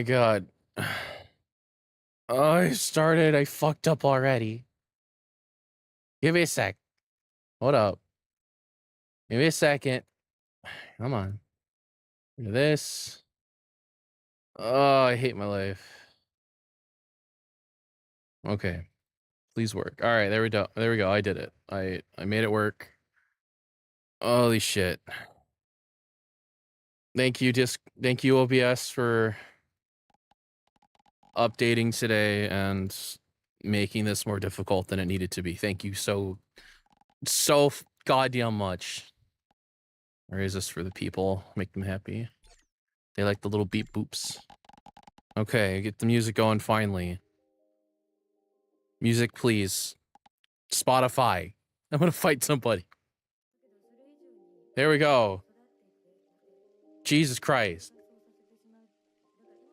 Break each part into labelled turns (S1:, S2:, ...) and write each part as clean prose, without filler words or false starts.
S1: my god. Oh, I started. I fucked up already. Give me a sec. Hold up. Give me a second. Come on. Do this. Oh, I hate my life. Okay. Please work. All right, there we go. There we go. I did it. I made it work. Holy shit. Thank you, thank you, OBS, for updating today and making this more difficult than it needed to be. Thank you so goddamn much. Where is this for the people? Make them happy. They like the little beep boops. Okay, get the music going finally. Music, please. Spotify. I'm gonna fight somebody. There we go. Jesus Christ.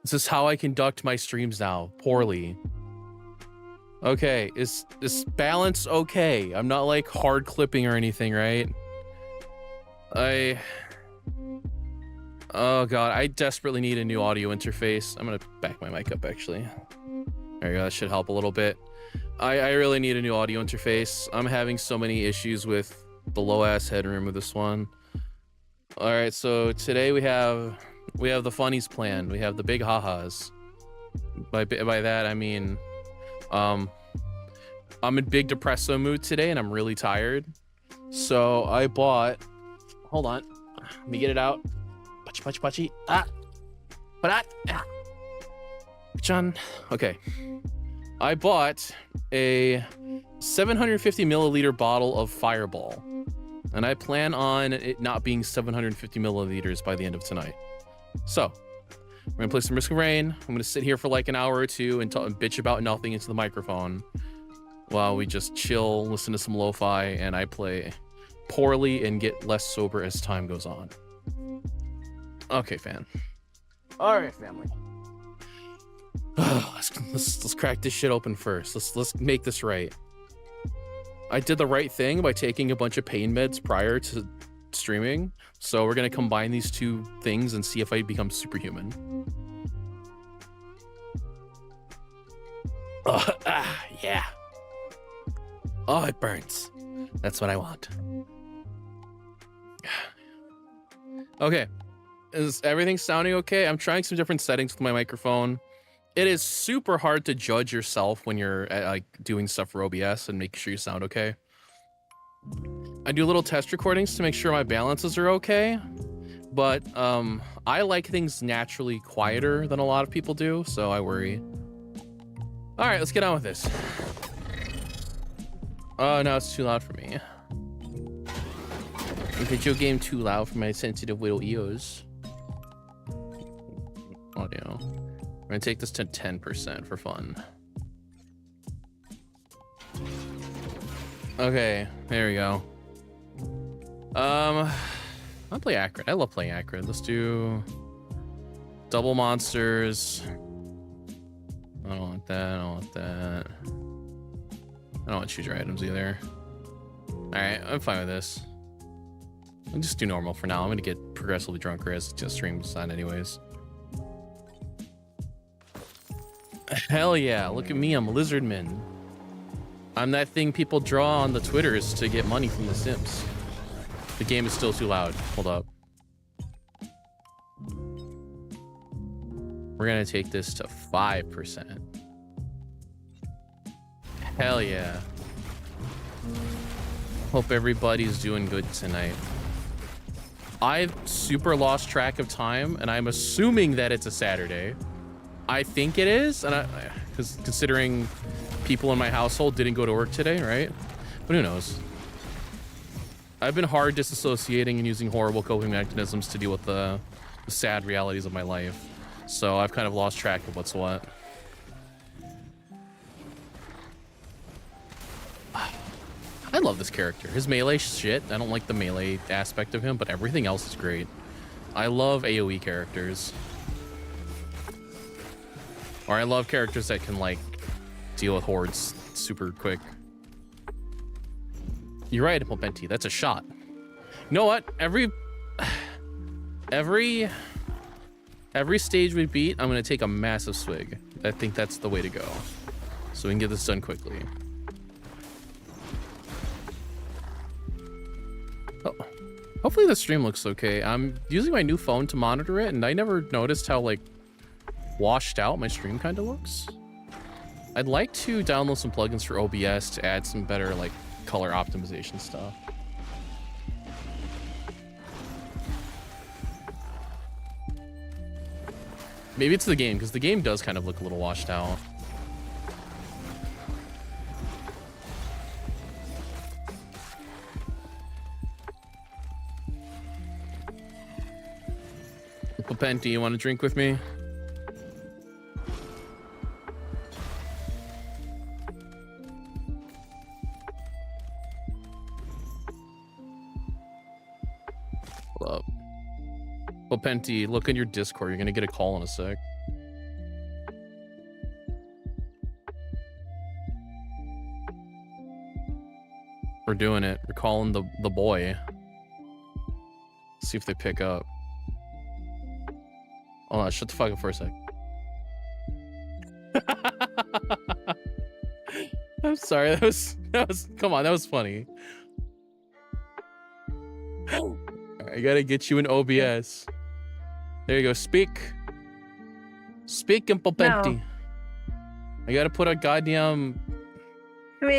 S1: This is how I conduct my streams now. Poorly. Okay, is this balance okay? I'm not like hard clipping or anything, right? Oh god, I desperately need a new audio interface. I'm gonna back my mic up actually. There you go, that should help a little bit. I really need a new audio interface. I'm having so many issues with the low ass headroom of this one. All right, so today we have the funnies planned. We have the big ha-has. By that I mean, I'm in big depresso mood today and I'm really tired. So I bought. Hold on, let me get it out. Pachi. Chan. Okay. I bought a 750 milliliter bottle of Fireball, and I plan on it not being 750 milliliters by the end of tonight. So we're gonna play some Risk of Rain. I'm gonna sit here for like an hour or two and bitch about nothing into the microphone while we just chill, listen to some lo-fi, and I play poorly and get less sober as time goes on. Okay, fam. All right, family. Let's crack this shit open first. Let's make this right. I did the right thing by taking a bunch of pain meds prior to streaming, so we're gonna combine these two things and see if I become superhuman. Yeah. Oh, it burns. That's what I want. Okay. Is everything sounding okay? I'm trying some different settings with my microphone. It is super hard to judge yourself when you're like doing stuff for OBS and make sure you sound okay. I do little test recordings to make sure my balances are okay, but I like things naturally quieter than a lot of people do, so I worry. All right, let's get on with this. Oh, no, it's too loud for me. Video game too loud for my sensitive little ears. Audio. We're gonna take this to 10% for fun. Okay, there we go. I'll play accurate. I love playing accurate. Let's do double monsters. I don't want that. I don't want that. I don't want to choose your items either. All right, I'm fine with this. I'll just do normal for now. I'm gonna get progressively drunker as the stream's on anyways. Hell yeah, look at me, I'm a lizardman. I'm that thing people draw on the Twitters to get money from the Sims. The game is still too loud. Hold up. We're gonna take this to 5%. Hell yeah. Hope everybody's doing good tonight. I've super lost track of time, and I'm assuming that it's a Saturday. I think it is, and because considering people in my household didn't go to work today, right? But who knows? I've been hard disassociating and using horrible coping mechanisms to deal with the sad realities of my life. So I've kind of lost track of what's what. I love this character. His melee shit, I don't like the melee aspect of him, but everything else is great. I love AoE characters. Or I love characters that can like deal with hordes super quick. You're right, Implementi, that's a shot. You know what? Every Every stage we beat, I'm gonna take a massive swig. I think that's the way to go. So we can get this done quickly. Oh. Hopefully the stream looks okay. I'm using my new phone to monitor it, and I never noticed how like washed out my stream kind of looks. I'd like to download some plugins for OBS to add some better like color optimization stuff. Maybe it's the game, because the game does kind of look a little washed out. Penti, you want to drink with me? Hold up. Penti, look in your Discord. You're gonna get a call in a sec. We're doing it. We're calling the boy. See if they pick up. Hold on, shut the fuck up for a sec. I'm sorry, that was come on, that was funny. I gotta get you an OBS. There you go, speak. Speak, Impopenti. No. I gotta put a goddamn... That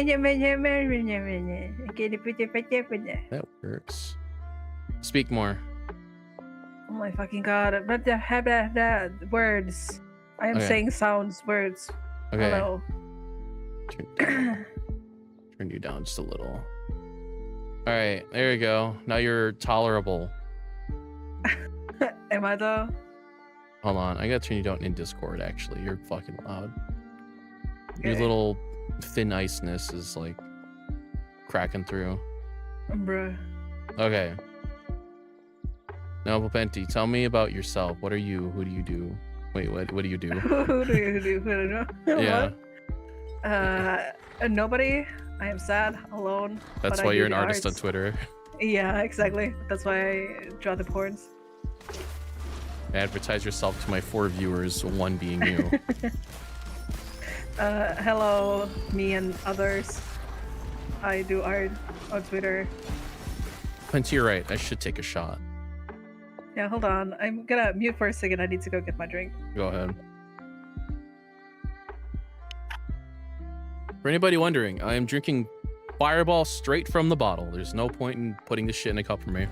S1: works. Speak more.
S2: Oh my fucking god. But the words. I am saying sounds, words.
S1: Okay.
S2: Hello.
S1: Turn you down just a little. Alright, there you go. Now you're tolerable.
S2: Am I though?
S1: Hold on, I gotta turn you down in Discord actually. You're fucking loud.
S2: Okay.
S1: Your little thin iceness is like cracking through.
S2: Bruh.
S1: Okay. Now, Popenti, tell me about yourself. What are you? Who do you do? Wait, what do you do?
S2: Who do you do? Who do you know?
S1: Yeah.
S2: Nobody. I am sad, alone.
S1: That's why you're an artist on Twitter.
S2: Yeah, exactly. That's why I draw the porns.
S1: Advertise yourself to my 4 viewers, 1 being you.
S2: Hello, me and others. I do art on Twitter.
S1: Penti, you're right. I should take a shot.
S2: Yeah, hold on. I'm gonna mute for a second. I need to go get my drink.
S1: Go ahead. For anybody wondering, I am drinking Fireball straight from the bottle. There's no point in putting this shit in a cup for me.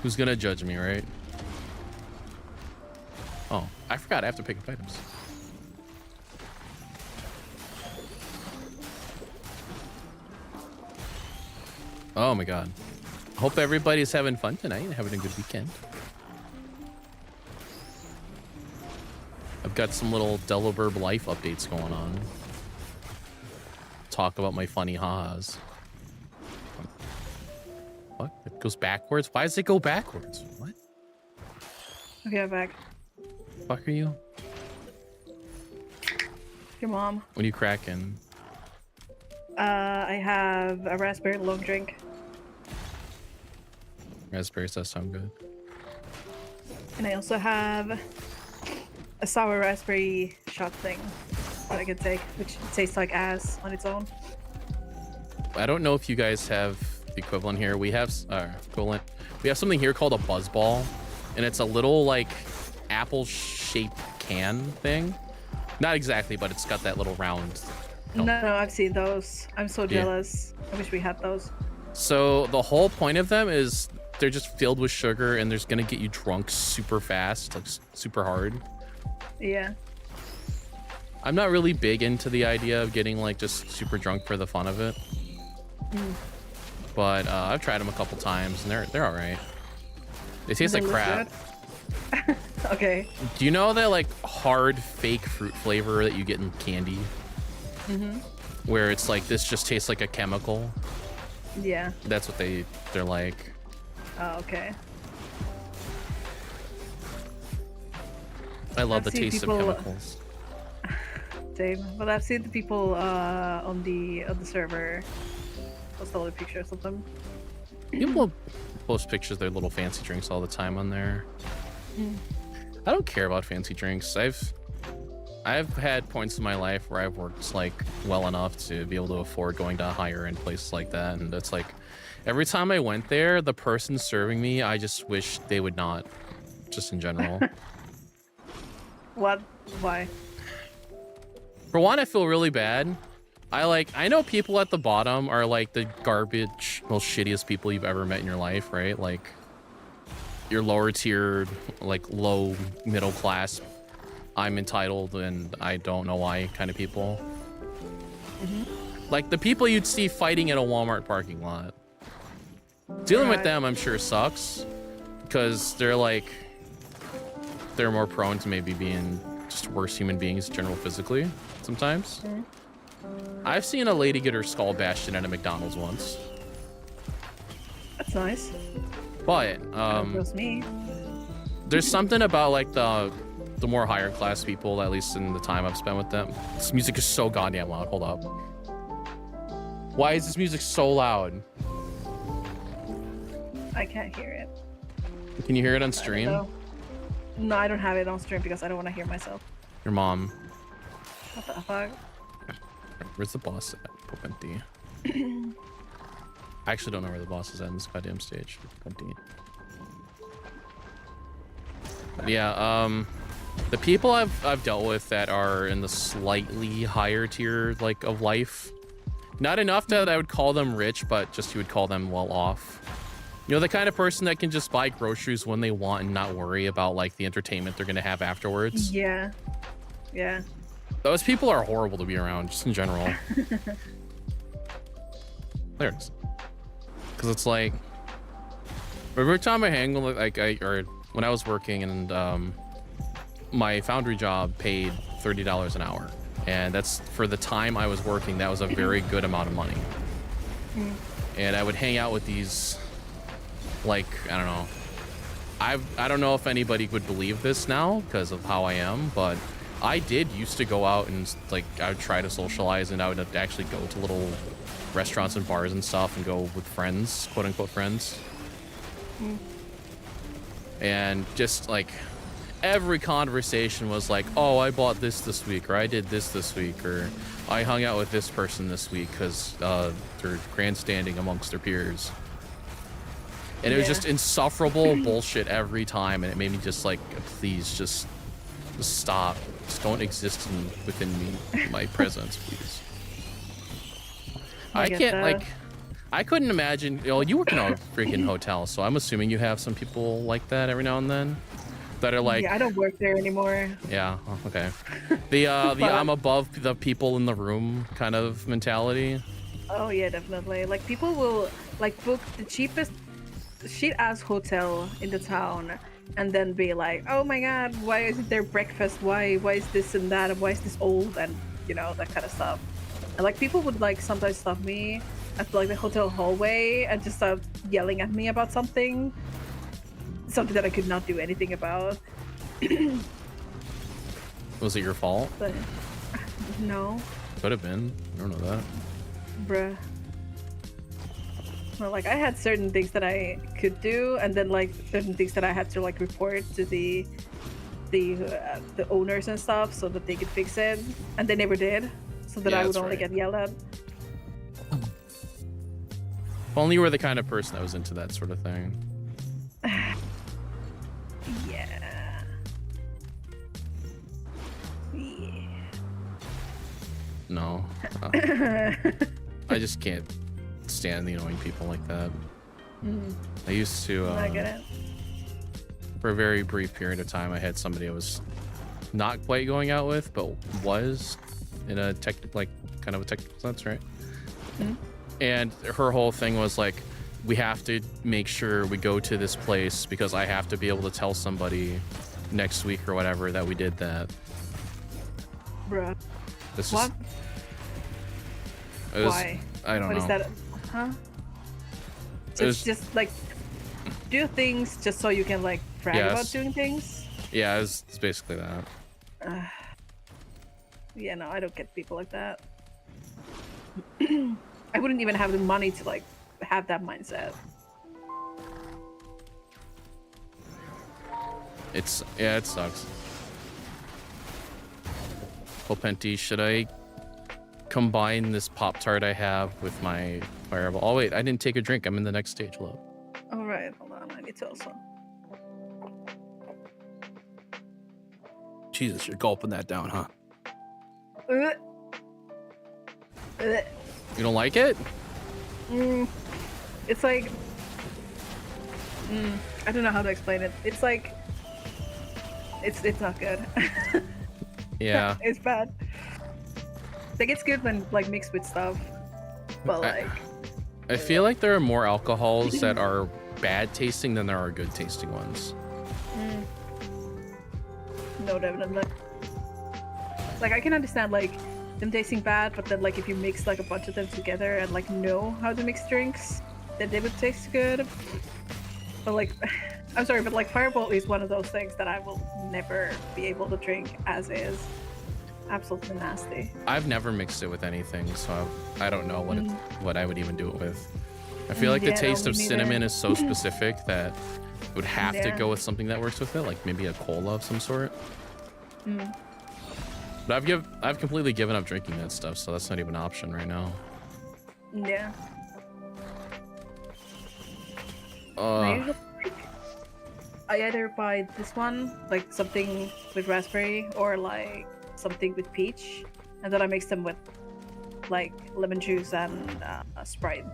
S1: Who's gonna judge me, right? Oh, I forgot. I have to pick up items. Oh my god. Hope everybody's having fun tonight and having a good weekend. I've got some little Delaburb life updates going on. Talk about my funny ha-has. What? It goes backwards? Why does it go backwards? What?
S2: Okay, I'm back.
S1: Fuck are you?
S2: Your mom.
S1: What are you cracking?
S2: I have a raspberry long drink.
S1: Raspberries does sound good.
S2: And I also have a sour raspberry shot thing that I can take, which tastes like ass on its own.
S1: I don't know if you guys have the equivalent here. We have equivalent. We have something here called a buzz ball, and it's a little like apple-shaped can thing. Not exactly, but it's got that little round.
S2: No, I've seen those. I'm so jealous. Yeah. I wish we had those.
S1: So the whole point of them is they're just filled with sugar, and they're gonna get you drunk super fast, like super hard.
S2: Yeah.
S1: I'm not really big into the idea of getting like just super drunk for the fun of it. But I've tried them a couple times, and they're all right. They taste like crap.
S2: Okay.
S1: Do you know that like hard fake fruit flavor that you get in candy? Where it's like this just tastes like a chemical.
S2: Yeah.
S1: That's what they're like.
S2: Oh, okay.
S1: I love the taste of chemicals.
S2: Same. But I've seen the people on the server post all the pictures of them.
S1: People post pictures of their little fancy drinks all the time on there. I don't care about fancy drinks. I've had points in my life where I've worked like well enough to be able to afford going to higher end places like that, and it's like every time I went there, the person serving me, I just wish they would not, just in general.
S2: What? Why?
S1: For one, I feel really bad. I know people at the bottom are like the garbage, most shittiest people you've ever met in your life, right? Like your lower tier, like low middle class, I'm entitled and I don't know why kind of people. Like the people you'd see fighting in a Walmart parking lot. Dealing with them, I'm sure, sucks because they're more prone to maybe being just worse human beings in general physically sometimes. I've seen a lady get her skull bashed in at a McDonald's once.
S2: That's nice.
S1: But
S2: That me.
S1: there's something about like the more higher class people, at least in the time I've spent with them. This music is so goddamn loud. Hold up. Why is this music so loud?
S2: I can't hear it.
S1: Can you hear it on stream?
S2: No, I don't have it on stream because I don't want to hear myself.
S1: Your mom.
S2: What the fuck?
S1: Where's the boss at? Empty. I actually don't know where the boss is at in this goddamn stage. Empty. But yeah, the people I've dealt with that are in the slightly higher tier like of life, not enough that I would call them rich, but just you would call them well off. You know, the kind of person that can just buy groceries when they want and not worry about like the entertainment they're gonna have afterwards.
S2: Yeah. Yeah.
S1: Those people are horrible to be around, just in general. There it is. Because it's like, every time I hang with or when I was working and my foundry job paid $30 an hour, and that's for the time I was working. That was a very good amount of money. And I would hang out with these, like, I don't know. I don't know if anybody would believe this now because of how I am, but I did used to go out and like I would try to socialize, and I would actually go to little restaurants and bars and stuff and go with friends, quote unquote friends. And just like every conversation was like, oh, I bought this week, or I did this week, or I hung out with this person this week because they're grandstanding amongst their peers. And it was just insufferable bullshit every time, and it made me just like, please just stop. Just don't exist within me, my presence, please. I can't, like, I couldn't imagine, you know, you work in a freaking hotel, so I'm assuming you have some people like that every now and then that are like,
S2: yeah, I don't work there anymore.
S1: Yeah, okay. The I'm above the people in the room kind of mentality.
S2: Oh yeah, definitely. Like people will like book the cheapest shit ass hotel in the town and then be like, oh my god, why isn't there breakfast? Why is this and that? Why is this old? And you know, that kind of stuff. And like people would like sometimes stop me at like the hotel hallway and just start yelling at me about something that I could not do anything about.
S1: Was it your fault?
S2: But no.
S1: Could have been. I don't know that.
S2: Bruh. Well, like I had certain things that I could do, and then like certain things that I had to like report to the owners and stuff so that they could fix it, and they never did, so that
S1: Yeah,
S2: I would
S1: that's
S2: only
S1: right.
S2: get yelled at.
S1: If only you were the kind of person that was into that sort of thing.
S2: Yeah. Yeah.
S1: No. I just can't stand the annoying people like that. I used to,
S2: I get it.
S1: for a very brief period of time, I had somebody I was not quite going out with, but was in a kind of a technical sense, right? And her whole thing was like, we have to make sure we go to this place because I have to be able to tell somebody next week or whatever that we did that.
S2: Bruh.
S1: This
S2: What?
S1: It was,
S2: Why?
S1: I don't know.
S2: What is that? Huh?
S1: It was-
S2: It's just like do things just so you can like brag
S1: Yes.
S2: about doing things.
S1: Yeah, it's basically that.
S2: Yeah, no, I don't get people like that. I wouldn't even have the money to like have that mindset.
S1: Yeah, it sucks. Popenti, should I combine this Pop-Tart I have with my Fireball? Oh wait, I didn't take a drink. I'm in the next stage. Hello.
S2: All right, hold on. I need to also.
S1: Jesus, you're gulping that down, huh? You don't like it?
S2: It's like, I don't know how to explain it. It's like, it's not good.
S1: Yeah.
S2: It's bad. Like it's good when like mixed with stuff, but like.
S1: I feel like there are more alcohols that are bad tasting than there are good tasting ones.
S2: No, definitely. Like I can understand like them tasting bad, but then like if you mix like a bunch of them together and like know how to mix drinks, then they would taste good. But like, I'm sorry, but like Fireball is one of those things that I will never be able to drink as is. Absolutely nasty.
S1: I've never mixed it with anything, so I don't know what I would even do it with. I feel like the taste of cinnamon is so specific that it would have to go with something that works with it, like maybe a cola of some sort. But I've completely given up drinking that stuff, so that's not even an option right now.
S2: Yeah. I either buy this one, like something with raspberry, or like something with peach, and then I mix them with like lemon juice and Sprite.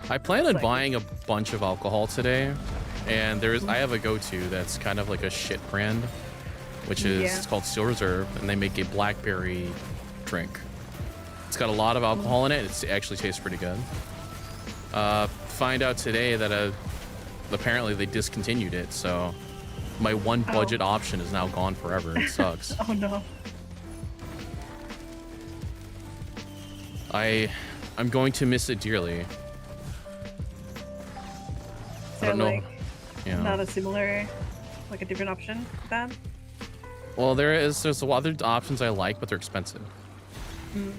S1: I plan on buying a bunch of alcohol today, and I have a go-to that's kind of like a shit brand, which is it's called Steel Reserve, and they make a blackberry drink. It's got a lot of alcohol in it. It actually tastes pretty good. Find out today that apparently they discontinued it, so my one budget option is now gone forever. It sucks.
S2: Oh no.
S1: I'm going to miss it dearly.
S2: So
S1: I don't know.
S2: like,
S1: Yeah.
S2: not a similar, like a different option for that?
S1: Well, there's a lot of other options I like, but they're expensive.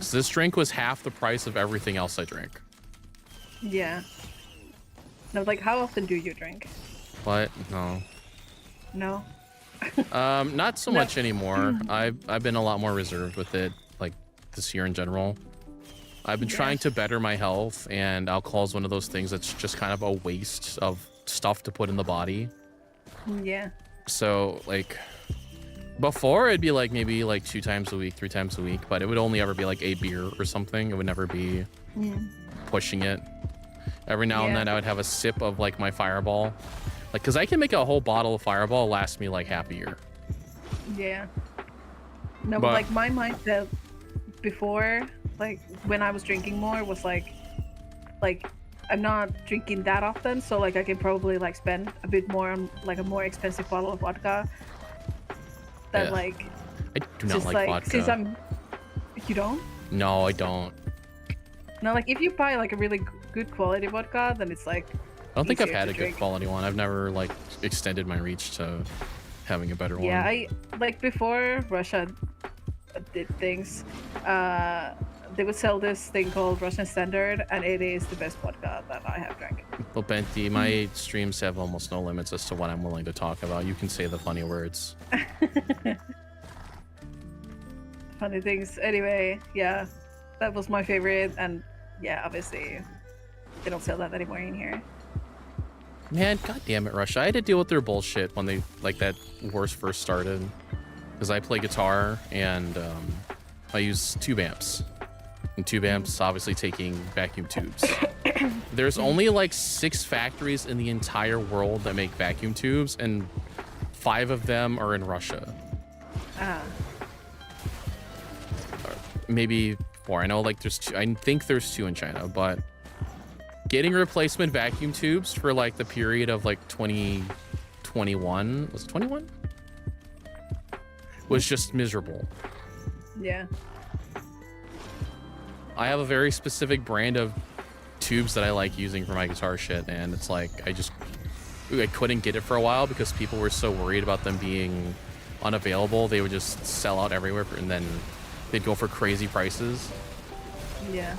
S1: So this drink was half the price of everything else I drank.
S2: Yeah. No, like how often do you drink?
S1: What? No.
S2: No.
S1: Not so much anymore. I've been a lot more reserved with it, like this year in general. I've been trying to better my health, and alcohol is one of those things that's just kind of a waste of stuff to put in the body.
S2: Yeah.
S1: So like before it'd be like maybe like 2 times a week, 3 times a week, but it would only ever be like a beer or something. It would never be pushing it. Every now and then I would have a sip of like my Fireball, like because I can make a whole bottle of Fireball last me like half a year.
S2: Yeah. No, but like my mindset before, like when I was drinking more, was like I'm not drinking that often, so like I can probably like spend a bit more on like a more expensive bottle of vodka. That like
S1: I do not like vodka.
S2: Since you don't?
S1: No, I don't.
S2: No, like if you buy like a really good quality vodka, then it's like
S1: I don't think I've had a good quality one. I've never like extended my reach to having a better one.
S2: Yeah, I like before Russia did things, they would sell this thing called Russian Standard, and it is the best vodka that I have drank.
S1: Well, Benti, my streams have almost no limits as to what I'm willing to talk about. You can say the funny words.
S2: Funny things. Anyway, yeah, that was my favorite, and yeah, obviously they don't sell that anymore in here.
S1: Man, god damn it, Russia. I had to deal with their bullshit when they like that wars first started. Because I play guitar and I use tube amps. And tube amps obviously taking vacuum tubes. There's only like 6 factories in the entire world that make vacuum tubes, and 5 of them are in Russia. Maybe 4. I know like there's 2. I think there's 2 in China, but getting replacement vacuum tubes for like the period of like 2021, was it 21? Was just miserable.
S2: Yeah.
S1: I have a very specific brand of tubes that I like using for my guitar shit, and it's like I couldn't get it for a while because people were so worried about them being unavailable. They would just sell out everywhere, and then they'd go for crazy prices.
S2: Yeah.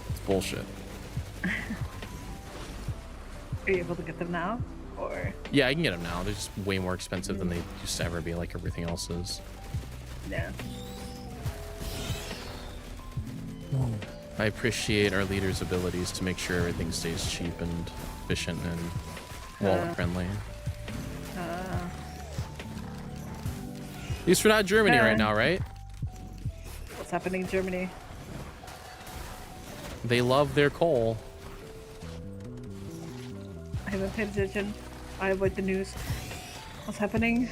S1: It's bullshit.
S2: Are you able to get them now? Or
S1: Yeah, I can get them now. They're just way more expensive than they used to ever be, like everything else is.
S2: yeah.
S1: I appreciate our leader's abilities to make sure everything stays cheap and efficient and wallet friendly. At least we're not Germany right now, right?
S2: What's happening in Germany?
S1: They love their coal.
S2: I haven't paid attention. I avoid the news. What's happening?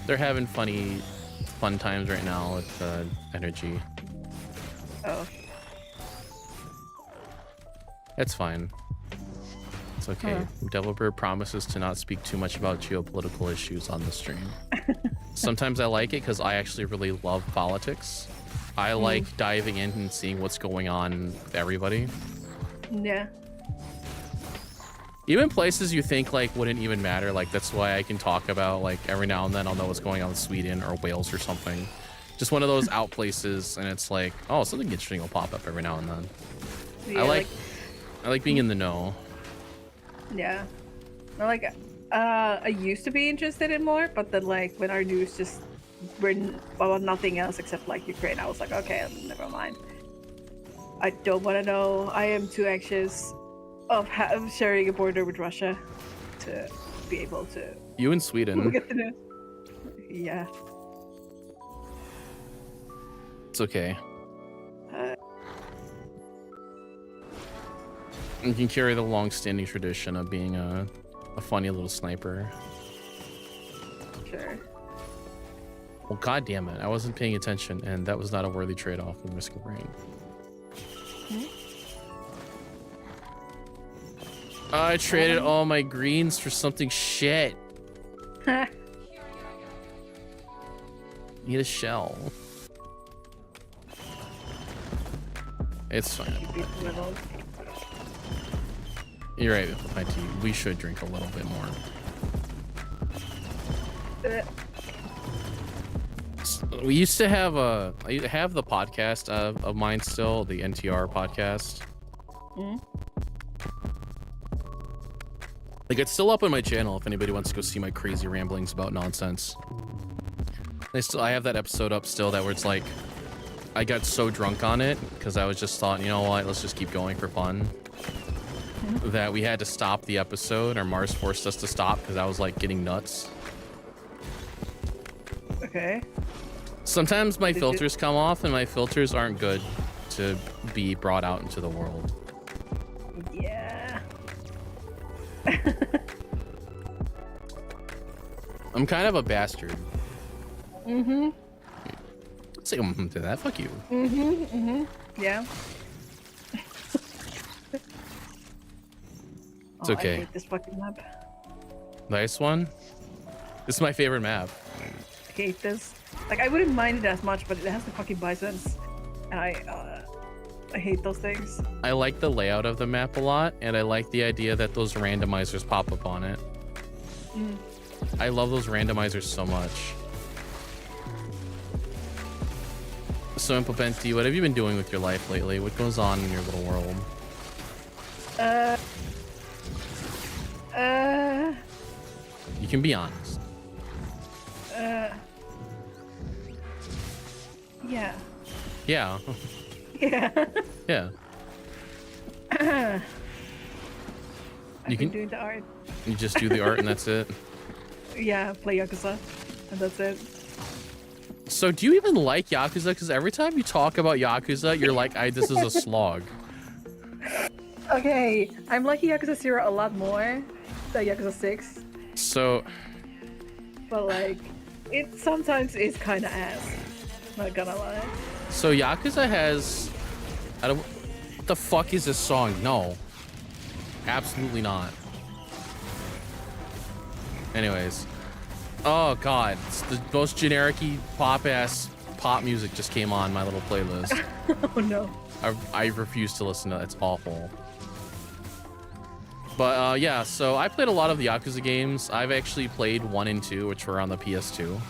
S1: They're having fun times right now with energy.
S2: Oh.
S1: It's fine. It's okay. Developer promises to not speak too much about geopolitical issues on the stream. Sometimes I like it because I actually really love politics. I like diving in and seeing what's going on with everybody.
S2: Yeah.
S1: Even places you think like wouldn't even matter, like that's why I can talk about, like every now and then I'll know what's going on in Sweden or Wales or something. Just one of those out places, and it's like, oh, something interesting will pop up every now and then.
S2: Yeah,
S1: I like being in the know.
S2: Yeah. I used to be interested in more, but then like when our news just were about nothing else except like Ukraine, I was like, okay, never mind. I don't want to know. I am too anxious of sharing a border with Russia to be able to
S1: You in Sweden.
S2: look at the news. Yeah.
S1: It's okay.
S2: Uh,
S1: You can carry the long-standing tradition of being a funny little sniper.
S2: sure.
S1: Well, god damn it. I wasn't paying attention, and that was not a worthy trade-off in risk of rain. I traded all my greens for something shit. Need a shell. It's fine. You're right, IT. We should drink a little bit more. We used to have I have the podcast of mine still, the NTR podcast. Like, it's still up on my channel if anybody wants to go see my crazy ramblings about nonsense. I have that episode up still where it's like, I got so drunk on it because I was just thought, you know what, let's just keep going for fun. That we had to stop the episode, or Mars forced us to stop because I was like getting nuts.
S2: Okay.
S1: Sometimes my filters come off, and my filters aren't good to be brought out into the world.
S2: Yeah.
S1: I'm kind of a bastard.
S2: Mm-hmm.
S1: Say to that. Fuck you.
S2: Mm-hmm. Mm-hmm. Yeah.
S1: It's okay.
S2: I hate this fucking map.
S1: Nice one. This is my favorite map.
S2: I hate this. Like, I wouldn't mind it as much, but it has the fucking bisons. And I hate those things.
S1: I like the layout of the map a lot, and I like the idea that those randomizers pop up on it. I love those randomizers so much. So, Impopenti, what have you been doing with your life lately? What goes on in your little world? You can be honest.
S2: Yeah.
S1: Yeah.
S2: Yeah.
S1: Yeah.
S2: I've been doing the art.
S1: You just do the art and that's it?
S2: Yeah, play Yakuza. And that's it.
S1: So do you even like Yakuza? Because every time you talk about Yakuza, you're like, this is a slog.
S2: Okay, I'm liking Yakuza 0 a lot more than Yakuza 6.
S1: So...
S2: But like, it sometimes is kind of ass. Not gonna lie.
S1: So Yakuza has... what the fuck is this song? No. Absolutely not. Anyways. Oh god, it's the most generic-y pop-ass pop music just came on my little playlist.
S2: Oh no.
S1: I refuse to listen to it. It's awful. But yeah, so I played a lot of the Yakuza games. I've actually played 1 and 2, which were on the PS2.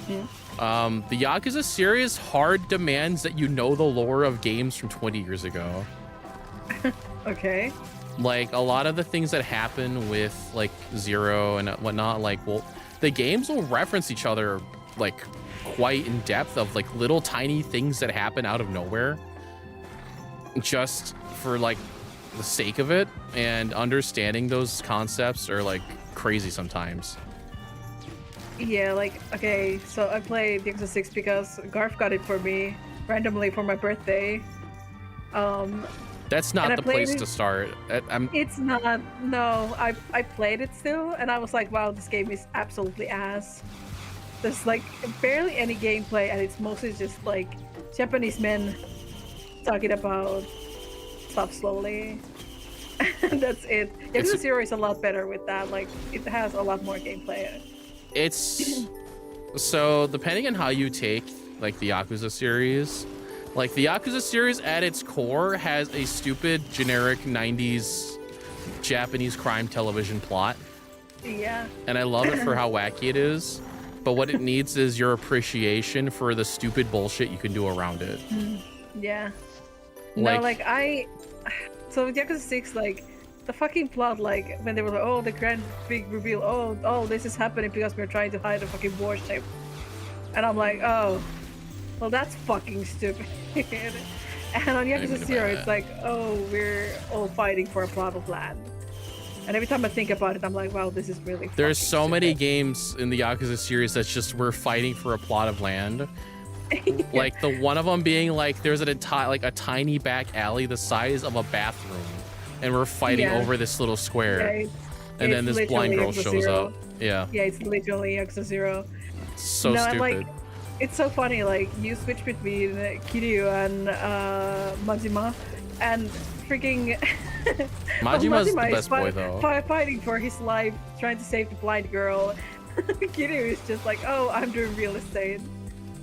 S1: The Yakuza series hard demands that you know the lore of games from 20 years ago.
S2: Okay.
S1: Like a lot of the things that happen with like Zero and whatnot, like, well, the games will reference each other like quite in depth of like little tiny things that happen out of nowhere just for like the sake of it, and understanding those concepts are like crazy sometimes.
S2: Yeah, like, okay, so I played Yakuza 6 because Garth got it for me randomly for my birthday.
S1: That's not the place to start.
S2: It's not. No, I played it still, and I was like, wow, this game is absolutely ass. There's like barely any gameplay, and it's mostly just like Japanese men talking about stuff slowly. And that's it. Yakuza 0 is a lot better with that. Like, it has a lot more gameplay.
S1: It's so depending on how you take like the Yakuza series, like the Yakuza series at its core has a stupid generic 90s Japanese crime television plot.
S2: Yeah.
S1: And I love it for how wacky it is, but what it needs is your appreciation for the stupid bullshit you can do around it.
S2: Yeah.
S1: Like,
S2: so with Yakuza 6, like, the fucking plot, like, when they were like, oh, the grand big reveal, oh, this is happening because we're trying to hide a fucking warship. And I'm like, oh, well, that's fucking stupid. And on Yakuza 0, it's like, oh, we're all fighting for a plot of land. And every time I think about it, I'm like, wow, this is really
S1: there's so
S2: stupid.
S1: many games in the Yakuza series that's just we're fighting for a plot of land. Like the one of them being like there's a tiny back alley the size of a bathroom, and we're fighting over this little square.
S2: Yeah,
S1: and then this blind girl shows up. Yeah.
S2: Yeah, it's literally Yakuza 0.
S1: So stupid.
S2: Like, it's so funny, like, you switch between Kiryu and Majima, and freaking...
S1: Majima's the best boy, though.
S2: Fighting for his life, trying to save the blind girl. Kiryu is just like, oh, I'm doing real estate.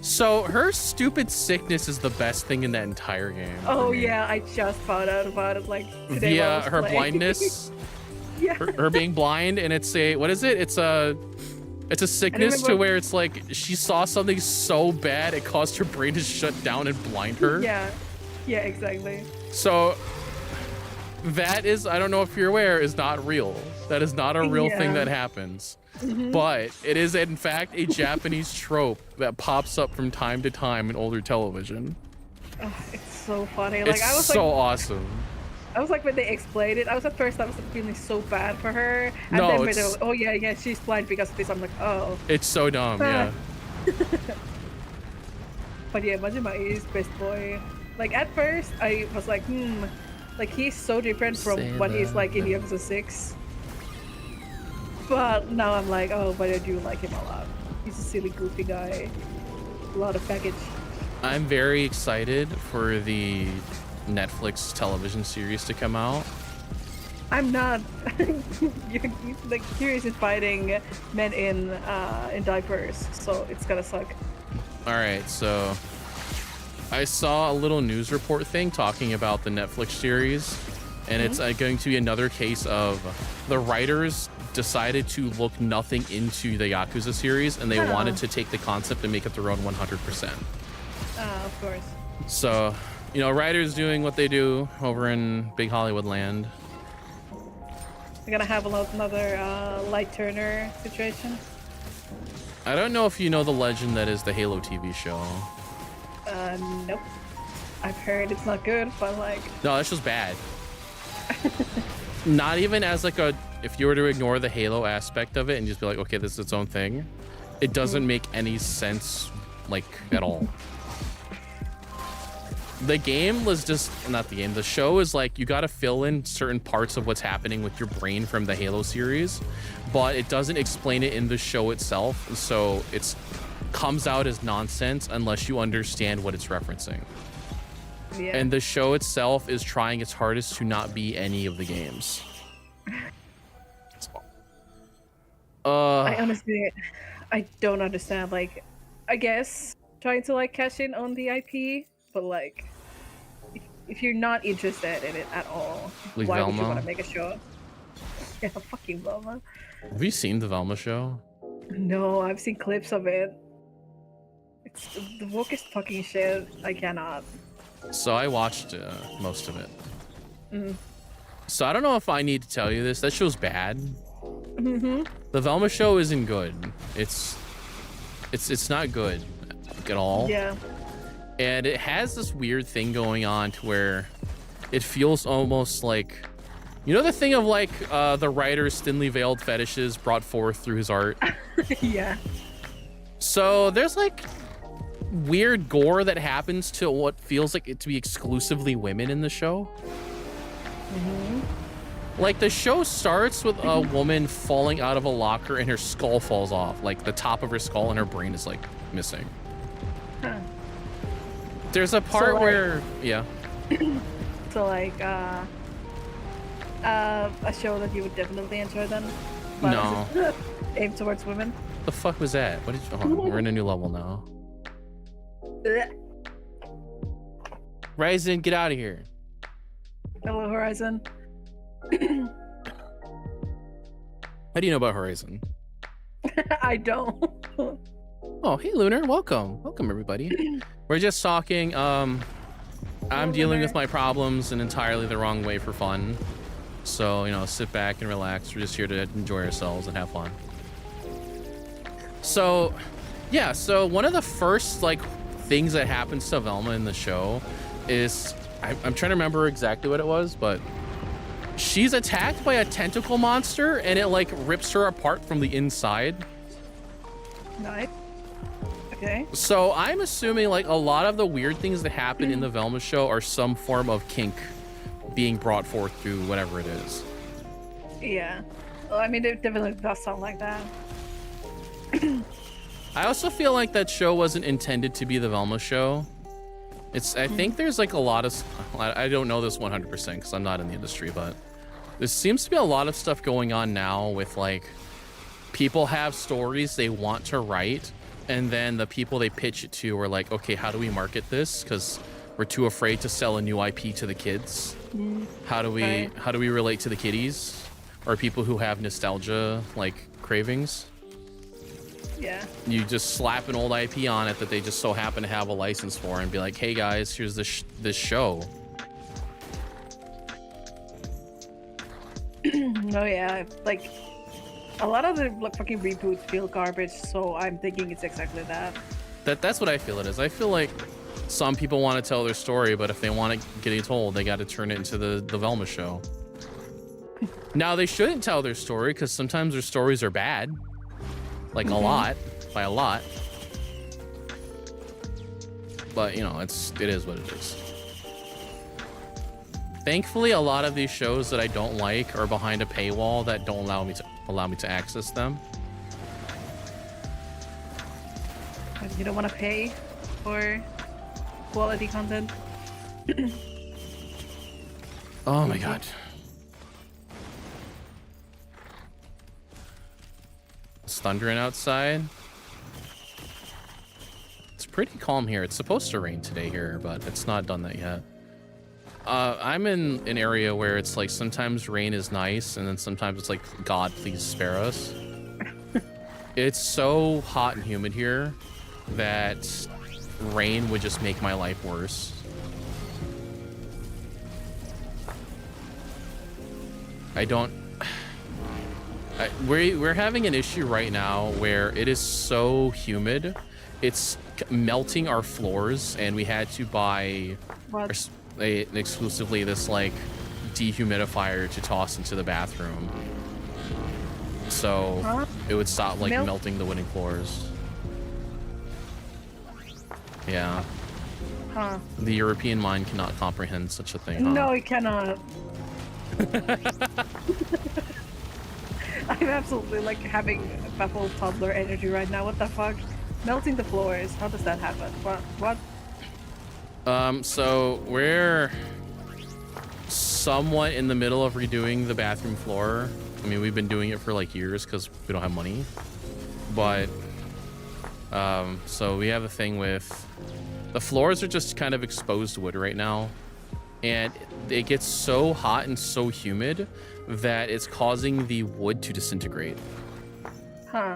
S1: So her stupid sickness is the best thing in that entire game.
S2: Oh yeah, I just found out about it like today.
S1: Via her blindness.
S2: Yeah.
S1: Her being blind, and it's a what is it? It's a sickness to where it's like she saw something so bad it caused her brain to shut down and blind her.
S2: Yeah. Yeah, exactly.
S1: So that is, I don't know if you're aware, is not real. That is not a real thing that happens. But it is in fact a Japanese trope that pops up from time to time in older television.
S2: Oh, it's so funny. Like,
S1: It's
S2: I was
S1: so
S2: like,
S1: awesome.
S2: I was like, when they explained it, I was feeling so bad for her. And
S1: No,
S2: then when they were, oh yeah, she's blind because of this. I'm like, oh.
S1: It's so dumb, yeah.
S2: But yeah, Majima is best boy. Like, at first, I was like, like, he's so different from what he's like in Yakuza 6. But now I'm like, oh, but I do like him a lot. He's a silly, goofy guy. A lot of baggage. I'm
S1: very excited for the Netflix television series to come out.
S2: I'm not. Like, Curious is fighting men in diapers, so it's gonna suck.
S1: All right, so I saw a little news report thing talking about the Netflix series, and it's going to be another case of the writers decided to look nothing into the Yakuza series, and they wanted to take the concept and make it their own 100%.
S2: Of course.
S1: So, you know, writers doing what they do over in Big Hollywood land.
S2: We're gonna have another Light Turner situation.
S1: I don't know if you know the legend that is the Halo TV show.
S2: Nope. I've heard it's not good, but like...
S1: No, that's just bad. Not even as like a... If you were to ignore the Halo aspect of it and just be like, okay, this is its own thing, it doesn't make any sense, like, at all. The game was just... Not the game. The show is like, you gotta fill in certain parts of what's happening with your brain from the Halo series, but it doesn't explain it in the show itself, so it's comes out as nonsense unless you understand what it's referencing. Yeah. And the show itself is trying its hardest to not be any of the games.
S2: I honestly, I don't understand. Like, I guess trying to like cash in on the IP, but like, if you're not interested in it at all, like why would you want to make a show? Yeah, fucking Velma.
S1: Have you seen the Velma show?
S2: No, I've seen clips of it. It's the wokest fucking shit. I cannot.
S1: So I watched most of it. So I don't know if I need to tell you this. That show's bad.
S2: Mm-hmm.
S1: The Velma show isn't good. It's not good at all.
S2: Yeah.
S1: And it has this weird thing going on to where it feels almost like, you know, the thing of like the writer's thinly veiled fetishes brought forth through his art.
S2: Yeah.
S1: So there's like weird gore that happens to what feels like it to be exclusively women in the show.
S2: Mm-hmm.
S1: Like the show starts with a woman falling out of a locker and her skull falls off. Like the top of her skull and her brain is like missing.
S2: Huh.
S1: There's a part
S2: like,
S1: where, yeah.
S2: So like, a show that you would definitely enjoy then?
S1: No.
S2: Aimed towards women?
S1: The fuck was that? What did you, hold on, we're in a new level now. Ryzen, get out of here.
S2: Hello, Horizon.
S1: How do you know about Horizon?
S2: I don't.
S1: Oh, hey Lunar, welcome. Welcome everybody. We're just talking, I'm dealing with my problems in entirely the wrong way for fun. So, you know, sit back and relax. We're just here to enjoy ourselves and have fun. So, yeah, so one of the first like things that happens to Velma in the show is, I'm trying to remember exactly what it was, but she's attacked by a tentacle monster and it like rips her apart from the inside.
S2: Nice. Okay.
S1: So I'm assuming like a lot of the weird things that happen in the Velma show are some form of kink being brought forth through whatever it is.
S2: Yeah. Well, I mean, it definitely does sound like that.
S1: I also feel like that show wasn't intended to be the Velma show. I think there's like a lot of, I don't know this 100% because I'm not in the industry, but there seems to be a lot of stuff going on now with like people have stories they want to write, and then the people they pitch it to are like, okay, how do we market this? Because we're too afraid to sell a new IP to the kids. How do we relate to the kiddies or people who have nostalgia like cravings?
S2: Yeah.
S1: You just slap an old IP on it that they just so happen to have a license for and be like, hey guys, here's this show.
S2: Oh yeah, like a lot of the like, fucking reboots feel garbage, so I'm thinking it's exactly that.
S1: That's what I feel it is. I feel like some people want to tell their story, but if they want to get it told, they got to turn it into the Velma show. Now they shouldn't tell their story because sometimes their stories are bad. Like a lot, by a lot. But you know, it is what it is. Thankfully, a lot of these shows that I don't like are behind a paywall that don't allow me to access them.
S2: You don't want to pay for quality content.
S1: Oh my god. It's thundering outside. It's pretty calm here. It's supposed to rain today here, but it's not done that yet. I'm in an area where it's like sometimes rain is nice and then sometimes it's like, God, please spare us. It's so hot and humid here that rain would just make my life worse. We're having an issue right now where it is so humid, it's melting our floors, and we had to buy exclusively this like dehumidifier to toss into the bathroom, so it would stop like melting the wooden floors. Yeah.
S2: Huh.
S1: The European mind cannot comprehend such a thing. Huh?
S2: No, it cannot. I'm absolutely like having baffled toddler energy right now. What the fuck? Melting the floors. How does that happen? What?
S1: So we're somewhat in the middle of redoing the bathroom floor. I mean, we've been doing it for like years because we don't have money. But so we have a thing with the floors are just kind of exposed wood right now, and it gets so hot and so humid that it's causing the wood to disintegrate.
S2: Huh.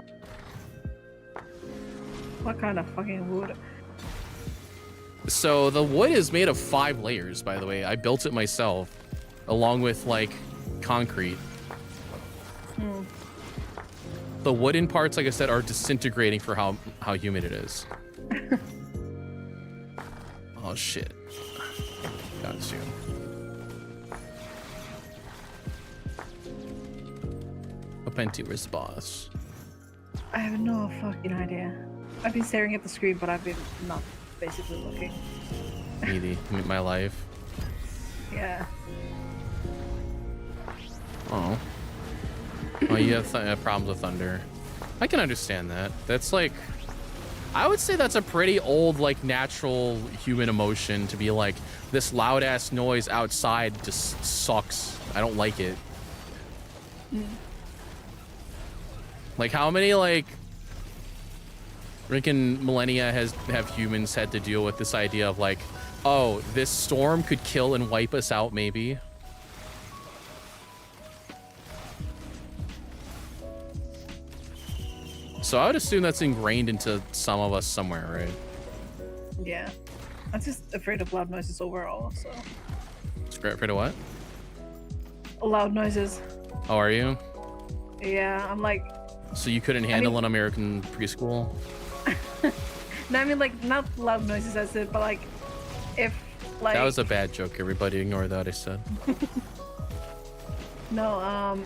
S2: What kind of fucking wood?
S1: So the wood is made of 5 layers, by the way. I built it myself. along with like concrete. The wooden parts, like I said, are disintegrating for how humid it is. Oh shit. Got you. Openti, where's the boss?
S2: I have no fucking idea. I've been staring at the screen, but I've been not basically looking.
S1: Needy. My life.
S2: Yeah.
S1: Oh. Oh, you have problems with thunder. I can understand that. That's like, I would say that's a pretty old, like, natural human emotion to be like, this loud ass noise outside just sucks. I don't like it. Like, how many, like, freaking millennia have humans had to deal with this idea of like, oh, this storm could kill and wipe us out, maybe. So I would assume that's ingrained into some of us somewhere, right?
S2: Yeah. I'm just afraid of loud noises overall, so.
S1: Afraid of what?
S2: Loud noises.
S1: Oh, are you?
S2: Yeah, I'm like...
S1: So you couldn't handle an American preschool?
S2: No, I mean, like, not loud noises as it, but like, if, like...
S1: That was a bad joke, everybody ignore that I said.
S2: No,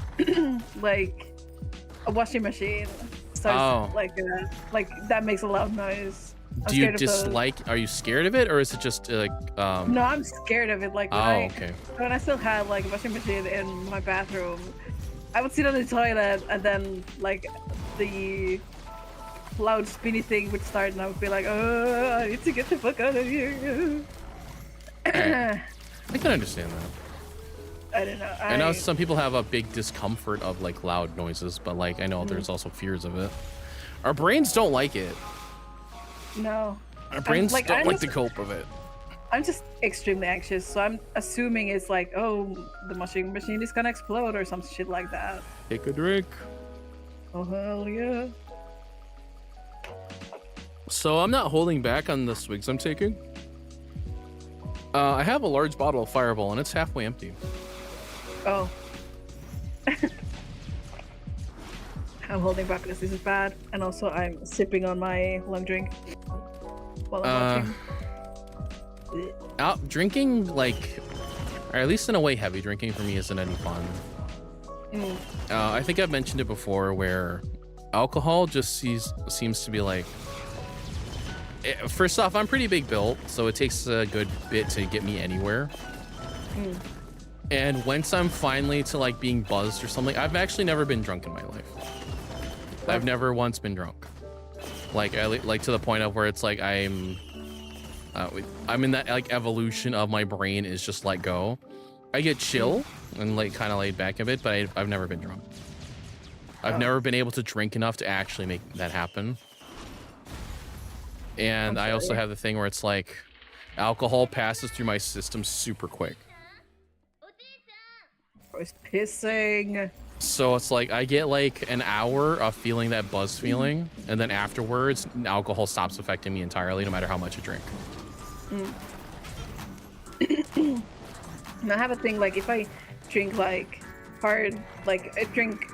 S2: like, a washing machine starts, like, that makes a loud noise.
S1: Do you dislike, are you scared of it, or is it just, like,
S2: No, I'm scared of it, like,
S1: okay.
S2: When I still had, like, a washing machine in my bathroom, I would sit on the toilet, and then, like, the loud spinny thing would start, and I would be like, oh, I need to get the fuck out of here.
S1: I can understand that.
S2: I don't know.
S1: I know some people have a big discomfort of like loud noises, but like I know there's also fears of it. Our brains don't like it.
S2: No.
S1: Our brains don't like to cope with it.
S2: I'm just extremely anxious, so I'm assuming it's like, oh, the washing machine is gonna explode or some shit like that.
S1: Take a drink.
S2: Oh hell yeah.
S1: So I'm not holding back on the swigs I'm taking. I have a large bottle of Fireball and it's halfway empty.
S2: Oh. I'm holding back because this is bad, and also I'm sipping on my long drink while I'm watching.
S1: Drinking, like, or at least in a way, heavy drinking for me isn't any fun. I think I've mentioned it before, where alcohol just seems to be like. First off, I'm pretty big built, so it takes a good bit to get me anywhere. And once I'm finally to like being buzzed or something, I've actually never been drunk in my life. I've never once been drunk. Like to the point of where it's like I'm in that like evolution of my brain is just let go. I get chill and like kind of laid back a bit, but I've never been drunk. I've never been able to drink enough to actually make that happen. And I also have the thing where it's like alcohol passes through my system super quick.
S2: I was pissing.
S1: So it's like I get like an hour of feeling that buzz feeling, and then afterwards alcohol stops affecting me entirely no matter how much I drink.
S2: And I have a thing, like if I drink like hard, like I drink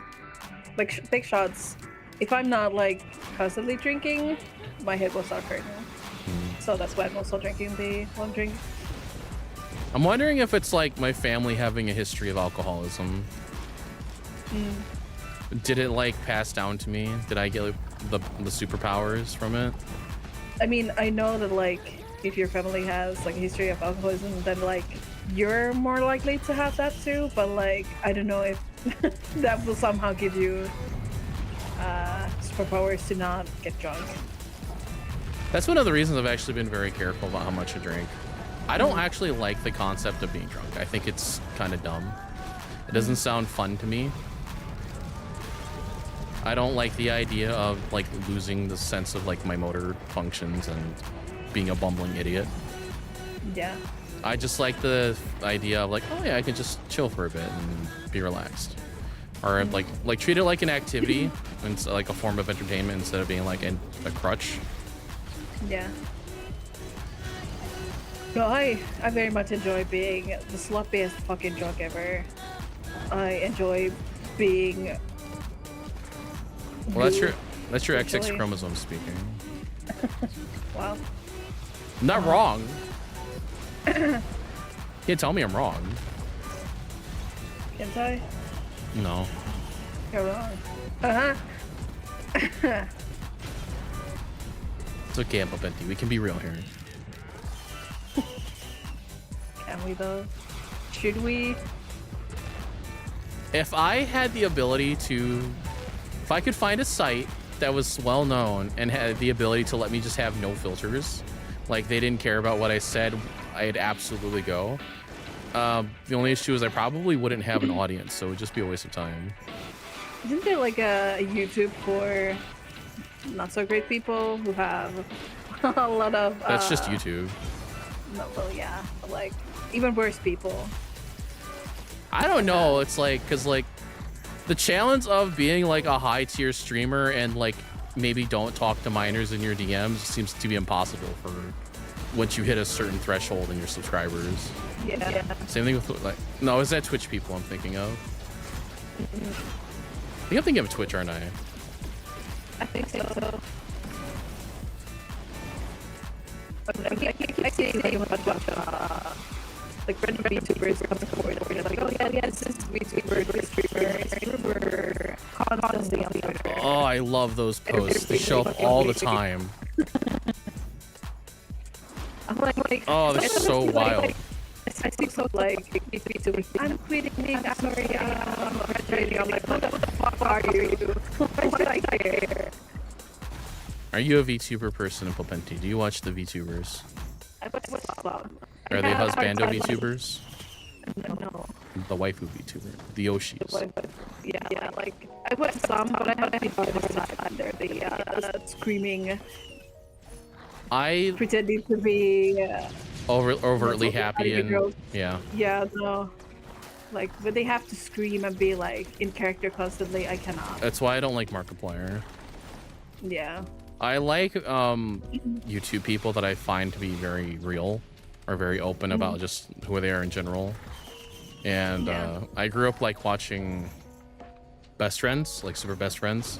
S2: like big shots, if I'm not like constantly drinking, my head will start hurting. So that's why I'm also drinking the long drink.
S1: I'm wondering if it's like my family having a history of alcoholism. Did it like pass down to me? Did I get like, the superpowers from it?
S2: I mean, I know that like if your family has like a history of alcoholism, then like you're more likely to have that too. But like I don't know if that will somehow give you superpowers to not get drunk.
S1: That's one of the reasons I've actually been very careful about how much I drink. I don't actually like the concept of being drunk. I think it's kind of dumb. It doesn't sound fun to me. I don't like the idea of like losing the sense of like my motor functions and being a bumbling idiot. Yeah. I just like the idea of like, oh yeah, I can just chill for a bit and be relaxed. Or like treat it like an activity and like a form of entertainment instead of being like a crutch.
S2: Yeah. No, I very much enjoy being the sloppiest fucking drunk ever. I enjoy being.
S1: Well, that's your XX
S2: Actually.
S1: chromosome speaking.
S2: Wow.
S1: I'm not wrong. Can't tell me I'm wrong.
S2: Can't I?
S1: No.
S2: You're wrong.
S1: It's okay, I'm empty. We can be real here.
S2: Can we though? Should we?
S1: If I had the ability to, if I could find a site that was well known and had the ability to let me just have no filters, like they didn't care about what I said, I'd absolutely go. The only issue is I probably wouldn't have an audience, so it would just be a waste of time.
S2: Isn't there like a YouTube for not so great people who have a lot of?
S1: That's just YouTube.
S2: No, well, yeah, but like even worse people.
S1: I don't know. It's like, cause like the challenge of being like a high tier streamer and like maybe don't talk to minors in your DMs seems to be impossible for once you hit a certain threshold in your subscribers.
S2: Yeah.
S1: Same thing with like, no, is that Twitch people I'm thinking of? I think I'm thinking of Twitch, aren't I?
S2: I think so. I see a bunch of like random VTubers come forward and they're like, oh yeah, this is VTuber, constantly on Twitter.
S1: Oh, I love those posts. They show up all the time.
S2: I'm like,
S1: Oh, they're so wild.
S2: I see so like VTubers. I'm quitting. I'm sorry. I'm graduating. I'm like, what the fuck are you? Why should I care?
S1: Are you a VTuber person in Popenti? Do you watch the VTubers?
S2: I watch Bob.
S1: Are they husbando VTubers?
S2: No.
S1: The waifu VTuber, the Yoshis.
S2: Yeah, like I watch some, but I haven't seen the they're the screaming, pretending to be
S1: overtly happy and
S2: girls.
S1: yeah.
S2: Yeah, no. Like, but they have to scream and be like in character constantly. I cannot.
S1: That's why I don't like Markiplier.
S2: Yeah.
S1: I like YouTube people that I find to be very real or very open about just who they are in general. And I grew up like watching Best Friends, like Super Best Friends.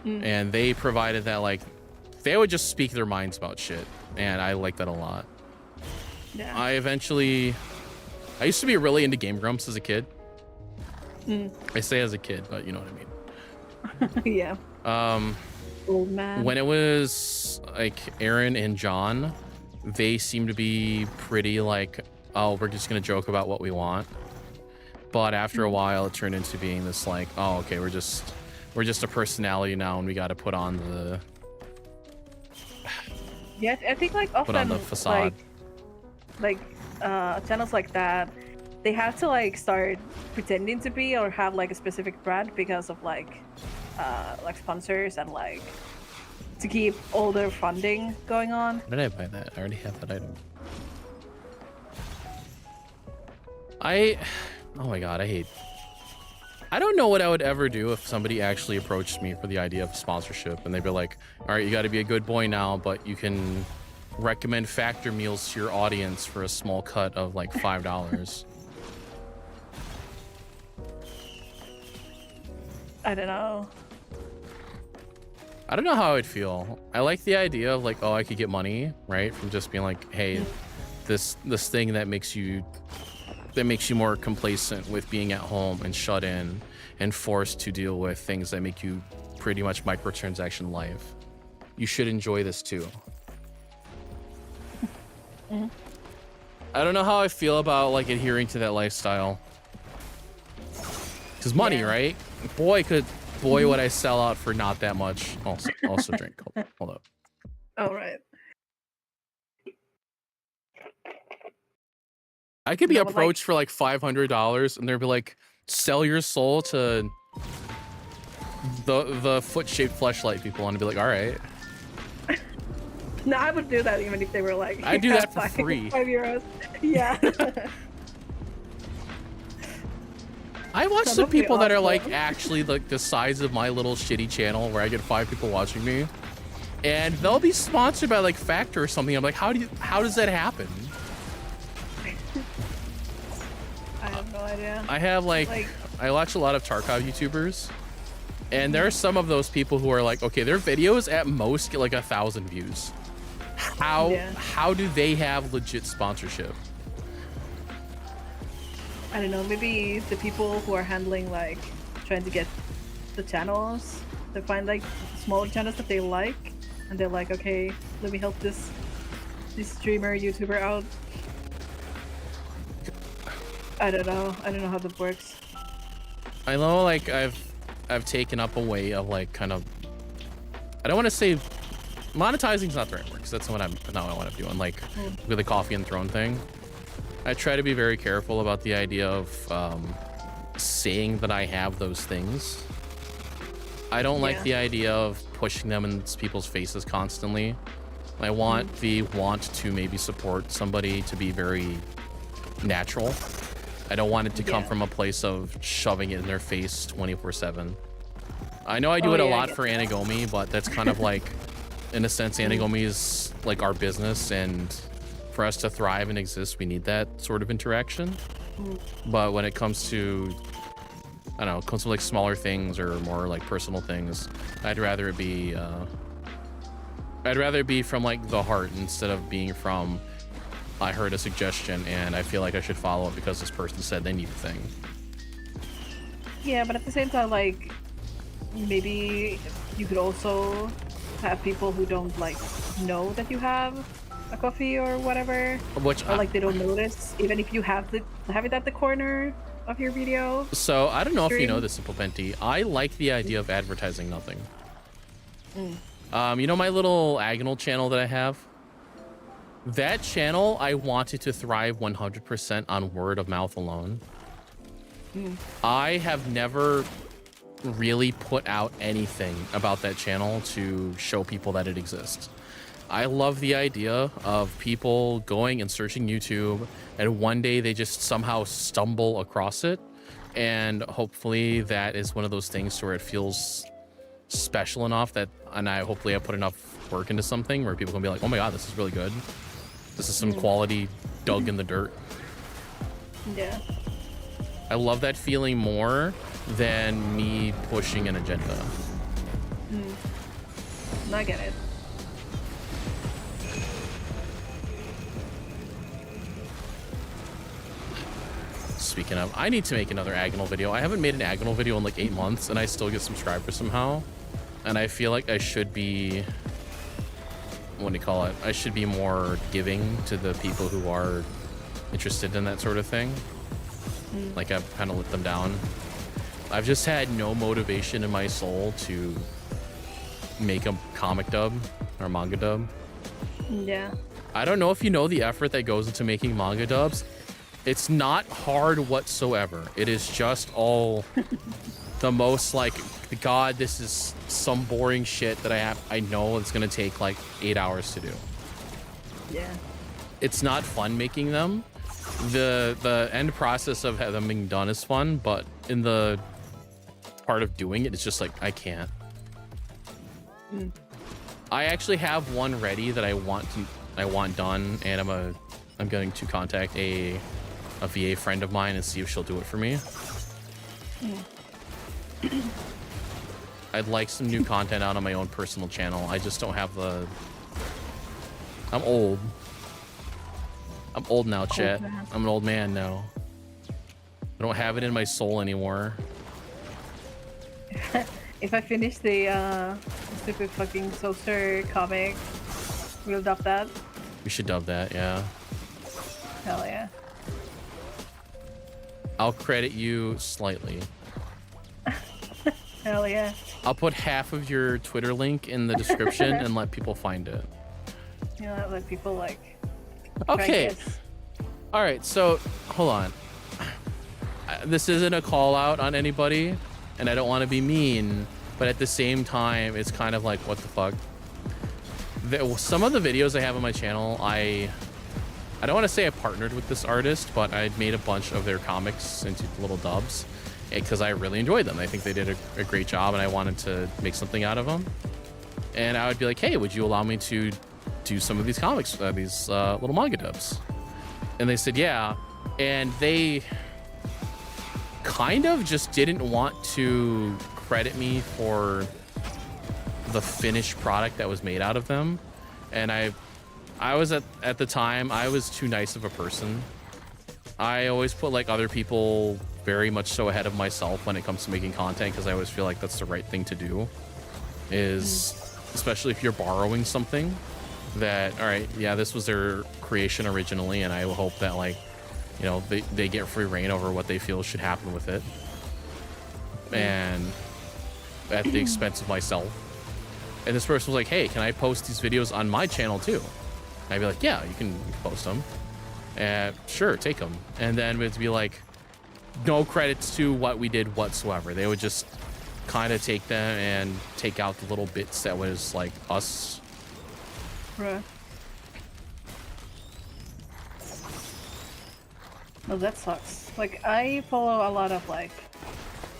S1: And they provided that, like, they would just speak their minds about shit. And I like that a lot.
S2: Yeah.
S1: I used to be really into Game Grumps as a kid. I say as a kid, but you know what I mean.
S2: Yeah. Old man.
S1: When it was like Aaron and John, they seemed to be pretty like, oh, we're just gonna joke about what we want. But after a while, it turned into being this like, oh, okay, we're just a personality now, and we got to put on the.
S2: Yeah, I think like often
S1: Put on the facade.
S2: like channels like that, they have to like start pretending to be or have like a specific brand because of like sponsors and like to keep all their funding going on.
S1: Why did I buy that? I already have that item. Oh my god, I don't know what I would ever do if somebody actually approached me for the idea of sponsorship and they'd be like, all right, you got to be a good boy now, but you can recommend factor meals to your audience for a small cut of like $5.
S2: I don't know.
S1: I don't know how I'd feel. I like the idea of like, oh, I could get money, right? From just being like, hey, this thing that makes you more complacent with being at home and shut in and forced to deal with things that make you pretty much microtransaction life. You should enjoy this too. I don't know how I feel about like adhering to that lifestyle. Cause money, right? Boy, would I sell out for not that much. Also drink. Hold up.
S2: All right.
S1: I could be approached for like $500 and they'd be like, sell your soul to the foot-shaped fleshlight people, and I'd be like, all right.
S2: No, I would do that even if they were like,
S1: I'd do that for free.
S2: €5. Yeah.
S1: I watch some people that are like actually like the size of my little shitty channel where I get 5 people watching me, and they'll be sponsored by like Factor or something. I'm like, how does that happen?
S2: I have no idea.
S1: I have like I watch a lot of Tarkov YouTubers, and there are some of those people who are like, okay, their videos at most get like 1,000 views. How do they have legit sponsorship?
S2: I don't know, maybe the people who are handling like trying to get the channels, they find like smaller channels that they like, and they're like, okay, let me help this streamer, YouTuber out. I don't know how that works.
S1: I know, like I've taken up a way of like kind of, I don't want to say monetizing is not the right word, because that's not what I want to do. And like with the coffee and throne thing, I try to be very careful about the idea of saying that I have those things. I don't like the idea of pushing them in people's faces constantly. I want the want to maybe support somebody to be very natural. I don't want it to come from a place of shoving it in their face 24/7. I know I do it a lot for Anagomi, but that's kind of like, in a sense, Anagomi is like our business, and for us to thrive and exist, we need that sort of interaction. But when it comes to, I don't know, it comes to like smaller things or more like personal things, I'd rather it be from like the heart instead of being from, I heard a suggestion and I feel like I should follow it because this person said they need a thing.
S2: Yeah, but at the same time, like, maybe you could also have people who don't like know that you have a coffee or whatever, or like they don't notice even if you have it at the corner of your video.
S1: So I don't know if you know this, Simple Penti. I like the idea of advertising nothing. You know my little Agonal channel that I have? That channel, I wanted to thrive 100% on word of mouth alone. I have never really put out anything about that channel to show people that it exists. I love the idea of people going and searching YouTube, and one day they just somehow stumble across it, and hopefully that is one of those things where it feels special enough that, and hopefully I put enough work into something where people can be like, oh my god, this is really good. This is some quality dug in the dirt.
S2: Yeah.
S1: I love that feeling more than me pushing an agenda.
S2: I get it.
S1: Speaking of, I need to make another Agonal video. I haven't made an Agonal video in like 8 months, and I still get subscribers somehow. And I feel like I should be, what do you call it? I should be more giving to the people who are interested in that sort of thing. Like I've kind of let them down. I've just had no motivation in my soul to make a comic dub or manga dub.
S2: Yeah.
S1: I don't know if you know the effort that goes into making manga dubs. It's not hard whatsoever. It is just all the most like, god, this is some boring shit that I know it's gonna take like 8 hours to do.
S2: Yeah.
S1: It's not fun making them. The end process of them being done is fun, but in the part of doing it, it's just like, I can't. I actually have one ready that I want done, and I'm going to contact a VA friend of mine and see if she'll do it for me. I'd like some new content out on my own personal channel. I just don't have the... I'm old. I'm old now, chat. I'm an old man now. I don't have it in my soul anymore.
S2: If I finish the stupid fucking Soulster comic, we'll dub that.
S1: We should dub that, yeah.
S2: Hell yeah.
S1: I'll credit you slightly.
S2: Hell yeah.
S1: I'll put half of your Twitter link in the description and let people find it.
S2: You know, let people like...
S1: Okay. All right, so hold on. This isn't a call out on anybody, and I don't want to be mean, but at the same time, it's kind of like, what the fuck? Some of the videos I have on my channel, I don't want to say I partnered with this artist, but I made a bunch of their comics into little dubs because I really enjoyed them. I think they did a great job, and I wanted to make something out of them. and I would be like, hey, would you allow me to do some of these comics, these little manga dubs? And they said, yeah. And they kind of just didn't want to credit me for the finished product that was made out of them. And I was at the time, I was too nice of a person. I always put like other people very much so ahead of myself when it comes to making content, because I always feel like that's the right thing to do, is especially if you're borrowing something that, all right, yeah, this was their creation originally, and I will hope that, like, you know, they get free reign over what they feel should happen with it, and at the expense of myself. And this person was like, hey, can I post these videos on my channel too? And I'd be like, yeah, you can post them. Sure, take them. And then it'd be like, no credits to what we did whatsoever. They would just kind of take them and take out the little bits that was like us.
S2: Right. No, that sucks. Like, I follow a lot of like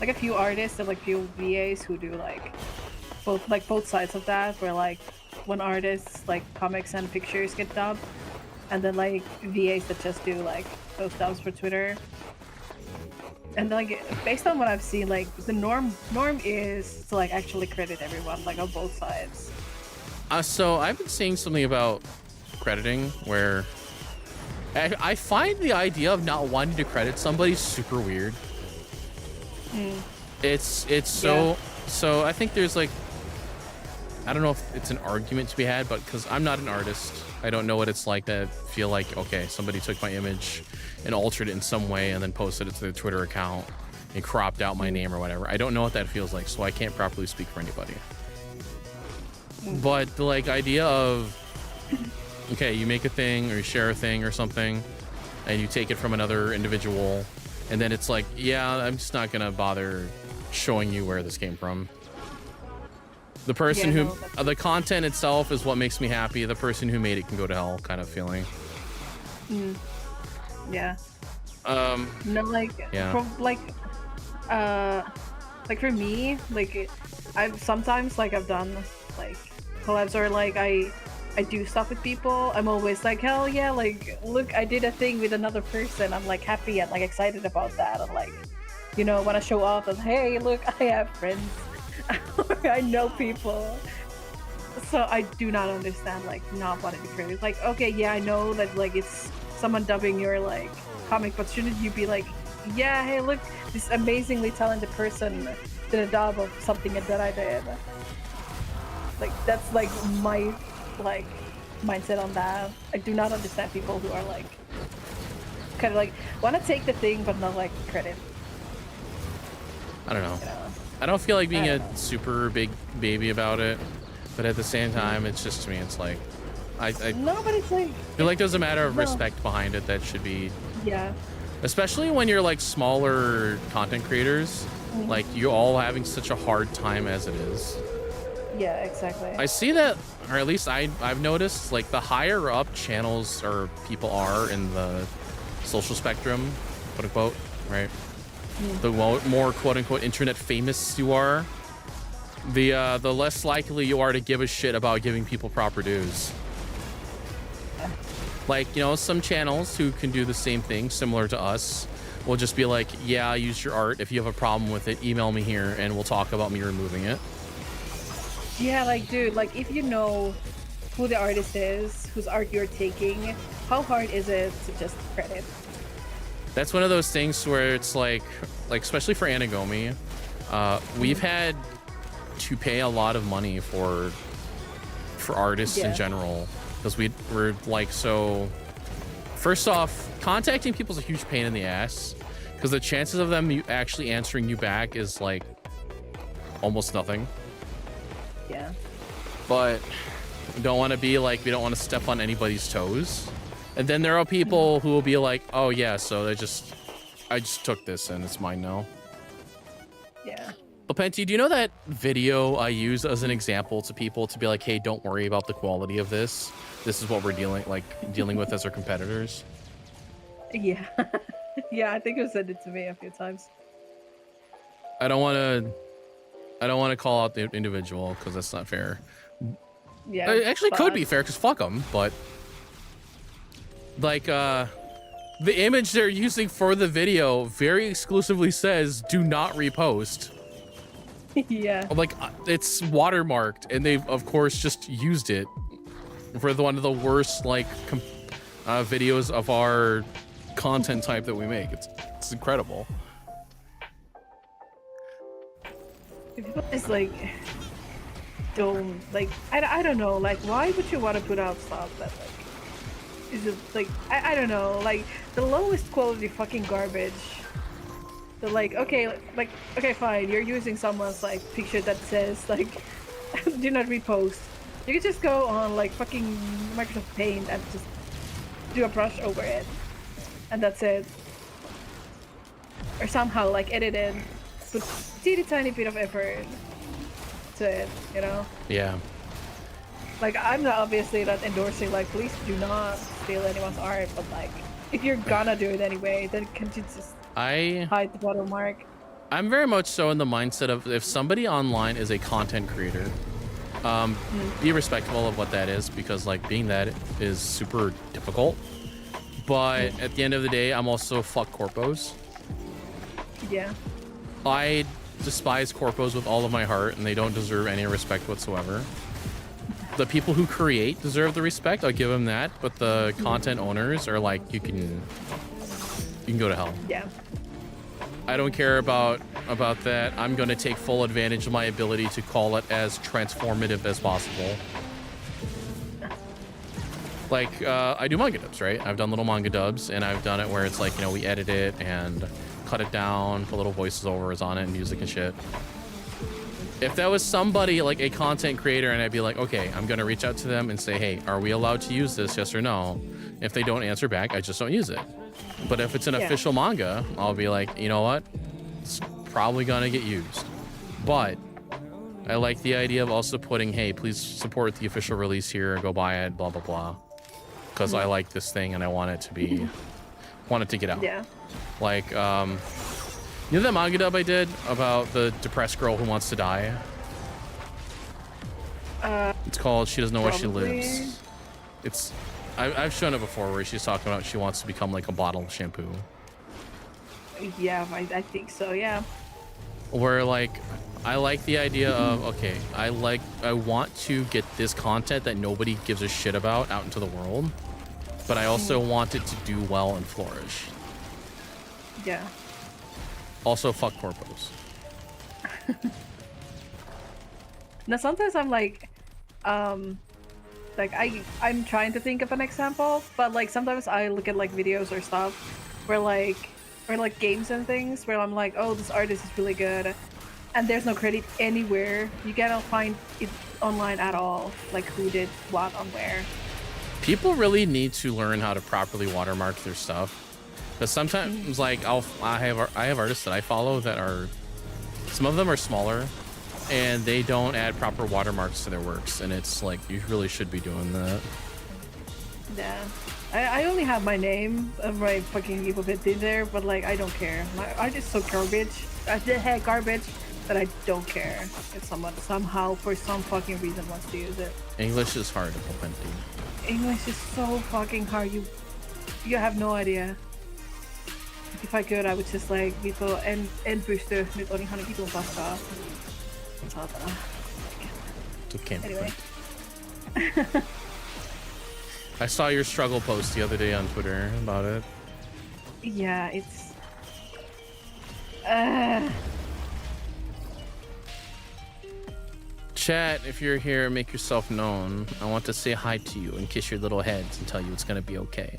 S2: a few artists and like few VAs who do like both sides of that, where like one artist like comics and pictures get dubbed, and then like VAs that just do like those dubs for Twitter. And like, based on what I've seen, like the norm is to like actually credit everyone, like on both sides.
S1: So I've been seeing something about crediting where I find the idea of not wanting to credit somebody super weird. It's so I think there's like, I don't know if it's an argument to be had, but because I'm not an artist, I don't know what it's like to feel like, okay, somebody took my image and altered it in some way and then posted it to their Twitter account and cropped out my name or whatever. I don't know what that feels like, so I can't properly speak for anybody. But the like idea of, okay, you make a thing or you share a thing or something and you take it from another individual, and then it's like, yeah, I'm just not gonna bother showing you where this came from. The person the content itself is what makes me happy. The person who made it can go to hell, kind of feeling.
S2: Yeah. No, like,
S1: yeah.
S2: Like for me, like I've sometimes like I've done like collabs, or like I do stuff with people. I'm always like, hell yeah, like look, I did a thing with another person. I'm like happy and like excited about that. I'm like, you know, want to show off and hey, look, I have friends. I know people. So I do not understand like not wanting to create. Like, okay, yeah, I know that like it's someone dubbing your like comic, but shouldn't you be like, yeah, hey, look, this amazingly talented person did a dub of something that I did. Like, that's like my like mindset on that. I do not understand people who are like kind of like want to take the thing but not like credit.
S1: I don't know.
S2: You know?
S1: I don't feel like being a super big baby about it, but at the same time, it's just, to me, it's like,
S2: nobody's like,
S1: I feel like there's a matter of respect behind it that should be,
S2: yeah.
S1: Especially when you're like smaller content creators, like you're all having such a hard time as it is.
S2: Yeah, exactly.
S1: I see that, or at least I've noticed, like the higher up channels or people are in the social spectrum, quote unquote, right? The more quote unquote internet famous you are, the less likely you are to give a shit about giving people proper dues. Like, you know, some channels who can do the same thing, similar to us, will just be like, yeah, use your art. If you have a problem with it, email me here and we'll talk about me removing it.
S2: Yeah, like, dude, like, if you know who the artist is, whose art you're taking, how hard is it to just credit?
S1: That's one of those things where it's like especially for Anagami, we've had to pay a lot of money for artists in general, because we're like, so first off, contacting people is a huge pain in the ass, because the chances of them actually answering you back is like almost nothing.
S2: Yeah.
S1: But we don't want to be like, we don't want to step on anybody's toes. And then there are people who will be like, oh yeah, so I just took this and it's mine now.
S2: Yeah.
S1: But Penty, do you know that video I use as an example to people to be like, hey, don't worry about the quality of this. This is what we're dealing with as our competitors.
S2: Yeah. Yeah, I think you said it to me a few times.
S1: I don't want to call out the individual because that's not fair.
S2: Yeah.
S1: It actually could
S2: but-
S1: be fair because fuck them, but like the image they're using for the video very exclusively says do not repost.
S2: Yeah.
S1: Like it's watermarked, and they've of course just used it for one of the worst like videos of our content type that we make. It's incredible.
S2: It's like don't like I don't know, like why would you want to put out stuff that like is it like I don't know, like the lowest quality fucking garbage. So like okay fine, you're using someone's like picture that says like do not repost. You could just go on like fucking Microsoft Paint and just do a brush over it, and that's it. Or somehow like edit it, put a tiny bit of effort to it, you know?
S1: Yeah.
S2: Like I'm not obviously not endorsing like please do not steal anyone's art, but like if you're gonna do it anyway, then can you just hide the watermark?
S1: I'm very much so in the mindset of if somebody online is a content creator, be respectful of what that is, because like being that is super difficult. But at the end of the day, I'm also fuck corpos.
S2: Yeah.
S1: I despise corpos with all of my heart, and they don't deserve any respect whatsoever. The people who create deserve the respect, I'll give them that, but the content owners are like, you can go to hell.
S2: Yeah.
S1: I don't care about that. I'm going to take full advantage of my ability to call it as transformative as possible. Like, I do manga dubs, right? I've done little manga dubs, and I've done it where it's like, you know, we edit it and cut it down, put little voiceovers on it and music and shit. If that was somebody like a content creator, and I'd be like, okay, I'm going to reach out to them and say, hey, are we allowed to use this? Yes or no? If they don't answer back, I just don't use it. But if it's an official manga, I'll be like, you know what? It's probably going to get used. But I like the idea of also putting, hey, please support the official release here, go buy it, blah, blah, blah. Because I like this thing and I want it to be, want it to get out.
S2: Yeah.
S1: Like, you know that manga dub I did about the depressed girl who wants to die? It's called She Doesn't Know Where She Lives. It's, I've shown it before where she's talking about she wants to become like a bottle of shampoo.
S2: Yeah, I think so, yeah.
S1: Where like, I like the idea of, okay, I want to get this content that nobody gives a shit about out into the world, but I also want it to do well and flourish.
S2: Yeah.
S1: Also, fuck corpos.
S2: Now sometimes I'm like I'm trying to think of an example, but like sometimes I look at like videos or stuff where like games and things where I'm like, oh, this artist is really good, and there's no credit anywhere. You cannot find it online at all, like who did what on where.
S1: People really need to learn how to properly watermark their stuff. Because sometimes, like, I have artists that I follow that are, some of them are smaller, and they don't add proper watermarks to their works, and it's like, you really should be doing that.
S2: Yeah. I only have my name of my fucking evil bit in there, but like, I don't care. My art is so garbage, garbage, that I don't care if someone somehow, for some fucking reason, wants to use it.
S1: English is hard, plenty.
S2: English is so fucking hard, you have no idea. If I could, I would just like Vivo en pysty, nyt on ihan vitun paskaa. Saatana.
S1: Anyway. I saw your struggle post the other day on Twitter about it.
S2: Yeah, it's...
S1: Chat, if you're here, make yourself known. I want to say hi to you and kiss your little heads and tell you it's gonna be okay.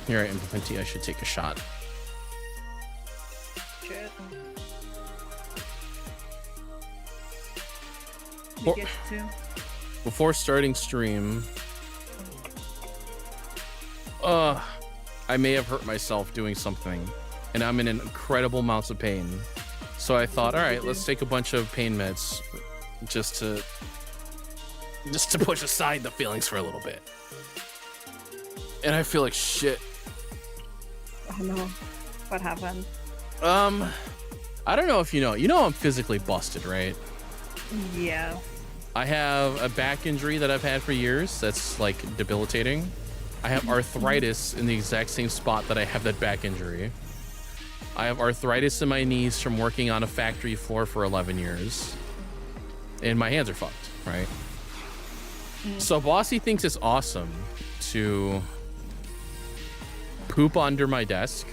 S1: You're right, Implementi, I should take a shot.
S2: Shit.
S1: Before starting stream, I may have hurt myself doing something, and I'm in incredible amounts of pain. So I thought, all right, let's take a bunch of pain meds just to push aside the feelings for a little bit. And I feel like shit.
S2: Oh no. What happened?
S1: I don't know if you know I'm physically busted, right?
S2: Yeah.
S1: I have a back injury that I've had for years that's like debilitating. I have arthritis in the exact same spot that I have that back injury. I have arthritis in my knees from working on a factory floor for 11 years. And my hands are fucked, right? So Bossy thinks it's awesome to poop under my desk.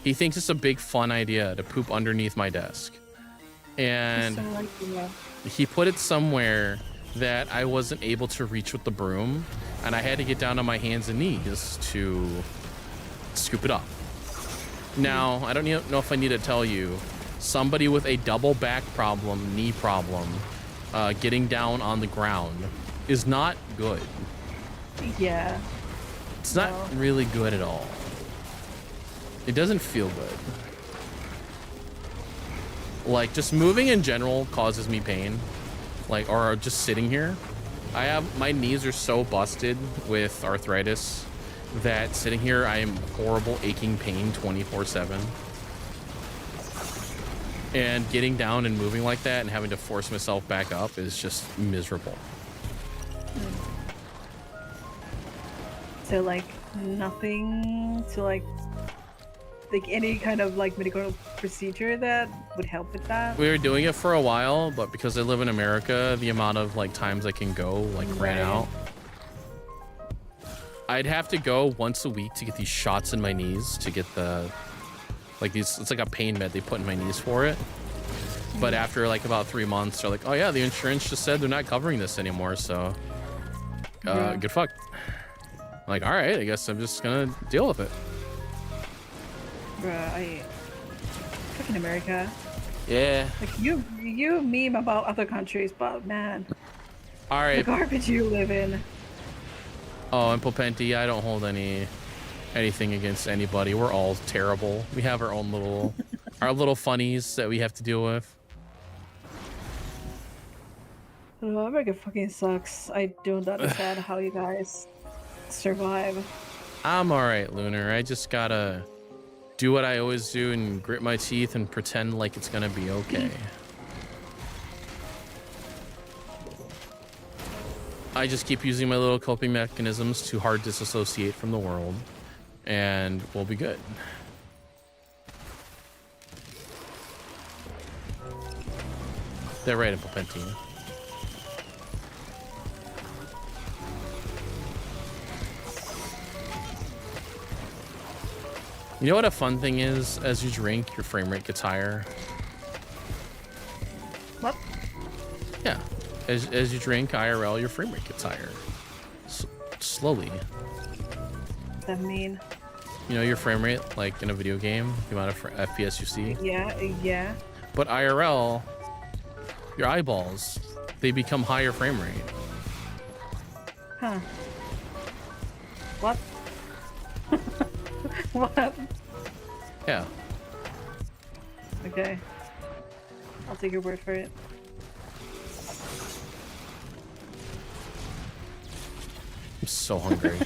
S1: He thinks it's a big fun idea to poop underneath my desk. And he put it somewhere that I wasn't able to reach with the broom, and I had to get down on my hands and knees to scoop it up. Now, I don't know if I need to tell you, somebody with a double back problem, knee problem, getting down on the ground is not good.
S2: Yeah.
S1: It's not really good at all. It doesn't feel good. Like, just moving in general causes me pain. Like, or just sitting here. My knees are so busted with arthritis that sitting here, I am horrible aching pain 24/7. And getting down and moving like that and having to force myself back up is just miserable.
S2: So like nothing to like any kind of like medical procedure that would help with that?
S1: We were doing it for a while, but because I live in America, the amount of like times I can go like ran out. I'd have to go once a week to get these shots in my knees to get the like these, it's like a pain med they put in my knees for it. But after like about 3 months, they're like, oh yeah, the insurance just said they're not covering this anymore, so good fuck. I'm like, all right, I guess I'm just gonna deal with it.
S2: Bruh, fucking America.
S1: Yeah.
S2: Like you meme about other countries, but man,
S1: all right,
S2: the garbage you live in.
S1: Oh, and Popenti, I don't hold anything against anybody. We're all terrible. We have our own little our little funnies that we have to deal with.
S2: Oh, America fucking sucks. I don't understand how you guys survive.
S1: I'm all right, Lunar. I just gotta do what I always do and grit my teeth and pretend like it's gonna be okay. I just keep using my little coping mechanisms to hard disassociate from the world, and we'll be good. They're right in Popenti. You know what a fun thing is? As you drink, your frame rate gets higher.
S2: What?
S1: Yeah. As you drink IRL, your frame rate gets higher. Slowly.
S2: What does that mean?
S1: You know your frame rate, like in a video game, the amount of FPS you see?
S2: Yeah.
S1: But IRL, your eyeballs, they become higher frame rate.
S2: Huh. What? What?
S1: Yeah.
S2: Okay. I'll take your word for it.
S1: I'm so hungry.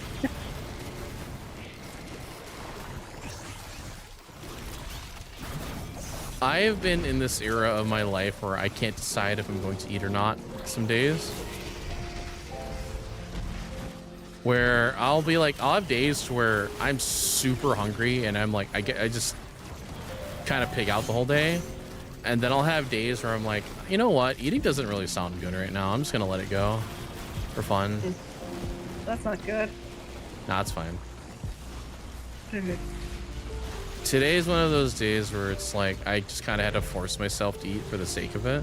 S1: I have been in this era of my life where I can't decide if I'm going to eat or not some days. Where I'll be like, I'll have days where I'm super hungry and I'm like, I just kind of pig out the whole day. And then I'll have days where I'm like, you know what? Eating doesn't really sound good right now. I'm just going to let it go for fun.
S2: That's not good.
S1: Nah, it's fine. Today's one of those days where it's like, I just kind of had to force myself to eat for the sake of it.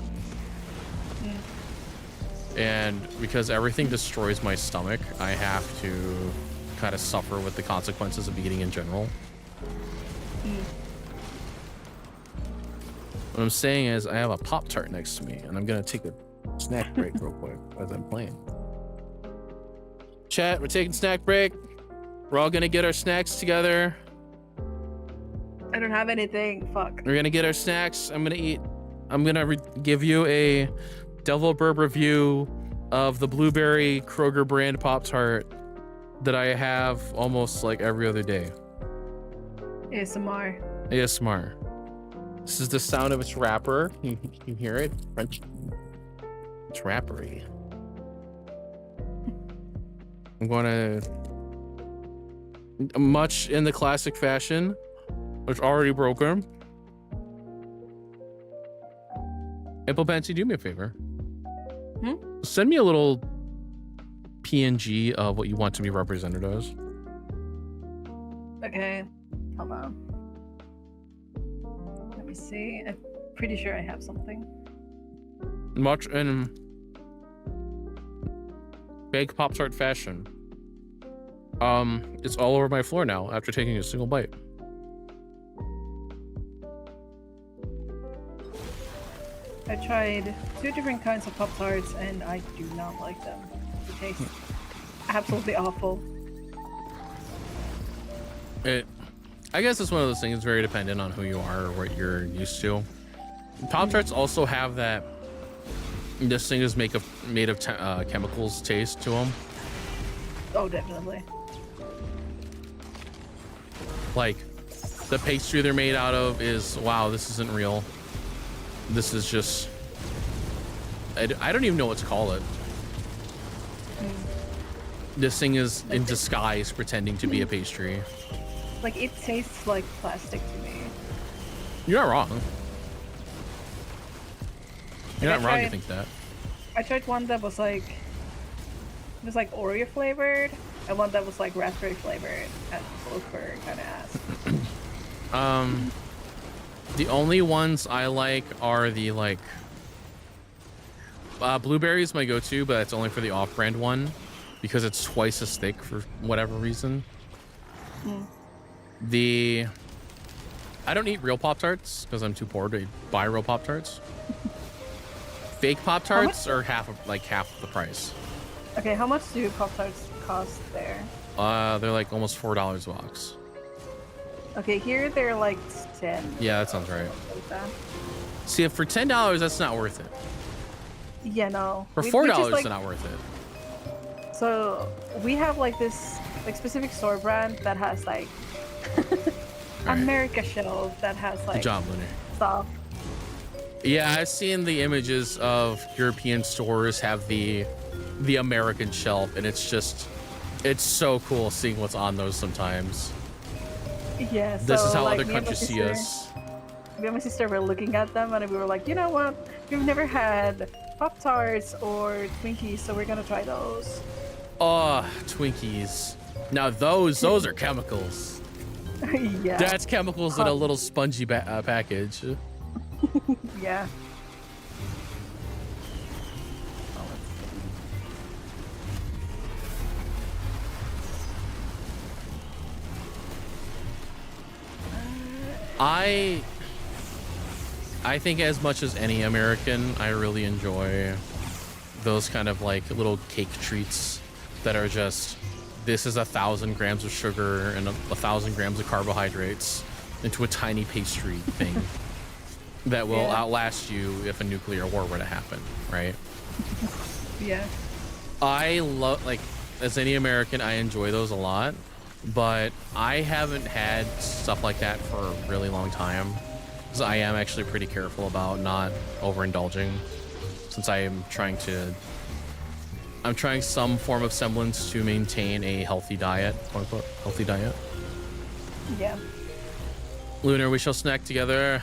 S1: And because everything destroys my stomach, I have to kind of suffer with the consequences of eating in general. What I'm saying is I have a Pop-Tart next to me and I'm going to take a snack break real quick as I'm playing. Chat, we're taking snack break. We're all going to get our snacks together.
S2: I don't have anything. Fuck.
S1: We're going to get our snacks. I'm going to eat. I'm going to give you a Devil Burb review of the blueberry Kroger brand Pop-Tart that I have almost like every other day.
S2: ASMR.
S1: ASMR. This is the sound of its wrapper. You hear it? French. It's wrappery. I'm gonna, much in the classic fashion, it's already broken. Apple Pansy, do me a favor. Send me a little PNG of what you want to be represented as.
S2: Okay, hold on. Let me see. I'm pretty sure I have something.
S1: Much in fake Pop-Tart fashion. It's all over my floor now after taking a single bite.
S2: I tried 2 different kinds of Pop-Tarts and I do not like them. They taste absolutely awful.
S1: I guess it's one of those things very dependent on who you are or what you're used to. Pop-Tarts also have that this thing is made of chemicals taste to them.
S2: Oh, definitely.
S1: Like the pastry they're made out of is, wow, this isn't real. This is just, I don't even know what to call it. This thing is in disguise pretending to be a pastry.
S2: Like, it tastes like plastic to me.
S1: You're not wrong. You're
S2: Like,
S1: not wrong to think that.
S2: I tried one that was like, it was like Oreo flavored, and one that was like raspberry flavored, and both were kind of ass.
S1: The only ones I like are the like blueberry is my go-to, but it's only for the off-brand one because it's twice as thick for whatever reason. I don't eat real Pop-Tarts because I'm too poor to buy real Pop-Tarts. Fake Pop-Tarts are half the price.
S2: Okay, how much do Pop-Tarts cost there?
S1: They're like almost $4 a box.
S2: Okay, here they're like 10.
S1: Yeah, that sounds right.
S2: Like that.
S1: See, if for $10, that's not worth it.
S2: Yeah, no.
S1: For $4, it's not worth it.
S2: So we have like this like specific store brand that has like America shelf that has like
S1: Good job, Lunar.
S2: stuff.
S1: Yeah, I've seen the images of European stores have the American shelf, and it's so cool seeing what's on those sometimes.
S2: Yeah, so
S1: This is how
S2: like,
S1: other countries see us.
S2: Me and my sister were looking at them and we were like, you know what? We've never had Pop-Tarts or Twinkies, so we're gonna try those.
S1: Oh, Twinkies. Now those are chemicals.
S2: Yeah.
S1: That's chemicals in a little spongy package.
S2: Yeah.
S1: I think as much as any American, I really enjoy those kind of like little cake treats that are just, this is 1,000 grams of sugar and 1,000 grams of carbohydrates into a tiny pastry thing that will outlast you if a nuclear war were to happen, right?
S2: Yeah.
S1: I love, like, as any American, I enjoy those a lot, but I haven't had stuff like that for a really long time because I am actually pretty careful about not overindulging, since I'm trying some form of semblance to maintain a healthy diet, quote unquote, healthy diet.
S2: Yeah.
S1: Lunar, we shall snack together.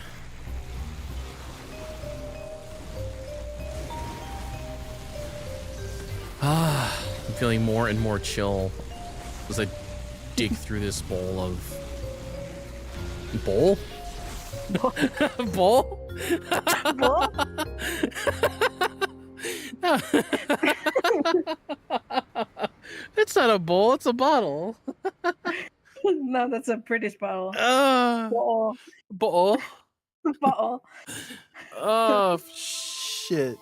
S1: I'm feeling more and more chill as I dig through this bowl of... Bowl? Bowl?
S2: Bowl?
S1: No. It's not a bowl, it's a bottle.
S2: No, that's a British bottle.
S1: Bowl.
S2: Bottle.
S1: Oh, shit.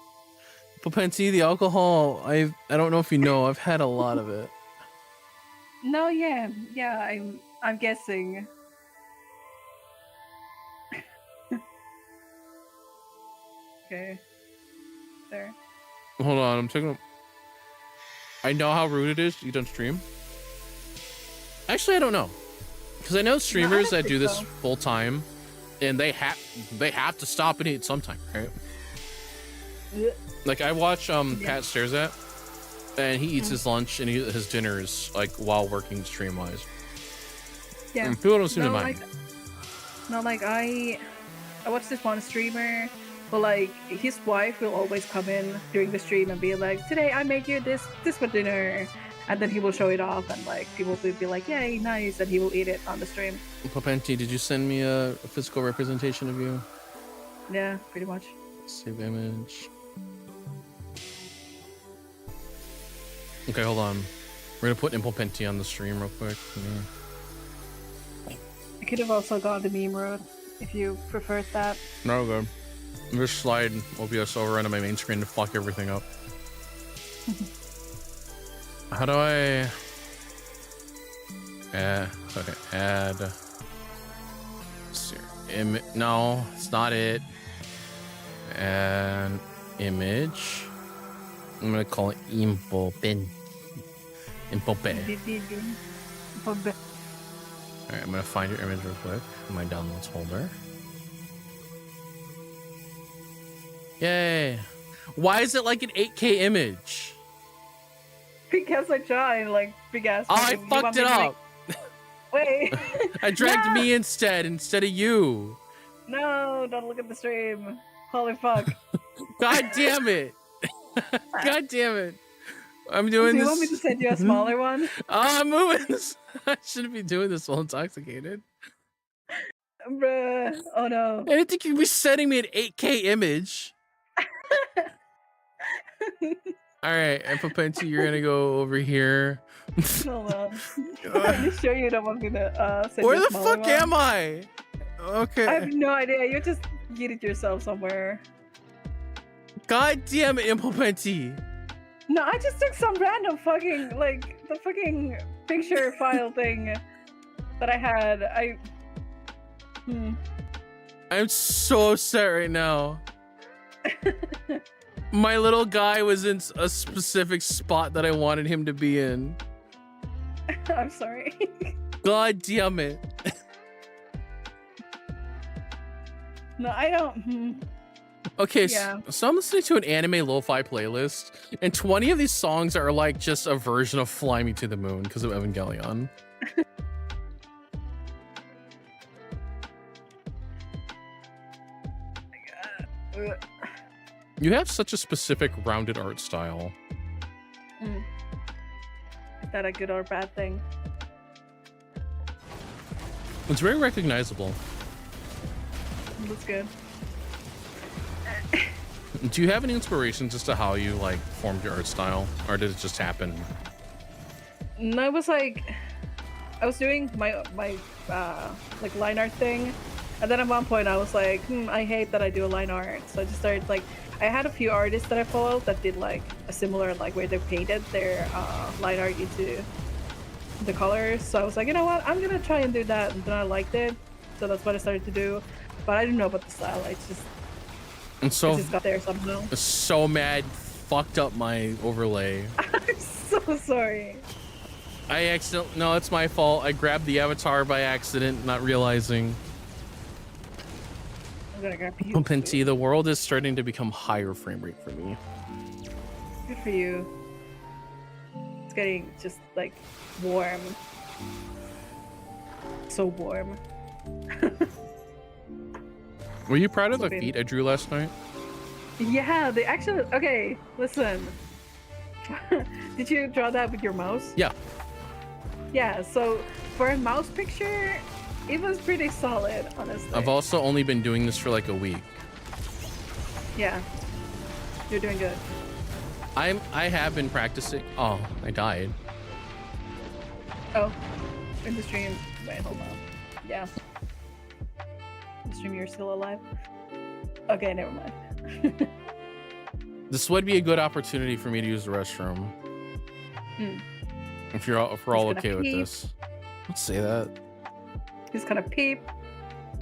S1: Papensi, the alcohol, I don't know if you know, I've had a lot of it.
S2: No, yeah, I'm guessing. Okay. There.
S1: Hold on, I'm taking. I know how rude it is to eat on stream. Actually, I don't know, because I know streamers that do this full time, and they have to stop and eat sometime, right?
S2: Yeah.
S1: Like I watch Pat Stares At, and he eats his lunch and his dinners like while working stream wise.
S2: Yeah.
S1: People don't seem to mind.
S2: Like I watch this one streamer, but like his wife will always come in during the stream and be like, "Today I make you this for dinner," and then he will show it off, and like people will be like, "Yay, nice!" and he will eat it on the stream.
S1: Popenti, did you send me a physical representation of you?
S2: Yeah, pretty much.
S1: Save image. Okay, hold on. We're gonna put Impopenti on the stream real quick. Yeah.
S2: I could have also gone the meme road if you preferred that.
S1: No good. Just slide OBS over onto my main screen to fuck everything up. How do I add? Okay, add. No, it's not it. Add image. I'm gonna call it Impopenti. Impope. Alright, I'm gonna find your image real quick in my downloads folder. Yay! Why is it like an 8K image?
S2: Because I tried, like, big ass.
S1: Oh, I fucked it up!
S2: Wait!
S1: I dragged
S2: No!
S1: me instead of you.
S2: No, don't look at the stream. Holy fuck.
S1: God damn it! God damn it! I'm doing
S2: Do you
S1: this.
S2: want me to send you a smaller one?
S1: Oh, I'm moving this. I shouldn't be doing this while intoxicated.
S2: Bruh. Oh no.
S1: I didn't think you'd be sending me an 8K image. Alright, Impopenti, you're gonna go over here.
S2: Hold on. Are you sure you don't want me to send
S1: Where
S2: you a
S1: the
S2: smaller
S1: fuck
S2: one?
S1: am I? Okay.
S2: I have no idea. You just get it yourself somewhere.
S1: God damn it, Impopenti.
S2: No, I just took some random fucking, like, the fucking picture file thing that I had.
S1: I'm so upset right now. My little guy was in a specific spot that I wanted him to be in.
S2: I'm sorry.
S1: God damn it.
S2: No, I don't.
S1: Okay,
S2: Yeah.
S1: so I'm listening to an anime lo-fi playlist, and 20 of these songs are like just a version of Fly Me to the Moon because of Evangelion. You have such a specific rounded art style.
S2: Is that a good or bad thing?
S1: It's very recognizable.
S2: That's good.
S1: Do you have any inspirations as to how you like formed your art style, or did it just happen?
S2: No, it was like I was doing my like line art thing, and then at one point I was like, I hate that I do a line art. So I just started like I had a few artists that I followed that did like a similar like where they painted their line art into the colors. So I was like, you know what, I'm gonna try and do that, and then I liked it, so that's what I started to do. But I didn't know about the style. I just got there somehow.
S1: So mad, fucked up my overlay.
S2: I'm so sorry.
S1: No, it's my fault. I grabbed the avatar by accident, not realizing.
S2: I'm gonna grab you.
S1: Impopenti, the world is starting to become higher frame rate for me.
S2: Good for you. It's getting just like warm. So warm.
S1: Were you proud of the feet I drew last night?
S2: Yeah, they actually. Okay, listen. Did you draw that with your mouse?
S1: Yeah.
S2: Yeah, so for a mouse picture, it was pretty solid, honestly.
S1: I've also only been doing this for like a week.
S2: Yeah, you're doing good.
S1: I have been practicing. Oh, I died.
S2: Oh, in the stream. Wait, hold on. Yeah. In the stream, you're still alive. Okay, never mind.
S1: This would be a good opportunity for me to use the restroom. If we're all okay with this. Let's say that.
S2: He's gonna peep.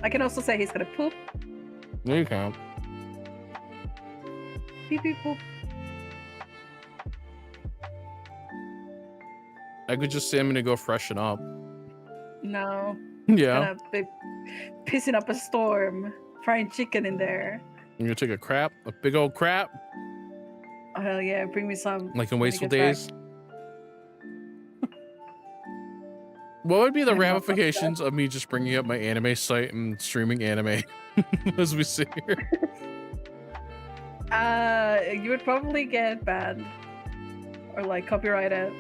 S2: I can also say he's gonna poop.
S1: No, you can't.
S2: Peep, peep, poop.
S1: I could just say I'm gonna go freshen up.
S2: No,
S1: Yeah.
S2: Kind of pissing up a storm, frying chicken in there.
S1: You're gonna take a crap, a big old crap,
S2: Oh hell yeah, bring me some.
S1: like in
S2: when it
S1: Wasteful
S2: gets
S1: Days. What would be the
S2: I don't know about
S1: ramifications of me just bringing up my anime site and streaming anime as we sit here?
S2: back. You would probably get banned or like copyrighted.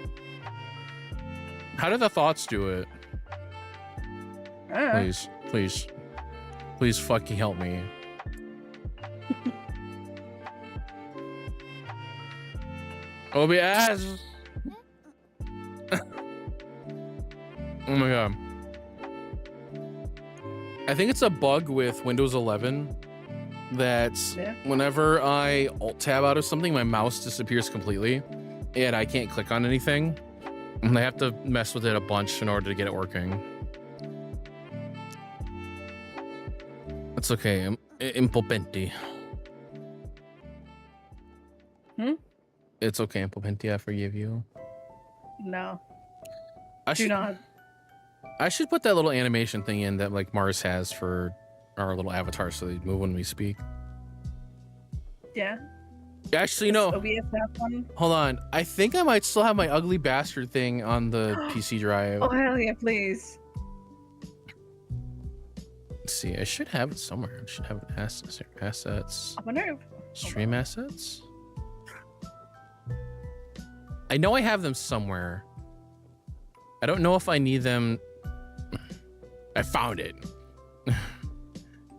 S1: How do the thoughts do it? Please, please, please fucking help me. OBS. Oh my god. I think it's a bug with Windows 11 that whenever I alt tab out of something, my mouse disappears completely and I can't click on anything. And I have to mess with it a bunch in order to get it working. It's okay. Impopenti. It's okay, Impopenti. I forgive you.
S2: No.
S1: I
S2: Do not.
S1: I should put that little animation thing in that like Mars has for our little avatar so they move when we speak.
S2: Yeah.
S1: Actually, no.
S2: OBS have one?
S1: Hold on. I think I might still have my ugly bastard thing on the PC drive.
S2: Oh hell yeah, please.
S1: Let's see. I should have it somewhere. I should have it assets.
S2: I wonder if...
S1: Stream assets. I know I have them somewhere. I don't know if I need them. I found it.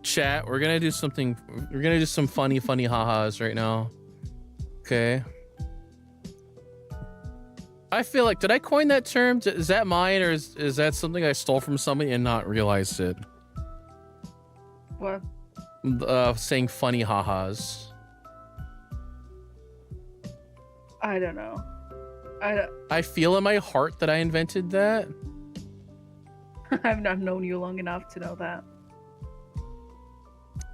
S1: Chat, we're gonna do something. We're gonna do some funny ha-has right now. Okay. I feel like, did I coin that term? Is that mine, or is that something I stole from somebody and not realized it?
S2: What?
S1: Saying funny ha-has.
S2: I don't know.
S1: I feel in my heart that I invented that.
S2: I've not known you long enough to know that.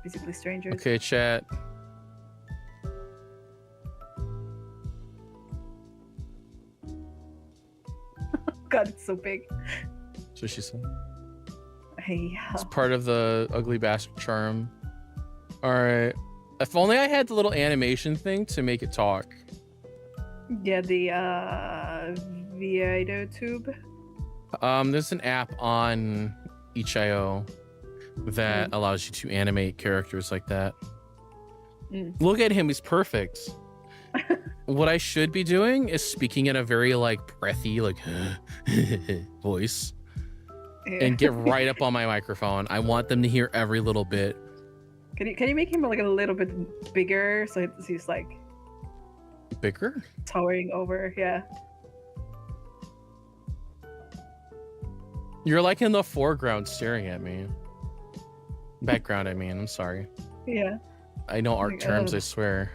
S2: Basically strangers.
S1: Okay, chat.
S2: God, it's so big.
S1: That's what she said.
S2: Hey.
S1: It's part of the ugly bastard charm. All right. If only I had the little animation thing to make it talk.
S2: Yeah, the Vido tube.
S1: There's an app on itch.io that allows you to animate characters like that. Look at him, he's perfect. What I should be doing is speaking in a very like breathy, like voice, and get right up on my microphone. I want them to hear every little bit.
S2: Can you make him like a little bit bigger so he's like
S1: bigger?
S2: Towering over, yeah.
S1: You're like in the foreground staring at me. Background, I mean, I'm sorry.
S2: Yeah.
S1: I know art terms, I swear.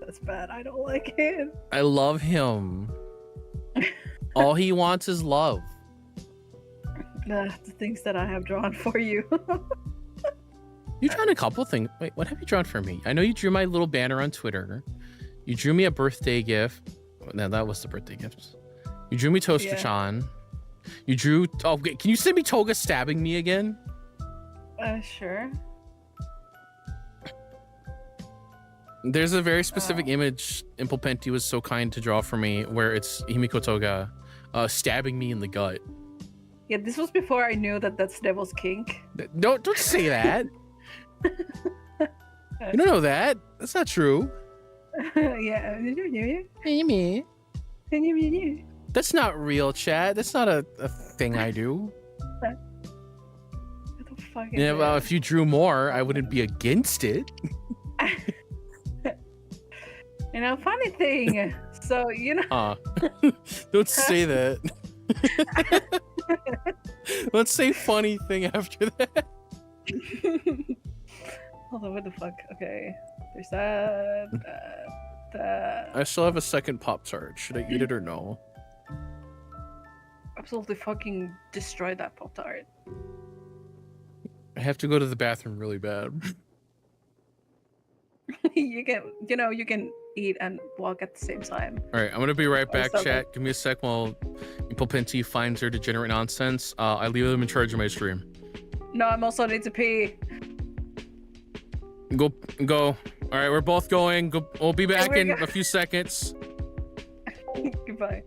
S2: That's bad. I don't like it.
S1: I love him. All he wants is love.
S2: The things that I have drawn for you.
S1: You drawn a couple things. Wait, what have you drawn for me? I know you drew my little banner on Twitter. You drew me a birthday gift. No, that was the birthday gift. You drew me Toaster-chan. You drew... Oh, wait, can you send me Toga stabbing me again?
S2: Sure.
S1: There's a very specific image Impopenti was so kind to draw for me where it's Himiko Toga stabbing me in the gut.
S2: Yeah, this was before I knew that that's Devil's Kink.
S1: Don't say that. You don't know that. That's not true.
S2: Yeah.
S1: That's not real, chat. That's not a thing I do.
S2: What the fuck is
S1: Yeah, well, if you drew more, I wouldn't be against it.
S2: You know, funny thing. So, you know.
S1: Don't say that. Let's say funny thing after that.
S2: Hold on, what the fuck? Okay. There's that.
S1: I still have a second Pop-Tart. Should I eat it or no?
S2: Absolutely fucking destroy that Pop-Tart.
S1: I have to go to the bathroom really bad.
S2: You can eat and walk at the same time.
S1: All right, I'm gonna be right back, chat. Give me a sec while Popenti finds her degenerate nonsense. I leave them in charge of my stream.
S2: No, I'm also need to pee.
S1: Go. All right, we're both going. Go. We'll be back in a few seconds.
S2: Goodbye.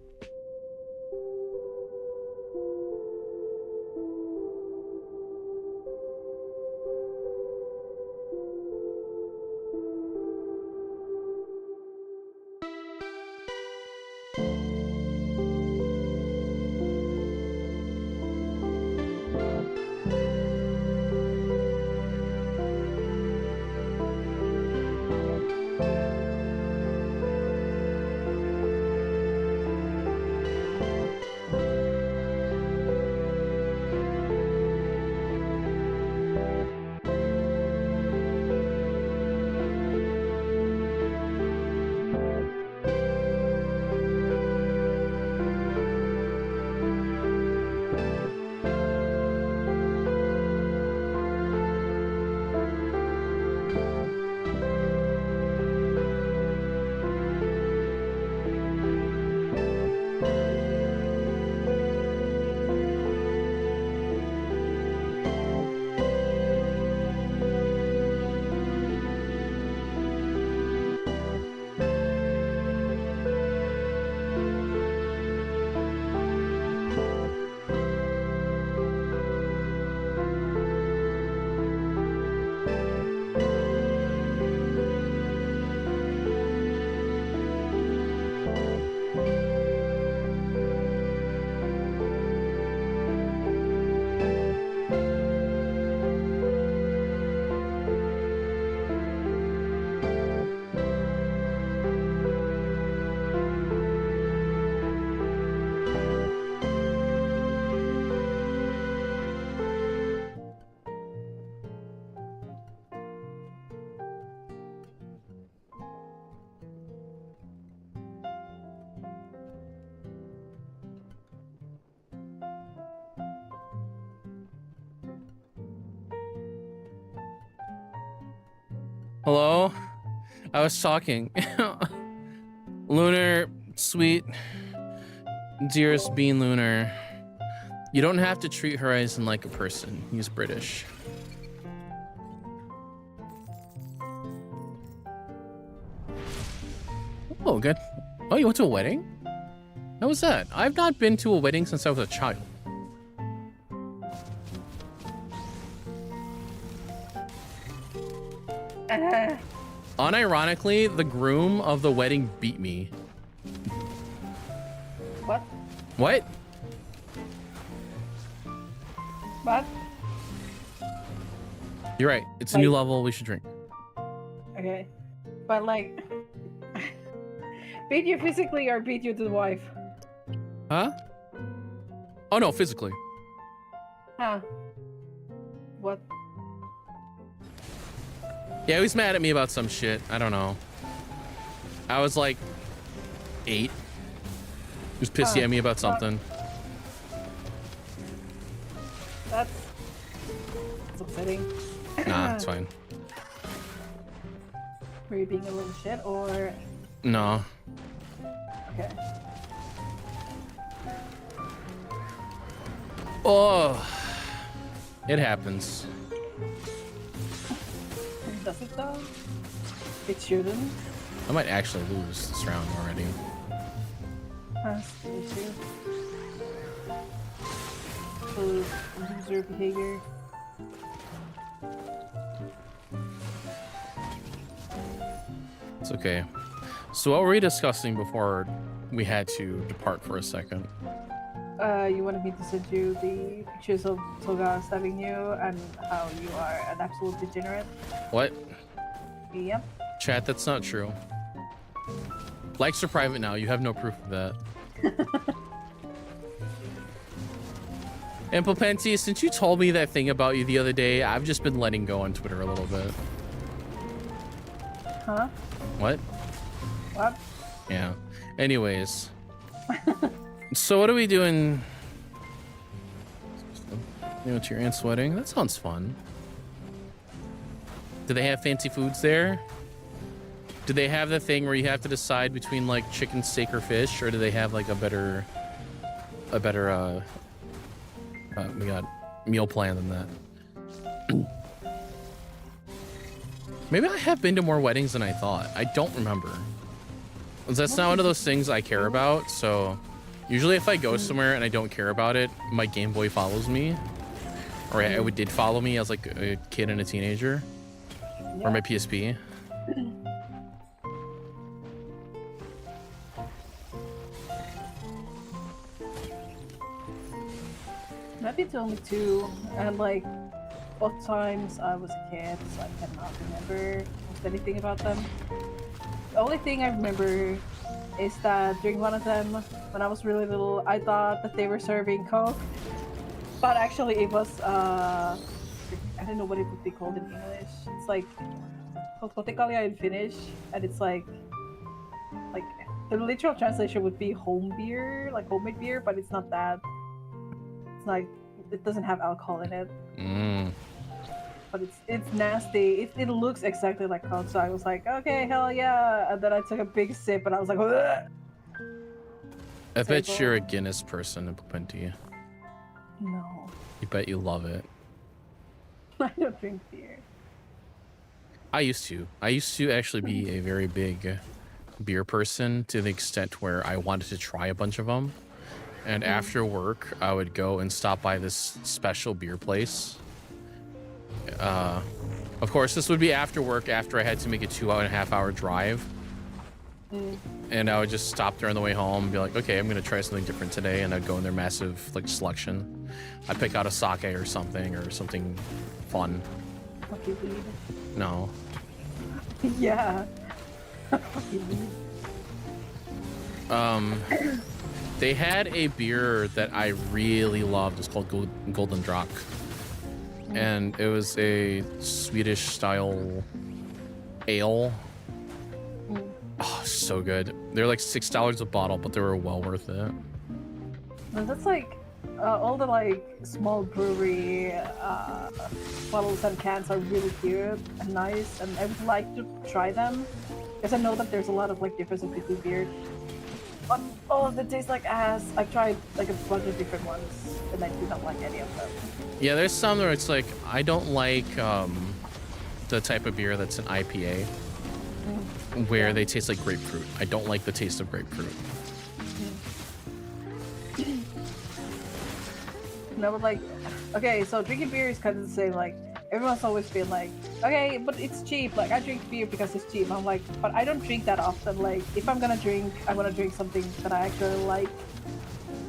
S1: Hello? I was talking. Lunar, sweet, dearest Bean Lunar. You don't have to treat Horizon like a person. He's British. Oh, good. Oh, you went to a wedding? How was that? I've not been to a wedding since I was a child. Unironically, the groom of the wedding beat me.
S2: What?
S1: What?
S2: What?
S1: You're right. It's a new level. We should drink.
S2: Okay. But like, beat you physically or beat you to the wife?
S1: Huh? Oh no, physically.
S2: Huh? What?
S1: Yeah, he was mad at me about some shit. I don't know. I was like 8. He was pissy at me about something.
S2: That's upsetting.
S1: Nah, it's fine.
S2: Were you being a little shit or?
S1: No.
S2: Okay.
S1: Oh, it happens.
S2: Does it though? It shouldn't.
S1: I might actually lose this round already.
S2: Me too. So, loser behavior.
S1: It's okay. So what were we discussing before we had to depart for a second?
S2: You wanted me to send you the pictures of Toga stabbing you and how you are an absolute degenerate.
S1: What?
S2: Yep.
S1: Chat, that's not true. Likes are private now. You have no proof of that. And Popenti, since you told me that thing about you the other day, I've just been letting go on Twitter a little bit.
S2: Huh?
S1: What?
S2: What?
S1: Yeah. Anyways. So what are we doing? You went to your aunt's wedding? That sounds fun. Do they have fancy foods there? Do they have the thing where you have to decide between like chicken, steak, or fish? Or do they have like a better we got meal plan than that. Maybe I have been to more weddings than I thought. I don't remember. That's not one of those things I care about. So usually if I go somewhere and I don't care about it, my Game Boy follows me. Or it did follow me as like a kid and a teenager. Or my PSP.
S2: Maybe it's only two, and like both times I was a kid, so I cannot remember anything about them. The only thing I remember is that during one of them, when I was really little, I thought that they were serving Coke, but actually it was I don't know what it would be called in English. It's like Hotekalja in Finnish, and it's like the literal translation would be home beer, like homemade beer, but it's not that. Like it doesn't have alcohol in it, but it's nasty. It looks exactly like Coke, so I was like, okay, hell yeah, and then I took a big sip and I was like, ugh.
S1: I bet you're a Guinness person, Plenty.
S2: No,
S1: You bet you love it.
S2: I don't drink beer.
S1: I used to actually be a very big beer person, to the extent where I wanted to try a bunch of them. And after work, I would go and stop by this special beer place. Of course, this would be after work, after I had to make a 2.5 hour drive. And I would just stop there on the way home and be like, okay, I'm going to try something different today. And I'd go in their massive like selection. I'd pick out a sake or something fun.
S2: Fucking weed.
S1: No.
S2: Yeah. Fucking weed.
S1: They had a beer that I really loved. It's called Golden Drak. And it was a Swedish style ale. Oh, so good. They're like $6 a bottle, but they were well worth it.
S2: And that's like all the like small brewery bottles and cans are really cute and nice, and I would like to try them because I know that there's a lot of like differences between beer. But all of them taste like ass. I've tried like a bunch of different ones, and I do not like any of them.
S1: Yeah, there's some where it's like, I don't like the type of beer that's an IPA, where they taste like grapefruit. I don't like the taste of grapefruit.
S2: And I was like, okay, so drinking beer is kind of the same. Like, everyone's always been like, okay, but it's cheap. Like, I drink beer because it's cheap. I'm like, but I don't drink that often. Like, if I'm gonna drink, I want to drink something that I actually like.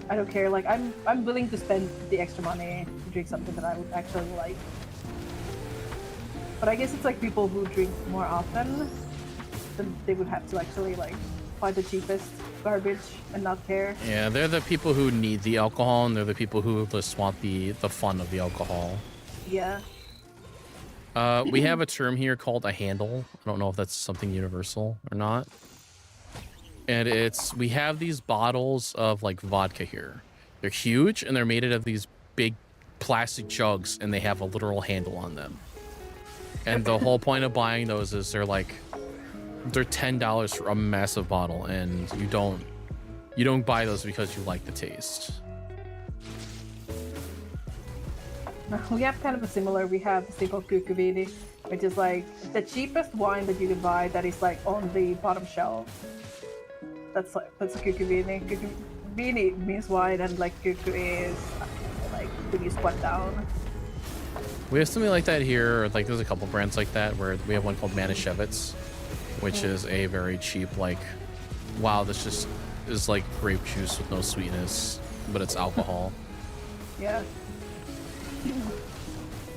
S2: I don't care. Like, I'm willing to spend the extra money to drink something that I would actually like. But I guess it's like people who drink more often, then they would have to actually like find the cheapest garbage and not care.
S1: Yeah, they're the people who need the alcohol, and they're the people who just want the fun of the alcohol.
S2: Yeah.
S1: We have a term here called a handle. I don't know if that's something universal or not. And we have these bottles of like vodka here. They're huge, and they're made out of these big plastic jugs, and they have a literal handle on them. And the whole point of buying those is they're $10 for a massive bottle, and you don't buy those because you like the taste.
S2: We have kind of a similar, we have this thing called Kukuvini, which is like the cheapest wine that you can buy that is like on the bottom shelf. That's a Kukuvini. Kukuvini means wine, and like Kuku is like when you squat down.
S1: We have something like that here. Like there's a couple brands like that, where we have one called Manischewitz, which is a very cheap, like, wow, this just is like grape juice with no sweetness, but it's alcohol.
S2: Yeah.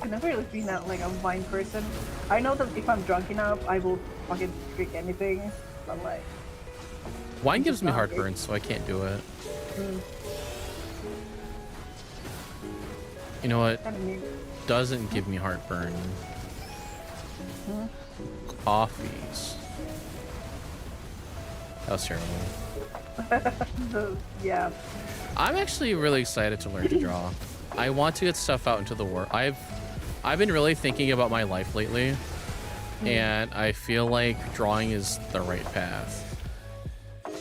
S2: I've never really been like a wine person. I know that if I'm drunk enough, I will fucking drink anything, but like...
S1: Wine gives me heartburn, so I can't do it. You know what? Doesn't give me heartburn? Coffees. That was terrible.
S2: Yeah.
S1: I'm actually really excited to learn to draw. I want to get stuff out into the world. I've been really thinking about my life lately, and I feel like drawing is the right path.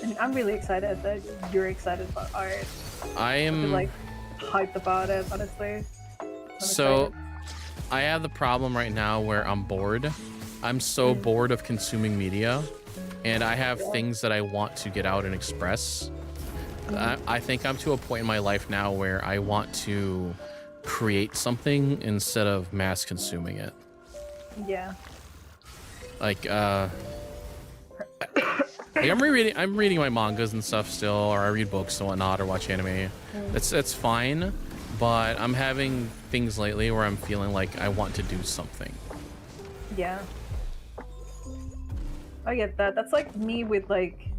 S2: And I'm really excited that you're excited about art. I've been like hyped about it, honestly.
S1: So I have the problem right now where I'm bored. I'm so bored of consuming media, and I have things that I want to get out and express. I think I'm to a point in my life now where I want to create something instead of mass consuming it.
S2: Yeah.
S1: Like I'm reading my mangas and stuff still, or I read books and whatnot, or watch anime. That's fine, but I'm having things lately where I'm feeling like I want to do something.
S2: Yeah. I get that. That's like me with like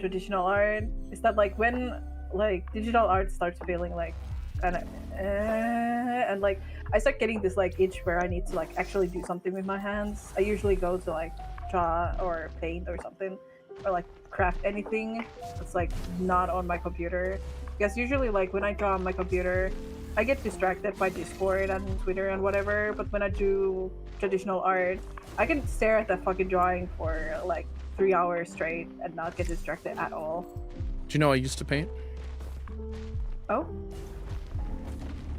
S2: traditional art. Is that like when like digital art starts feeling like kind of and like I start getting this like itch where I need to like actually do something with my hands. I usually go to like draw or paint or something, or like craft anything that's like not on my computer. Because usually like when I draw on my computer, I get distracted by Discord and Twitter and whatever, but when I do traditional art, I can stare at that fucking drawing for like 3 hours straight and not get distracted at all.
S1: Do you know I used to paint?
S2: Oh?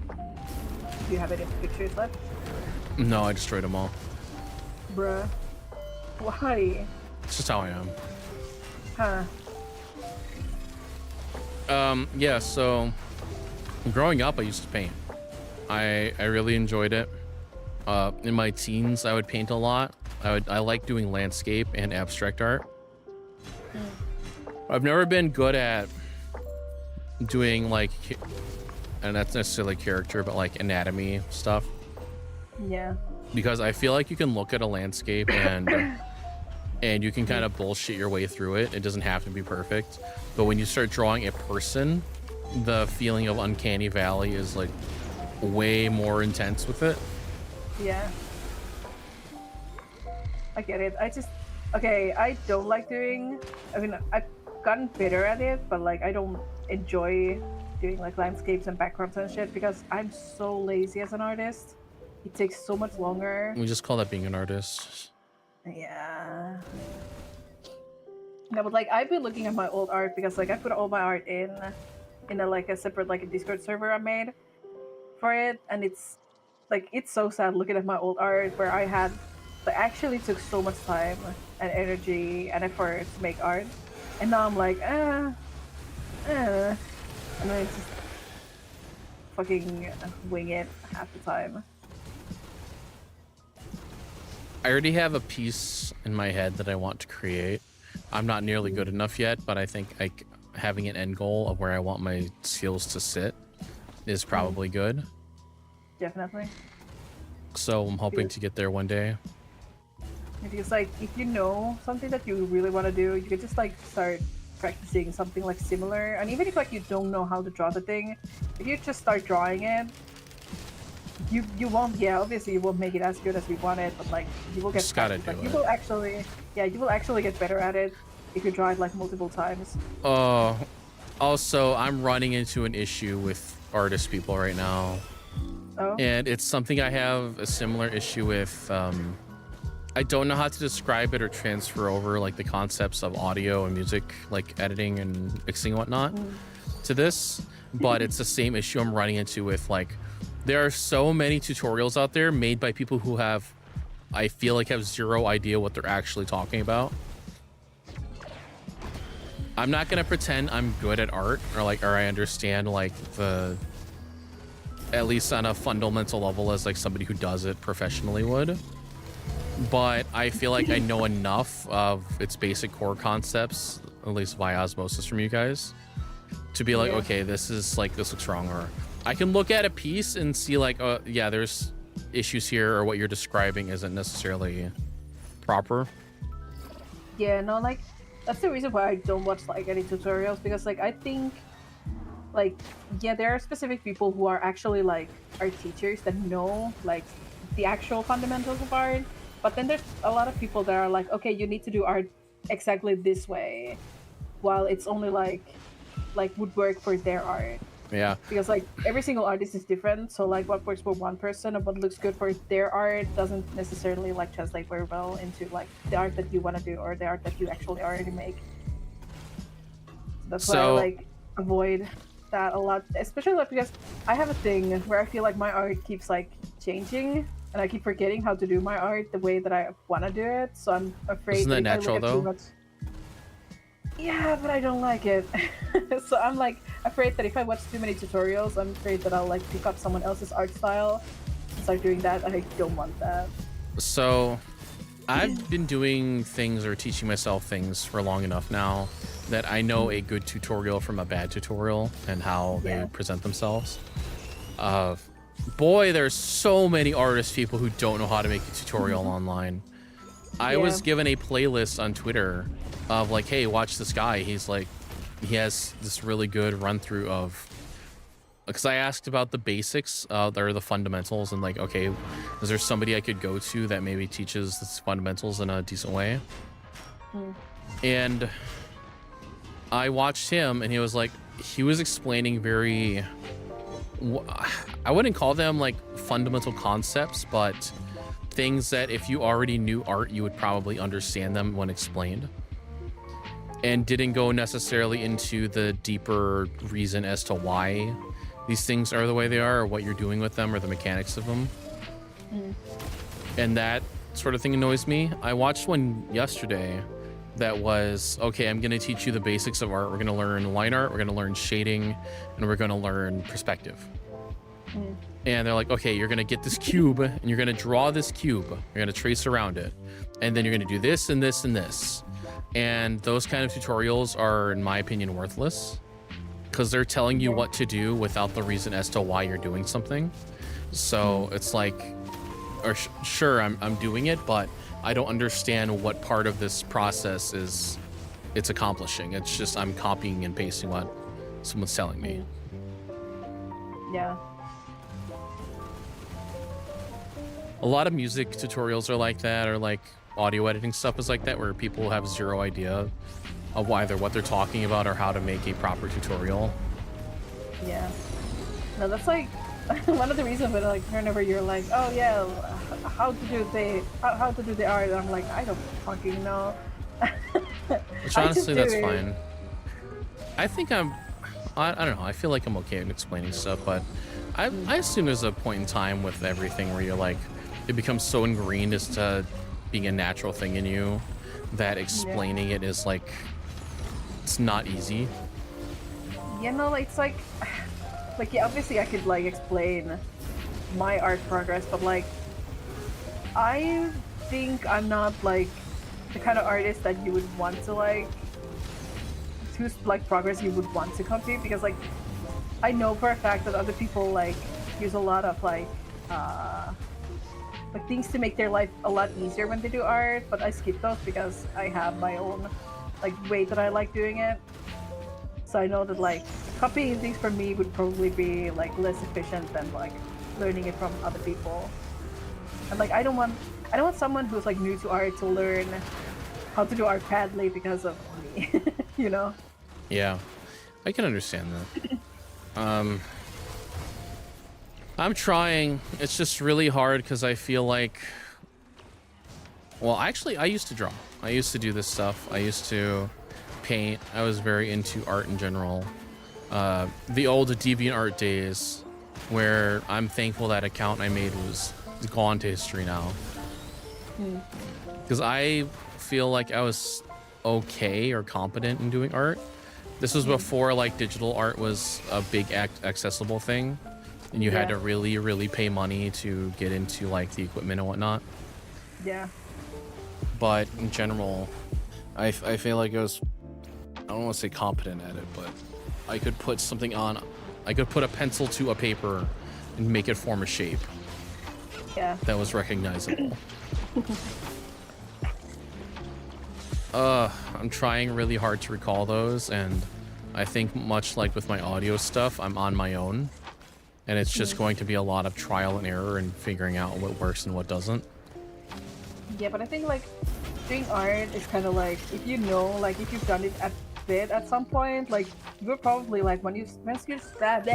S2: Do you have any pictures left?
S1: No, I destroyed them all.
S2: Bruh. Why?
S1: It's just how I am.
S2: Huh.
S1: Yeah, so growing up I used to paint. I really enjoyed it. In my teens I would paint a lot. I like doing landscape and abstract art. I've never been good at doing like, and that's necessarily character, but like anatomy stuff.
S2: Yeah.
S1: Because I feel like you can look at a landscape and you can kind of bullshit your way through it. It doesn't have to be perfect. But when you start drawing a person, the feeling of uncanny valley is like way more intense with it.
S2: Yeah. I get it. I don't like doing, I mean, I've gotten better at it, but like I don't enjoy doing like landscapes and backgrounds and shit because I'm so lazy as an artist. It takes so much longer.
S1: We just call that being an artist.
S2: Yeah. No, but like I've been looking at my old art because like I put all my art in a like a separate like a Discord server I made for it, and it's like it's so sad looking at my old art where I actually took so much time and energy and effort to make art, and now I'm like and then it's just fucking wing it half the time.
S1: I already have a piece in my head that I want to create. I'm not nearly good enough yet, but I think like having an end goal of where I want my skills to sit is probably good.
S2: Definitely.
S1: So I'm hoping to get there one day.
S2: Because like if you know something that you really want to do, you can just like start practicing something like similar. And even if like you don't know how to draw the thing, if you just start drawing it, you won't, yeah, obviously you won't make it as good as we want it, but like you will get
S1: Just gotta do
S2: like,
S1: it.
S2: you will actually get better at it if you draw it like multiple times.
S1: Also I'm running into an issue with artist people right now.
S2: Oh?
S1: And it's something I have a similar issue with. I don't know how to describe it or transfer over like the concepts of audio and music, like editing and mixing and whatnot to this, but it's the same issue I'm running into with like, there are so many tutorials out there made by people who have, I feel like have zero idea what they're actually talking about. I'm not gonna pretend I'm good at art or I understand like the, at least on a fundamental level as like somebody who does it professionally would. But I feel like I know enough of its basic core concepts, at least via osmosis from you guys, to be like, okay, this looks wrong, or I can look at a piece and see like, oh yeah, there's issues here, or what you're describing isn't necessarily proper.
S2: Yeah, no, like that's the reason why I don't watch like any tutorials, because like I think like, yeah, there are specific people who are actually like art teachers that know like the actual fundamentals of art, but then there's a lot of people that are like, okay, you need to do art exactly this way, while it's only like would work for their art.
S1: Yeah.
S2: Because like every single artist is different, so like what works for one person and what looks good for their art doesn't necessarily like translate very well into like the art that you want to do or the art that you actually already make. That's why I like avoid that a lot, especially like because I have a thing where I feel like my art keeps like changing, and I keep forgetting how to do my art the way that I want to do it. So I'm afraid.
S1: Isn't that
S2: if
S1: natural
S2: I look at too
S1: though?
S2: much... Yeah, but I don't like it. So I'm like afraid that if I watch too many tutorials, I'm afraid that I'll like pick up someone else's art style and start doing that, and I don't want that.
S1: So I've been doing things or teaching myself things for long enough now that I know a good tutorial from a bad tutorial and how they present themselves. Boy, there's so many artist people who don't know how to make a tutorial online. I was given a playlist on Twitter of like, hey, watch this guy. He's like, he has this really good run through of, because I asked about the basics, or the fundamentals, and like, okay, is there somebody I could go to that maybe teaches the fundamentals in a decent way? And I watched him, and he was like, he was explaining very, I wouldn't call them like fundamental concepts, but things that if you already knew art, you would probably understand them when explained, and didn't go necessarily into the deeper reason as to why these things are the way they are, or what you're doing with them, or the mechanics of them. And that sort of thing annoys me. I watched one yesterday that was, okay, I'm going to teach you the basics of art. We're going to learn line art, we're going to learn shading, and we're going to learn perspective. And they're like, okay, you're going to get this cube, and you're going to draw this cube. You're going to trace around it. And then you're going to do this and this and this. And those kind of tutorials are, in my opinion, worthless, because they're telling you what to do without the reason as to why you're doing something. So it's like, or sure, I'm doing it, but I don't understand what part of this process is it's accomplishing. It's just I'm copying and pasting what someone's telling me.
S2: Yeah.
S1: A lot of music tutorials are like that, or like audio editing stuff is like that, where people have zero idea of either what they're talking about or how to make a proper tutorial.
S2: Yeah. No, that's like one of the reasons when like whenever you're like, oh yeah, how to do the art, and I'm like, I don't fucking know.
S1: Which honestly, that's fine. I think I don't know. I feel like I'm okay at explaining stuff, but I assume there's a point in time with everything where you're like, it becomes so ingrained as to being a natural thing in you that explaining it is like, it's not easy.
S2: You know, it's like yeah, obviously I could like explain my art progress, but like I think I'm not like the kind of artist that you would want to like whose like progress you would want to copy, because like I know for a fact that other people like use a lot of like things to make their life a lot easier when they do art, but I skip those because I have my own like way that I like doing it. So I know that like copying things from me would probably be like less efficient than like learning it from other people. And like I don't want someone who's like new to art to learn how to do art badly because of me. You know?
S1: Yeah, I can understand that. I'm trying. It's just really hard because I feel like, well, actually I used to draw. I used to do this stuff. I used to paint. I was very into art in general. The old DeviantArt days, where I'm thankful that account I made was gone to history now. Because I feel like I was okay or competent in doing art. This was before like digital art was a big accessible thing, and you had to really, really pay money to get into like the equipment and whatnot.
S2: Yeah.
S1: But in general, I feel like I was, I don't want to say competent at it, but I could put something on, I could put a pencil to a paper and make it form a shape.
S2: Yeah.
S1: That was recognizable. I'm trying really hard to recall those, and I think much like with my audio stuff, I'm on my own, and it's just going to be a lot of trial and error and figuring out what works and what doesn't.
S2: Yeah, but I think like doing art is kind of like, if you know, like if you've done it a bit at some point, like you're probably like once you start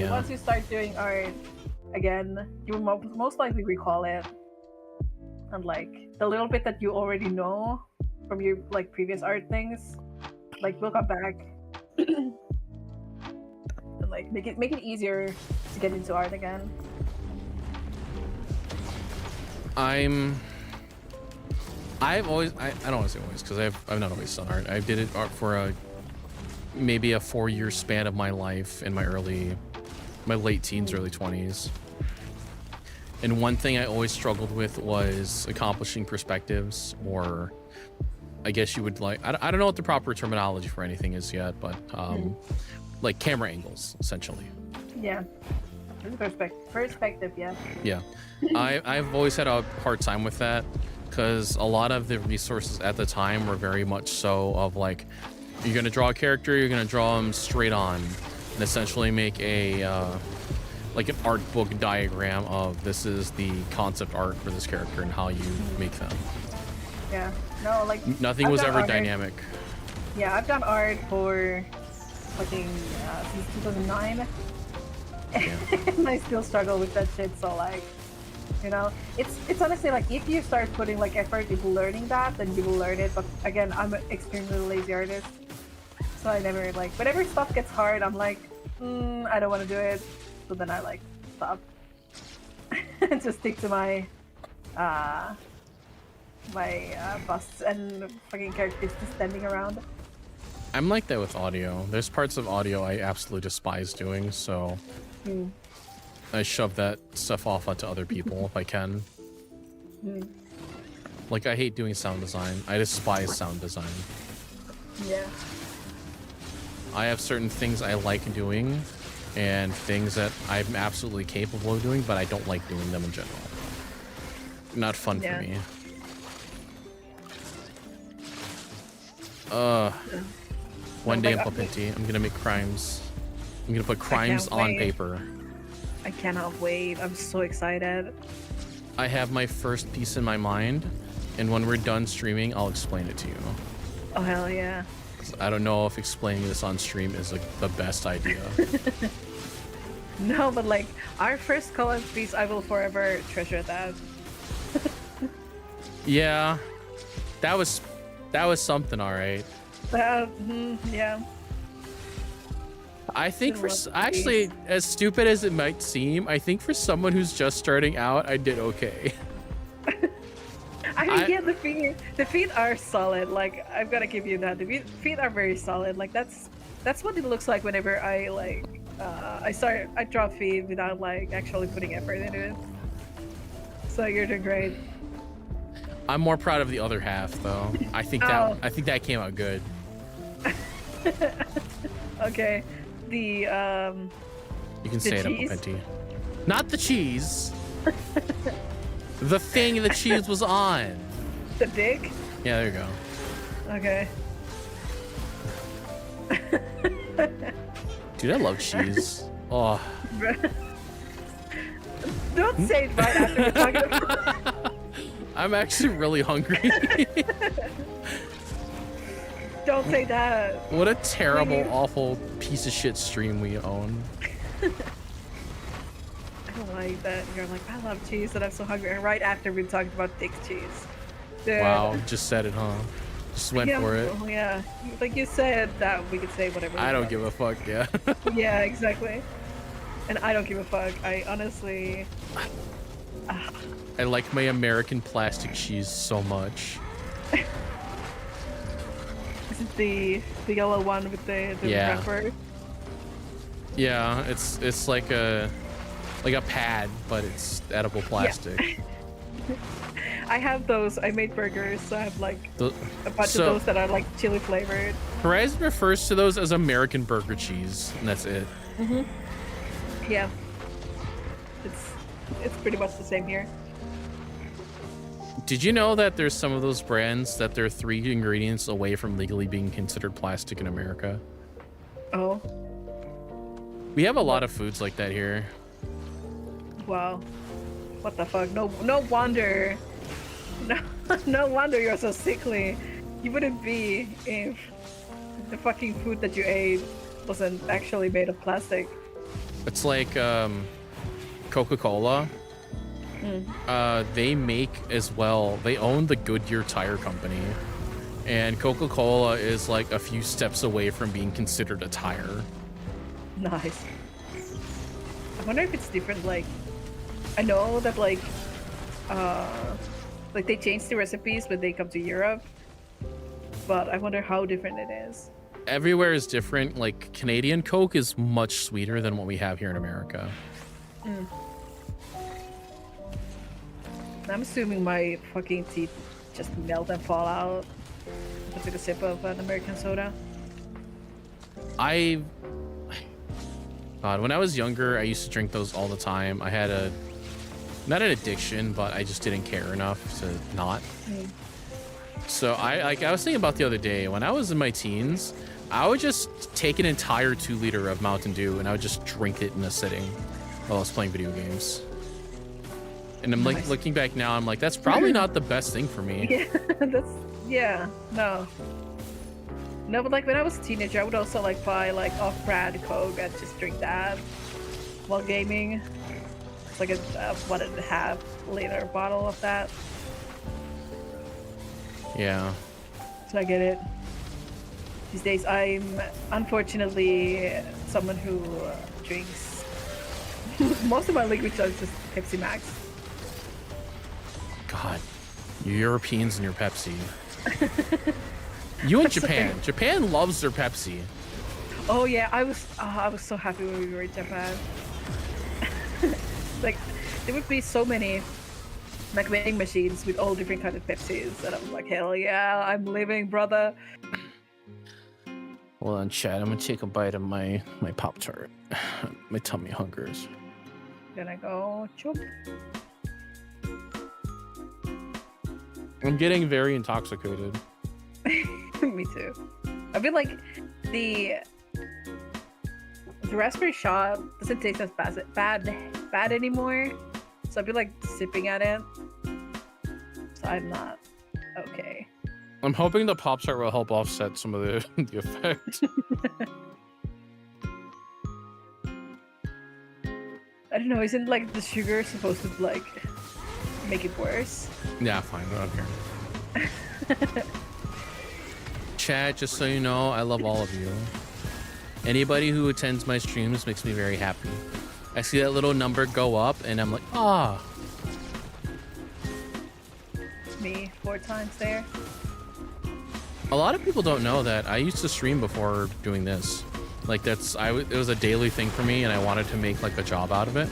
S2: once you start doing art again, you will most likely recall it, and like the little bit that you already know from your like previous art things, like will come back. And, like make it easier to get into art again.
S1: I've always, I don't want to say always, because I've not always done art. I did art for maybe a 4-year span of my life in my late teens, early 20s. And one thing I always struggled with was accomplishing perspectives, or I guess you would like, I don't know what the proper terminology for anything is yet, but like camera angles, essentially.
S2: Yeah. Perspective, yeah.
S1: Yeah. I've always had a hard time with that, because a lot of the resources at the time were very much so of like, you're going to draw a character, you're going to draw them straight on, and essentially make a like an art book diagram of this is the concept art for this character and how you make them. Yeah.
S2: No, like
S1: nothing was ever dynamic.
S2: Yeah, I've done art for fucking since 2009. Yeah. And I still struggle with that shit, so like, you know, it's honestly like if you start putting like effort into learning that, then you will learn it. But again, I'm an extremely lazy artist, so I never like, whenever stuff gets hard, I'm like, I don't want to do it. So then I like stop and just stick to my busts and fucking characters just standing around.
S1: I'm like that with audio. There's parts of audio I absolutely despise doing, so I shove that stuff off onto other people if I can. Like, I hate doing sound design. I despise sound design.
S2: Yeah.
S1: I have certain things I like doing and things that I'm absolutely capable of doing, but I don't like doing them in general. Not fun for me. One day in Phanteks, I'm gonna make crimes. I'm gonna put crimes on paper.
S2: I cannot wait. I'm so excited.
S1: I have my first piece in my mind, and when we're done streaming, I'll explain it to you.
S2: Oh, hell yeah.
S1: I don't know if explaining this on stream is like the best idea.
S2: No, but like our first collab piece, I will forever treasure that.
S1: Yeah, that was something, all right.
S2: Yeah.
S1: I think for actually, as stupid as it might seem, I think for someone who's just starting out, I did okay.
S2: I mean, yeah, the feet are solid. Like, I've got to give you that. The feet are very solid. Like, that's what it looks like whenever I like I draw feet without like actually putting effort into it. So you're doing great.
S1: I'm more proud of the other half, though. I think that came out good.
S2: Okay, the
S1: you can say it, Penti. Not the cheese. The thing the cheese was on.
S2: The dick?
S1: Yeah, there you go.
S2: Okay.
S1: Dude, I love cheese. Oh.
S2: Don't say it right after we're talking about.
S1: I'm actually really hungry.
S2: Don't say that.
S1: What a terrible, awful piece of shit stream we own.
S2: I don't like that. You're like, I love cheese and I'm so hungry. And right after we talked about dick cheese. Dude.
S1: Wow, just said it, huh? Just went for it.
S2: Yeah, like you said that we could say whatever.
S1: I don't give a fuck, yeah.
S2: Yeah, exactly. And I don't give a fuck. I honestly...
S1: I like my American plastic cheese so much.
S2: Is it the yellow one with the wrapper?
S1: Yeah, it's like a pad, but it's edible plastic.
S2: Yeah. I have those. I made burgers, so I have like a bunch of those that are like chili flavored.
S1: Horizon refers to those as American burger cheese, and that's it.
S2: Yeah. It's pretty much the same here.
S1: Did you know that there's some of those brands that they're 3 ingredients away from legally being considered plastic in America?
S2: Oh.
S1: We have a lot of foods like that here.
S2: Wow. What the fuck? No wonder. No wonder you're so sickly. You wouldn't be if the fucking food that you ate wasn't actually made of plastic.
S1: It's like Coca-Cola. They make as well. They own the Goodyear Tire Company, and Coca-Cola is like a few steps away from being considered a tire.
S2: Nice. I wonder if it's different. Like, I know that like they change the recipes when they come to Europe, but I wonder how different it is.
S1: Everywhere is different. Like Canadian Coke is much sweeter than what we have here in America.
S2: I'm assuming my fucking teeth just melt and fall out if I took a sip of an American soda.
S1: God, when I was younger, I used to drink those all the time. I had not an addiction, but I just didn't care enough to not. So I was thinking about the other day, when I was in my teens, I would just take an entire 2-liter of Mountain Dew and I would just drink it in a sitting while I was playing video games. And I'm like, looking back now, I'm like, that's probably not the best thing for me.
S2: No, but like when I was a teenager, I would also like buy like off-brand Coke and just drink that while gaming. It's like a 1.5-liter bottle of that.
S1: Yeah.
S2: So I get it. These days, I'm unfortunately someone who drinks most of my liquid are just Pepsi Max.
S1: God, you Europeans and your Pepsi. You in Japan.
S2: Okay.
S1: Japan loves their Pepsi.
S2: Oh yeah, I was so happy when we were in Japan. Like, there would be so many like vending machines with all different kind of Pepsis, and I'm like, hell yeah, I'm living, brother.
S1: Hold on, chat. I'm gonna take a bite of my Pop-Tart. My tummy hungers.
S2: Then I go chop.
S1: I'm getting very intoxicated.
S2: Me too. I feel like the raspberry shot doesn't taste as bad anymore. So I feel like sipping at it. So I'm not okay.
S1: I'm hoping the Pop-Tart will help offset some of the effect.
S2: I don't know, isn't like the sugar supposed to like make it worse?
S1: Yeah, fine. I don't care. Chat, just so you know, I love all of you. Anybody who attends my streams makes me very happy. I see that little number go up and I'm like, ah.
S2: Me 4 times there.
S1: A lot of people don't know that I used to stream before doing this. Like it was a daily thing for me and I wanted to make like a job out of it.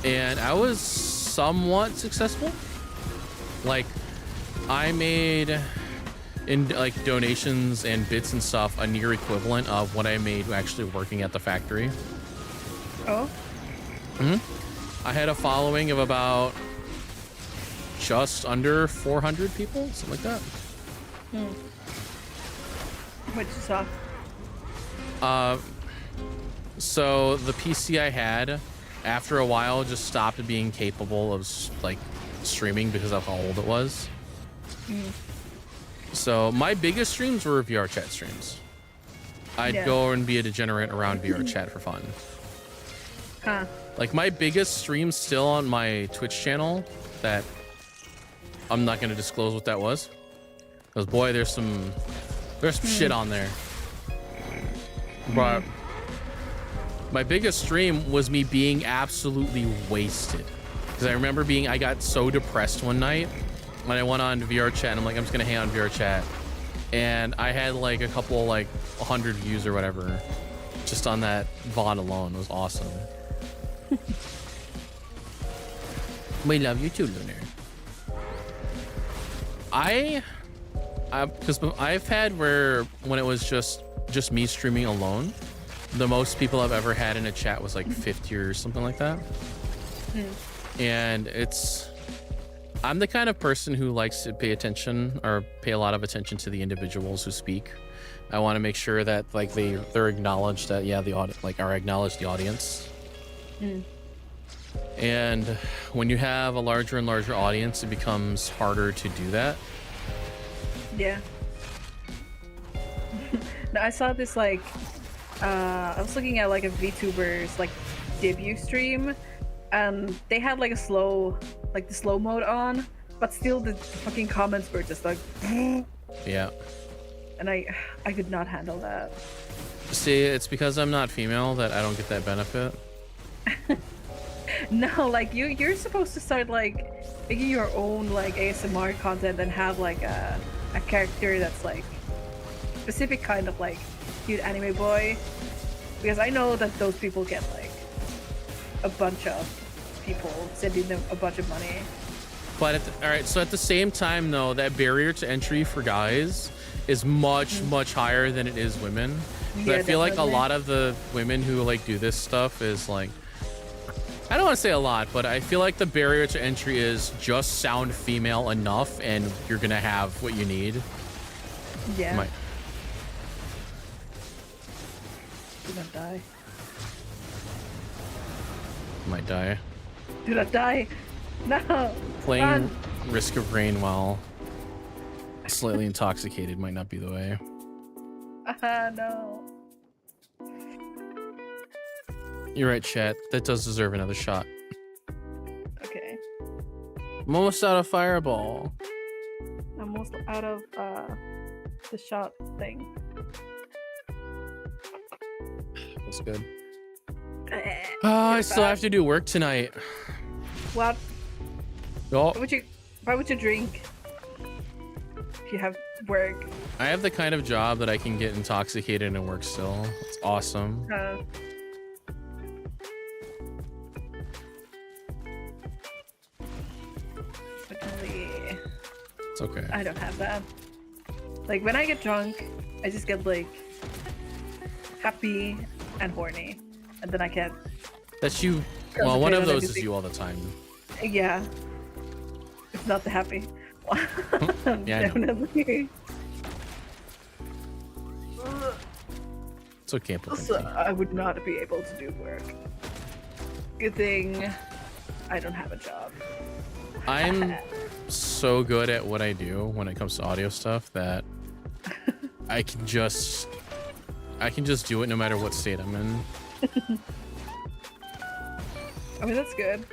S1: And I was somewhat successful. Like I made in like donations and bits and stuff a near equivalent of what I made actually working at the factory.
S2: Oh.
S1: I had a following of about just under 400 people, something like that.
S2: What you saw?
S1: So the PC I had, after a while, just stopped being capable of like streaming because of how old it was. So my biggest streams were VR chat streams. I'd go and be a degenerate around VR chat for fun.
S2: Huh.
S1: Like my biggest stream still on my Twitch channel that I'm not going to disclose what that was. Because boy, there's some shit on there. But my biggest stream was me being absolutely wasted. Because I remember I got so depressed one night when I went on VR chat and I'm like, I'm just gonna hang on VR chat. And I had like a couple, like 100 views or whatever, just on that VOD alone. It was awesome. We love you too, Lunar. Because I've had where when it was just me streaming alone, the most people I've ever had in a chat was like 50 or something like that. And I'm the kind of person who likes to pay attention or pay a lot of attention to the individuals who speak. I want to make sure that like they're acknowledged, that are acknowledged the audience. And when you have a larger and larger audience, it becomes harder to do that.
S2: Yeah. No, I saw this like I was looking at like a VTuber's like debut stream, and they had like the slow mode on, but still the fucking comments were just like
S1: Yeah.
S2: And I could not handle that.
S1: See, it's because I'm not female that I don't get that benefit.
S2: No, like you're supposed to start like making your own like ASMR content and have like a character that's like specific kind of like cute anime boy, because I know that those people get like a bunch of people sending them a bunch of money.
S1: But all right, so at the same time though, that barrier to entry for guys is much higher than it is women.
S2: Yeah,
S1: I feel like a
S2: definitely.
S1: lot of the women who like do this stuff is like, I don't want to say a lot, but I feel like the barrier to entry is just sound female enough and you're gonna have what you need.
S2: Yeah.
S1: Might.
S2: Do not die.
S1: Might die.
S2: Do not die. No.
S1: Playing
S2: Run.
S1: Risk of Rain while slightly intoxicated might not be the way.
S2: No.
S1: You're right, chat. That does deserve another shot.
S2: Okay.
S1: I'm almost out of fireball.
S2: I'm almost out of the shot thing.
S1: That's good. I still have to do work tonight.
S2: What?
S1: Oh,
S2: Why would you drink if you have work?
S1: I have the kind of job that I can get intoxicated and work still. It's awesome.
S2: Unfortunately,
S1: It's okay.
S2: I don't have that. Like when I get drunk, I just get like happy and horny, and then I can't.
S1: That's you. Well, one of
S2: concentrate on
S1: those is
S2: anything.
S1: you all the time.
S2: Yeah, it's not the happy.
S1: Yeah, I know.
S2: Definitely.
S1: It's okay,
S2: So
S1: Pokemon.
S2: I would not be able to do work. Good thing I don't have a job.
S1: I'm so good at what I do when it comes to audio stuff that I can just do it no matter what state I'm in.
S2: I mean, that's good.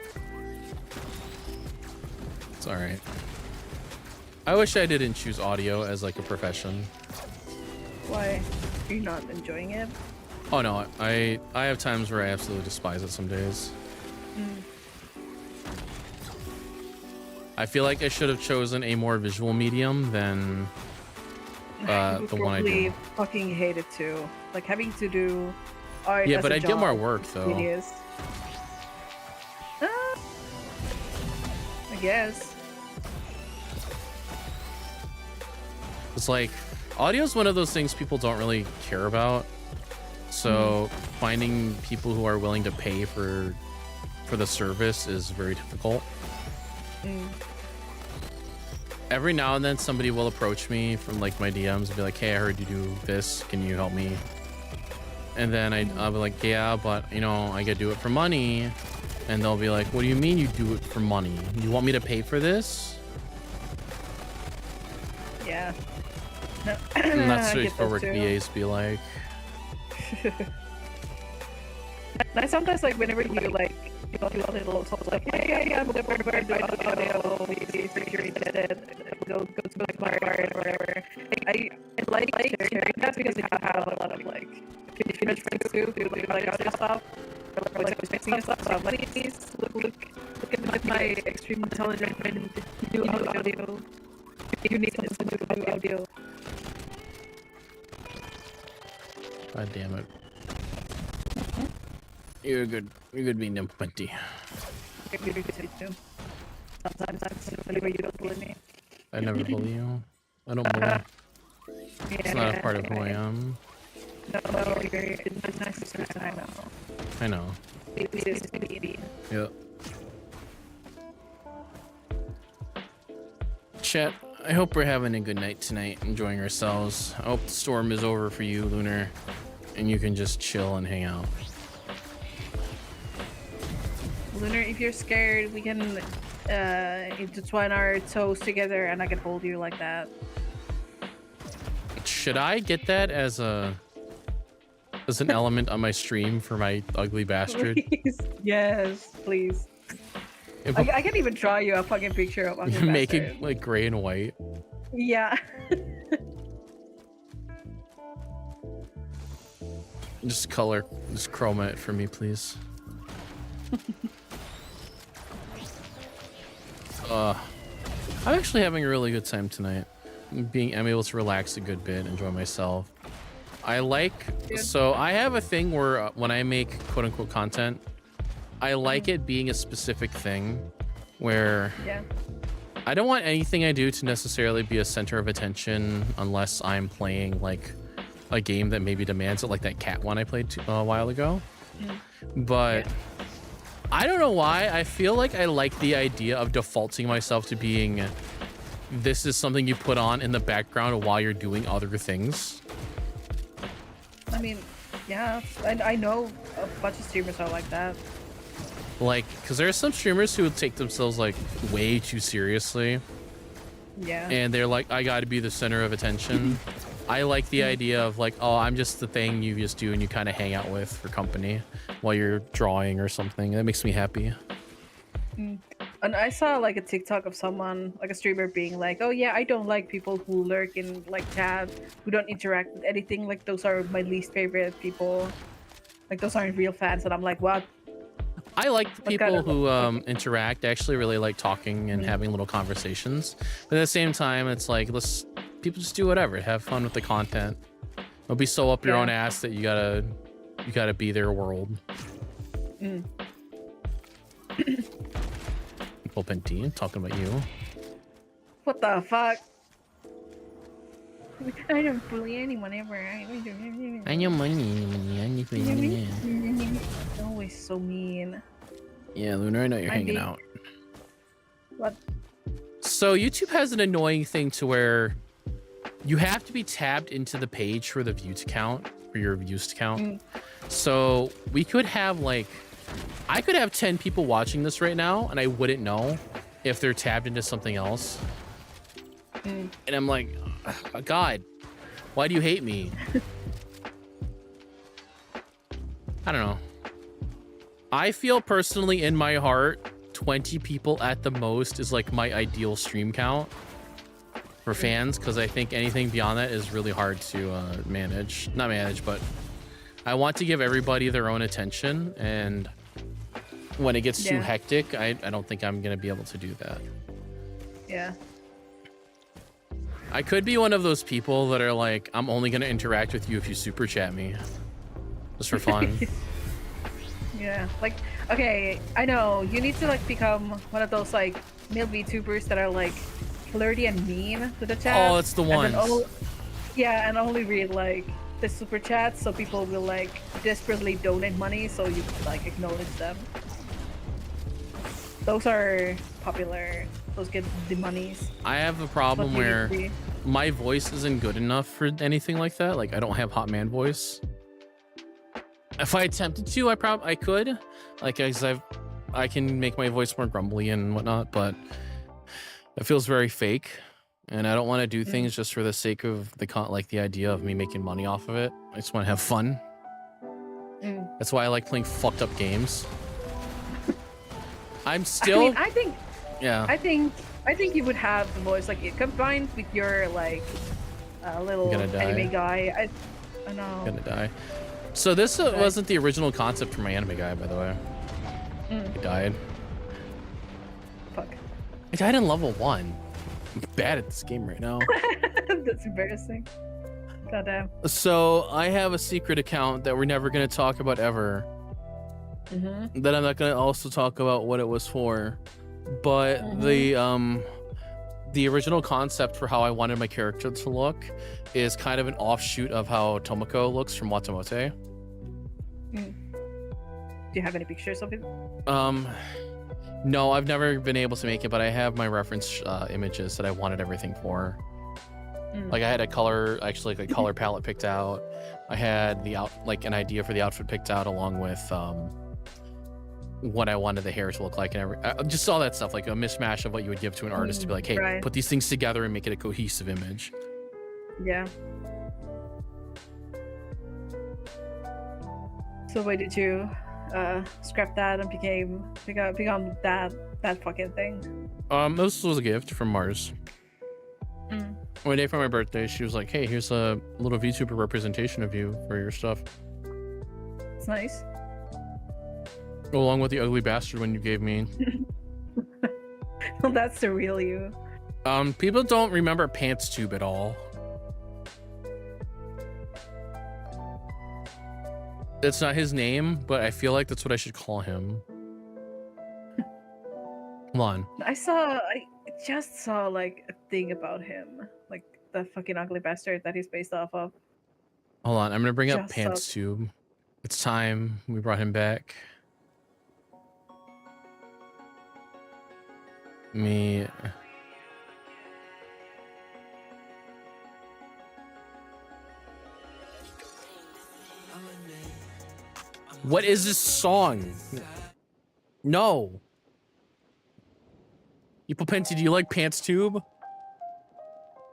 S1: It's all right. I wish I didn't choose audio as like a profession.
S2: Why? Are you not enjoying it?
S1: Oh no, I have times where I absolutely despise it some days. I feel like I should have chosen a more visual medium than the one I do.
S2: Fucking hate it too. Like having to do art.
S1: Yeah,
S2: as
S1: but
S2: a
S1: I'd get more
S2: job
S1: work
S2: is
S1: though.
S2: tedious. I guess.
S1: It's like audio is one of those things people don't really care about. So finding people who are willing to pay for the service is very difficult. Every now and then somebody will approach me from like my DMs and be like, hey, I heard you do this, can you help me? And then I'll be like, yeah, but you know, I gotta do it for money. And they'll be like, what do you mean you do it for money? You want me to pay for this?
S2: Yeah. No.
S1: And that's
S2: I get
S1: straightforward
S2: those too.
S1: VAs be like.
S2: And I sometimes like whenever you like do all the little stuff like, hey, I'm the bird audio, security did it, go to my bar or whatever. I like sharing that because I have a lot of like Finnish friends too who do like audio stuff or like mixing and stuff. So I'm like, please look at my extreme intelligent and do audio. You need to listen to do audio.
S1: God damn it. You're good being implementy.
S2: Sometimes whenever you don't believe me.
S1: I never bully you. I don't bully. It's not a part of who I am.
S2: No, you're the nicest person I know.
S1: I know. Yeah. Chat, I hope we're having a good night tonight, enjoying ourselves. I hope the storm is over for you, Lunar, and you can just chill and hang out.
S2: Lunar, if you're scared, we can intertwine our toes together and I can hold you like that.
S1: Should I get that as an element on my stream for my ugly bastard?
S2: Please. Yes, please. I can even draw you a fucking picture of Ugly
S1: Make
S2: Bastard.
S1: it like gray and white.
S2: Yeah.
S1: Just chroma it for me, please. I'm actually having a really good time tonight. I'm able to relax a good bit, enjoy myself. So I have a thing where when I make quote unquote content, I like it being a specific thing where I don't want anything I do to necessarily be a center of attention unless I'm playing like a game that maybe demands it, like that cat one I played a while ago. But I don't know why. I feel like I like the idea of defaulting myself to being this is something you put on in the background while you're doing other things.
S2: I mean, yeah, I know a bunch of streamers are like that.
S1: Like, because there are some streamers who would take themselves like way too seriously.
S2: Yeah.
S1: And they're like, I got to be the center of attention. I like the idea of like, oh, I'm just the thing you just do and you kind of hang out with for company while you're drawing or something. That makes me happy.
S2: And I saw like a TikTok of someone, like a streamer, being like, oh yeah, I don't like people who lurk in like chat, who don't interact with anything. Like those are my least favorite people. Like those aren't real fans. And I'm like, what?
S1: I like the people who interact. I actually really like talking and having little conversations. But at the same time, it's like, people just do whatever. Have fun with the content. Don't be so up your own ass that you gotta be their world. Open D, I'm talking about you.
S2: What the fuck? I don't bully anyone ever.
S1: I know money.
S2: Always so mean.
S1: Yeah, Lunar, I know you're hanging out.
S2: What?
S1: So YouTube has an annoying thing to where you have to be tabbed into the page for the view to count, for your views to count. So we could have like, I could have 10 people watching this right now and I wouldn't know if they're tabbed into something else. And I'm like, oh, God, why do you hate me? I don't know. I feel personally in my heart, 20 people at the most is like my ideal stream count for fans, because I think anything beyond that is really hard to manage. Not manage, but I want to give everybody their own attention, and when it gets too hectic, I don't think I'm going to be able to do that.
S2: Yeah.
S1: I could be one of those people that are like, I'm only going to interact with you if you super chat me. Just for fun.
S2: Yeah. Like, okay, I know, you need to like become one of those like male VTubers that are like flirty and mean to the chat.
S1: Oh, it's the ones.
S2: And only read like the super chats so people will like desperately donate money so you can like acknowledge them. Those are popular. Those get the monies.
S1: I have a problem where my voice isn't good enough for anything like that. Like, I don't have hot man voice. If I attempted to, I could. Like, I can make my voice more grumbly and whatnot, but it feels very fake. And I don't want to do things just for the sake of the idea of me making money off of it. I just want to have fun. That's why I like playing fucked up games. I mean, I think you would have the voice like combined with your like little anime guy. I know. Gonna die. So this wasn't the original concept for my anime guy, by the way. He died.
S2: Fuck.
S1: I died in level 1. I'm bad at this game right now.
S2: That's embarrassing. Goddamn.
S1: So I have a secret account that we're never gonna talk about ever. That I'm not gonna also talk about what it was for, but the original concept for how I wanted my character to look is kind of an offshoot of how Tomoko looks from Watamote.
S2: Do you have any pictures of it?
S1: No, I've never been able to make it, but I have my reference images that I wanted everything for. Like I had a color palette picked out. I had an idea for the outfit picked out along with what I wanted the hair to look like, and just all that stuff, like a mishmash of what you would give to an artist to be like, hey, put these things together and make it a cohesive image.
S2: Yeah. So why did you scrap that and become that fucking thing?
S1: This was a gift from Mars. One day for my birthday, she was like, hey, here's a little VTuber representation of you for your stuff.
S2: nice.
S1: Along with the ugly bastard one you gave me.
S2: Well, that's the real you.
S1: People don't remember Pants Tube at all. That's not his name, but I feel like that's what I should call him. Come on.
S2: I just saw like a thing about him, like the fucking ugly bastard that he's based off of.
S1: Hold on, I'm gonna bring up
S2: Just
S1: Pants Tube. It's time we brought him back. Me. What is this song? No. Ipopenti, do you like Pants Tube?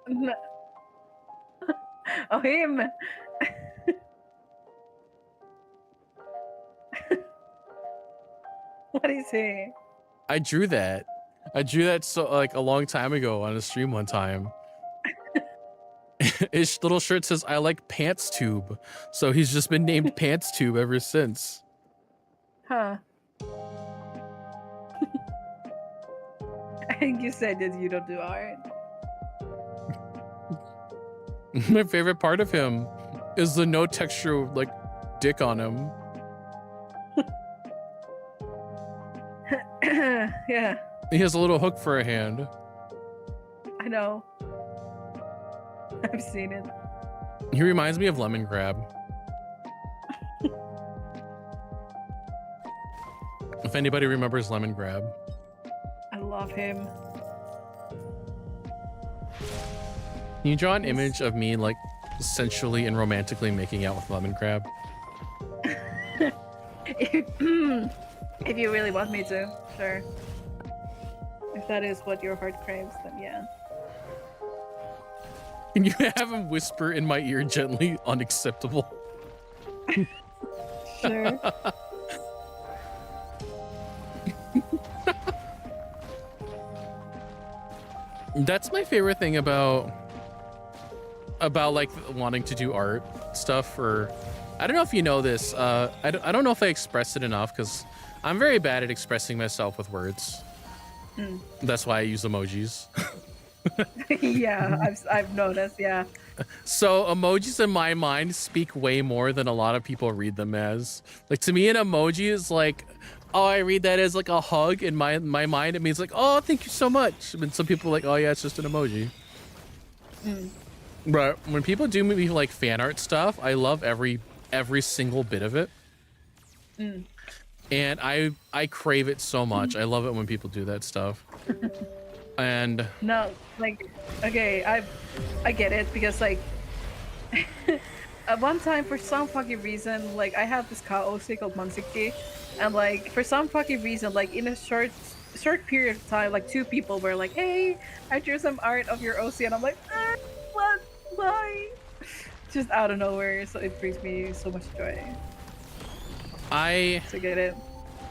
S2: No. Oh, him. What is he?
S1: I drew that. I drew that so like a long time ago on a stream one time. His little shirt says, "I like Pants Tube," so he's just been named Pants Tube ever since.
S2: Huh. I think you said that you don't do art.
S1: My favorite part of him is the no texture like dick on him.
S2: Yeah.
S1: He has a little hook for a hand.
S2: I know. I've seen it.
S1: He reminds me of Lemon Crab. If anybody remembers Lemon Crab.
S2: I love him.
S1: Can you draw an image of me like sensually and romantically making out with Lemon Crab?
S2: If you really want me to, sure. If that is what your heart craves, then yeah.
S1: Can you have him whisper in my ear gently, unacceptable?
S2: Sure.
S1: That's my favorite thing about like wanting to do art stuff. Or I don't know if you know this. I don't know if I expressed it enough because I'm very bad at expressing myself with words.
S2: Mm.
S1: That's why I use emojis.
S2: Yeah, I've noticed. Yeah.
S1: So emojis in my mind speak way more than a lot of people read them as. Like to me, an emoji is like, oh, I read that as like a hug. In my mind, it means like, oh, thank you so much. And some people are like, oh yeah, it's just an emoji.
S2: Mm.
S1: But when people do maybe like fan art stuff, I love every single bit of it.
S2: Mm.
S1: And I crave it so much. I love it when people do that stuff. And
S2: no, like, okay, I get it because like at one time for some fucking reason, like I have this OC called Mansiki, and like for some fucking reason, like in a short period of time, like 2 people were like, hey, I drew some art of your OC, and I'm like, what? Why? Just out of nowhere, so it brings me so much joy. To get it.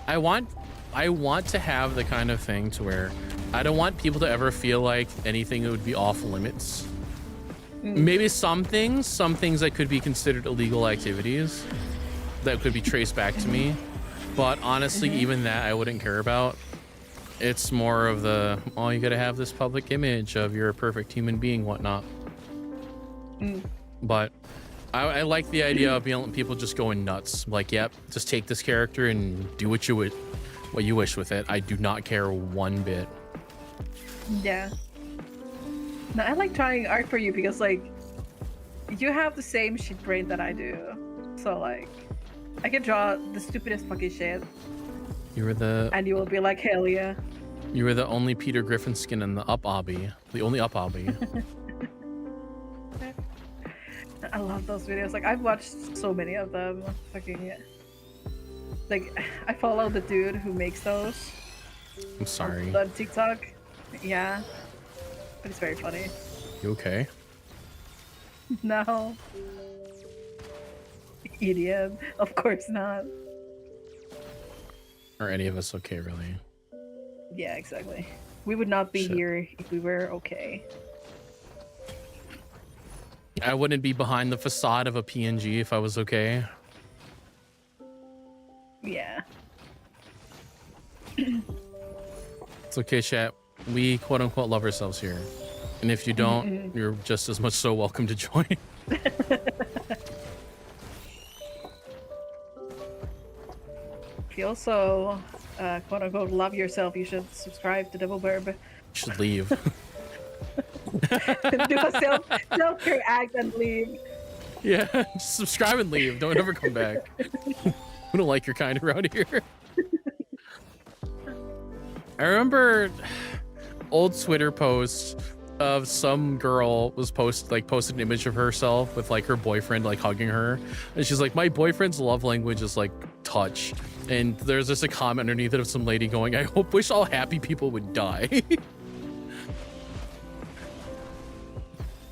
S1: I want to have the kind of thing to where I don't want people to ever feel like anything would be off limits. Mm. Maybe some things that could be considered illegal activities that could be traced back to me. But honestly, even that I wouldn't care about. It's more of the, oh, you gotta have this public image of you're a perfect human being, whatnot.
S2: Mm.
S1: But I like the idea of being people just going nuts. Like, yep, just take this character and do what you wish with it. I do not care one bit.
S2: Yeah. No, I like trying art for you because like you have the same shit brain that I do. So like I can draw the stupidest fucking shit.
S1: You were the
S2: and you will be like, hell yeah.
S1: You were the only Peter Griffin skin in the up obby. The only up obby.
S2: I love those videos. Like I've watched so many of them. Fucking like I follow the dude who makes those.
S1: I'm sorry.
S2: On TikTok. Yeah. But it's very funny.
S1: You okay?
S2: No. Idiot. Of course not.
S1: Are any of us okay, really?
S2: Yeah, exactly. We would not be here if we were okay.
S1: I wouldn't be behind the facade of a PNG if I was okay.
S2: Yeah.
S1: It's okay, chat. We quote unquote love ourselves here. And if you don't, you're just as much so welcome to join.
S2: If you also quote unquote love yourself, you should subscribe to Double Burb.
S1: You should leave.
S2: Do a self-care act and leave.
S1: Yeah, just subscribe and leave. Don't ever come back. We don't like your kind around here. I remember old Twitter posts of some girl was posted an image of herself with like her boyfriend like hugging her, and she's like, my boyfriend's love language is like touch, and there's just a comment underneath it of some lady going, I wish all happy people would die.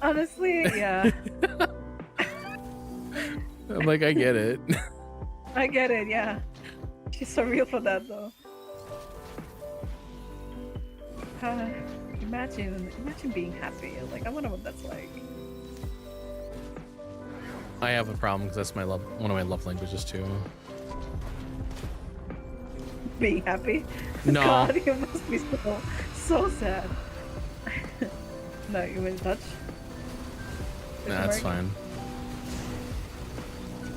S2: Honestly, yeah.
S1: I'm like, I get it.
S2: I get it, yeah. She's so real for that though. Imagine being happy. Like, I wonder what that's like.
S1: I have a problem because that's one of my love languages too.
S2: Being happy?
S1: No.
S2: God, you must be so sad. No, you in touch?
S1: Nah, that's fine.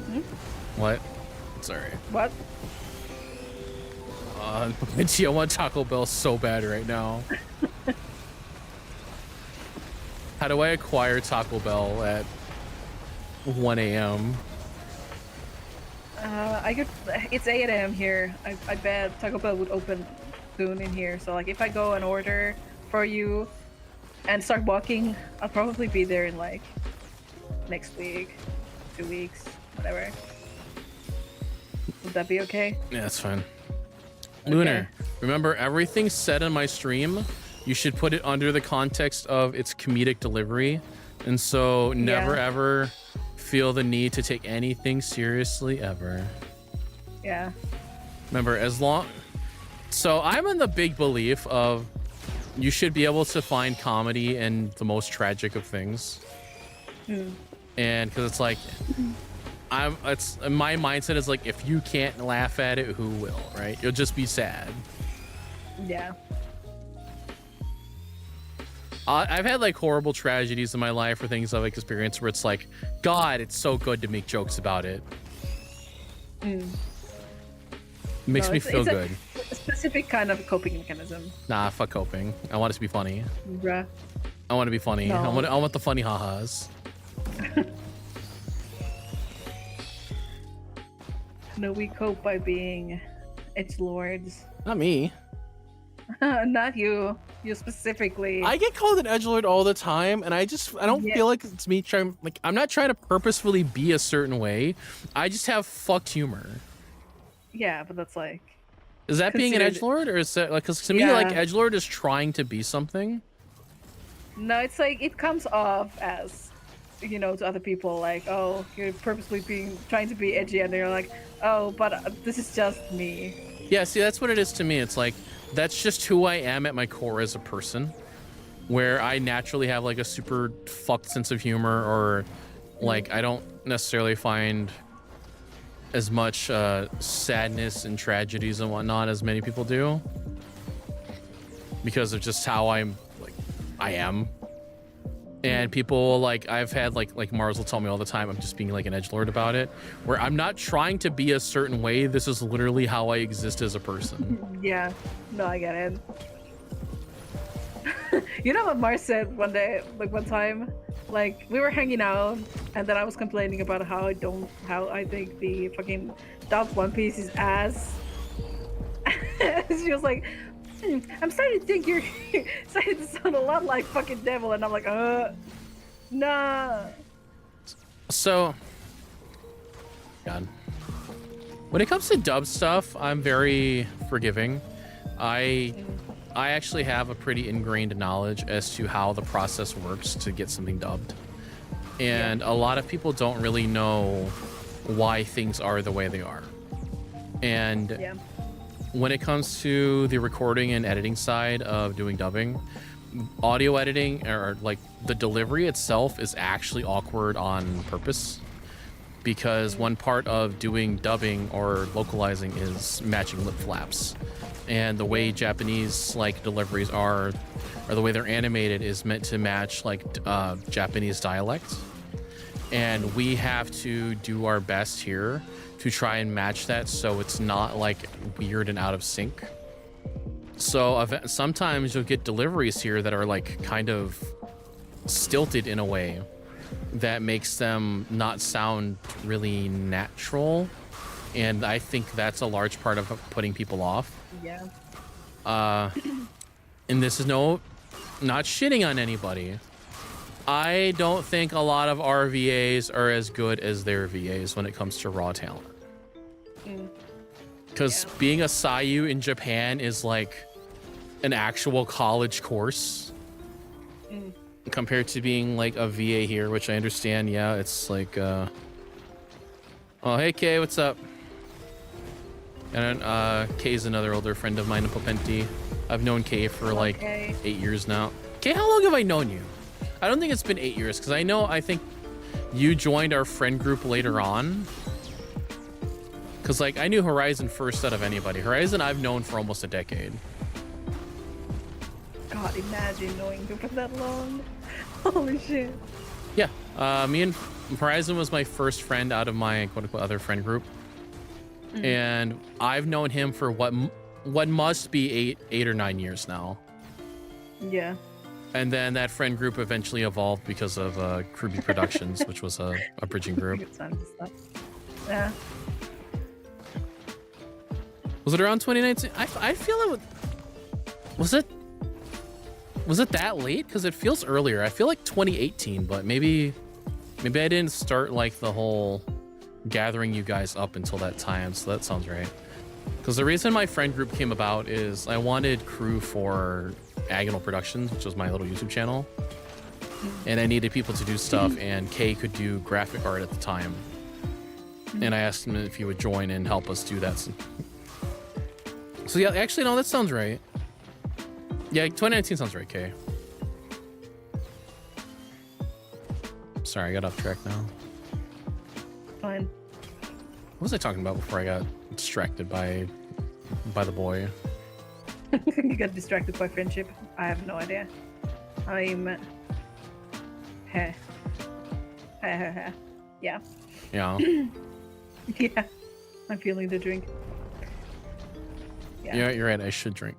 S2: Hmm?
S1: What? Sorry.
S2: What?
S1: Minty, I want Taco Bell so bad right now. How do I acquire Taco Bell at 1 a.m.?
S2: It's 8 a.m. here. I bet Taco Bell would open soon in here. So like if I go and order for you and start walking, I'll probably be there in like next week, 2 weeks, whatever. Would that be okay?
S1: Yeah, that's fine. Lunar, remember everything said in my stream, you should put it under the context of its comedic delivery. And so never ever feel the need to take anything seriously ever.
S2: Yeah.
S1: Remember, so I'm in the big belief of you should be able to find comedy in the most tragic of things. And because it's like, my mindset is like, if you can't laugh at it, who will, right? You'll just be sad.
S2: Yeah.
S1: I've had like horrible tragedies in my life or things I've experienced where it's like, God, it's so good to make jokes about it. Makes me feel good.
S2: A specific kind of coping mechanism.
S1: Nah, fuck coping. I want it to be funny.
S2: Bruh.
S1: I want to be funny.
S2: No.
S1: I want the funny ha-has.
S2: No, we cope by being edgelords.
S1: Not me.
S2: Not you. You specifically.
S1: I get called an edgelord all the time, and I don't feel like it's me trying. Like, I'm not trying to purposefully be a certain way. I just have fucked humor.
S2: Yeah, but that's like.
S1: Is that being an edgelord, or is that like? Because to me, like edgelord is trying to be something.
S2: No, it's like it comes off as, you know, to other people like, oh, you're purposely trying to be edgy, and they're like, oh, but this is just me.
S1: Yeah, see, that's what it is to me. It's like, that's just who I am at my core as a person, where I naturally have like a super fucked sense of humor, or like I don't necessarily find as much sadness and tragedies and whatnot as many people do, because of just how I am. And people like, I've had like Mars will tell me all the time, I'm just being like an edgelord about it, where I'm not trying to be a certain way. This is literally how I exist as a person.
S2: Yeah, no, I get it. You know what Mars said one day, like one time, like we were hanging out, and then I was complaining about how I think the fucking Dog One Piece is ass. She was like, I'm starting to think you're starting to sound a lot like fucking devil, and I'm like, nah.
S1: So, God, when it comes to dub stuff, I'm very forgiving. I actually have a pretty ingrained knowledge as to how the process works to get something dubbed, and a lot of people don't really know why things are the way they are. And when it comes to the recording and editing side of doing dubbing, audio editing, or like the delivery itself, is actually awkward on purpose. because one part of doing dubbing or localizing is matching lip flaps, and the way Japanese like deliveries are, or the way they're animated, is meant to match like Japanese dialect, and we have to do our best here to try and match that so it's not like weird and out of sync. So sometimes you'll get deliveries here that are like kind of stilted in a way that makes them not sound really natural, and I think that's a large part of putting people off.
S2: Yeah.
S1: And this is not shitting on anybody. I don't think a lot of our VAs are as good as their VAs when it comes to raw talent. Because being a Sayu in Japan is like an actual college course compared to being like a VA here, which I understand. Yeah, it's like, oh, hey, Kay, what's up? And Kay's another older friend of mine in Popenti. I've known Kay for like 8 years now. Kay, how long have I known you? I don't think it's been 8 years, because I think you joined our friend group later on. Because like I knew Horizon first out of anybody. Horizon I've known for almost a decade.
S2: God, imagine knowing you for that long. Holy shit.
S1: Yeah, me and Horizon was my first friend out of my quote-unquote other friend group. And I've known him for what must be eight or 9 years now. Yeah. And then that friend group eventually evolved because of Kruby Productions, which was a bridging group.
S2: Yeah.
S1: Was it around 2019? I feel it was it that late? Because it feels earlier. I feel like 2018, but maybe I didn't start like the whole gathering you guys up until that time, so that sounds right. Because the reason my friend group came about is I wanted crew for Agonal Productions, which was my little YouTube channel, and I needed people to do stuff, and Kay could do graphic art at the time, and I asked him if he would join and help us do that. So yeah, actually no, that sounds right. Yeah, 2019 sounds right, Kay. Sorry, I got off track now.
S2: Fine.
S1: What was I talking about before I got distracted by the boy?
S2: You got distracted by friendship? I have no idea. I'm... Heh. Yeah.
S1: Yeah.
S2: Yeah. I'm feeling the drink.
S1: Yeah, you're right. I should drink.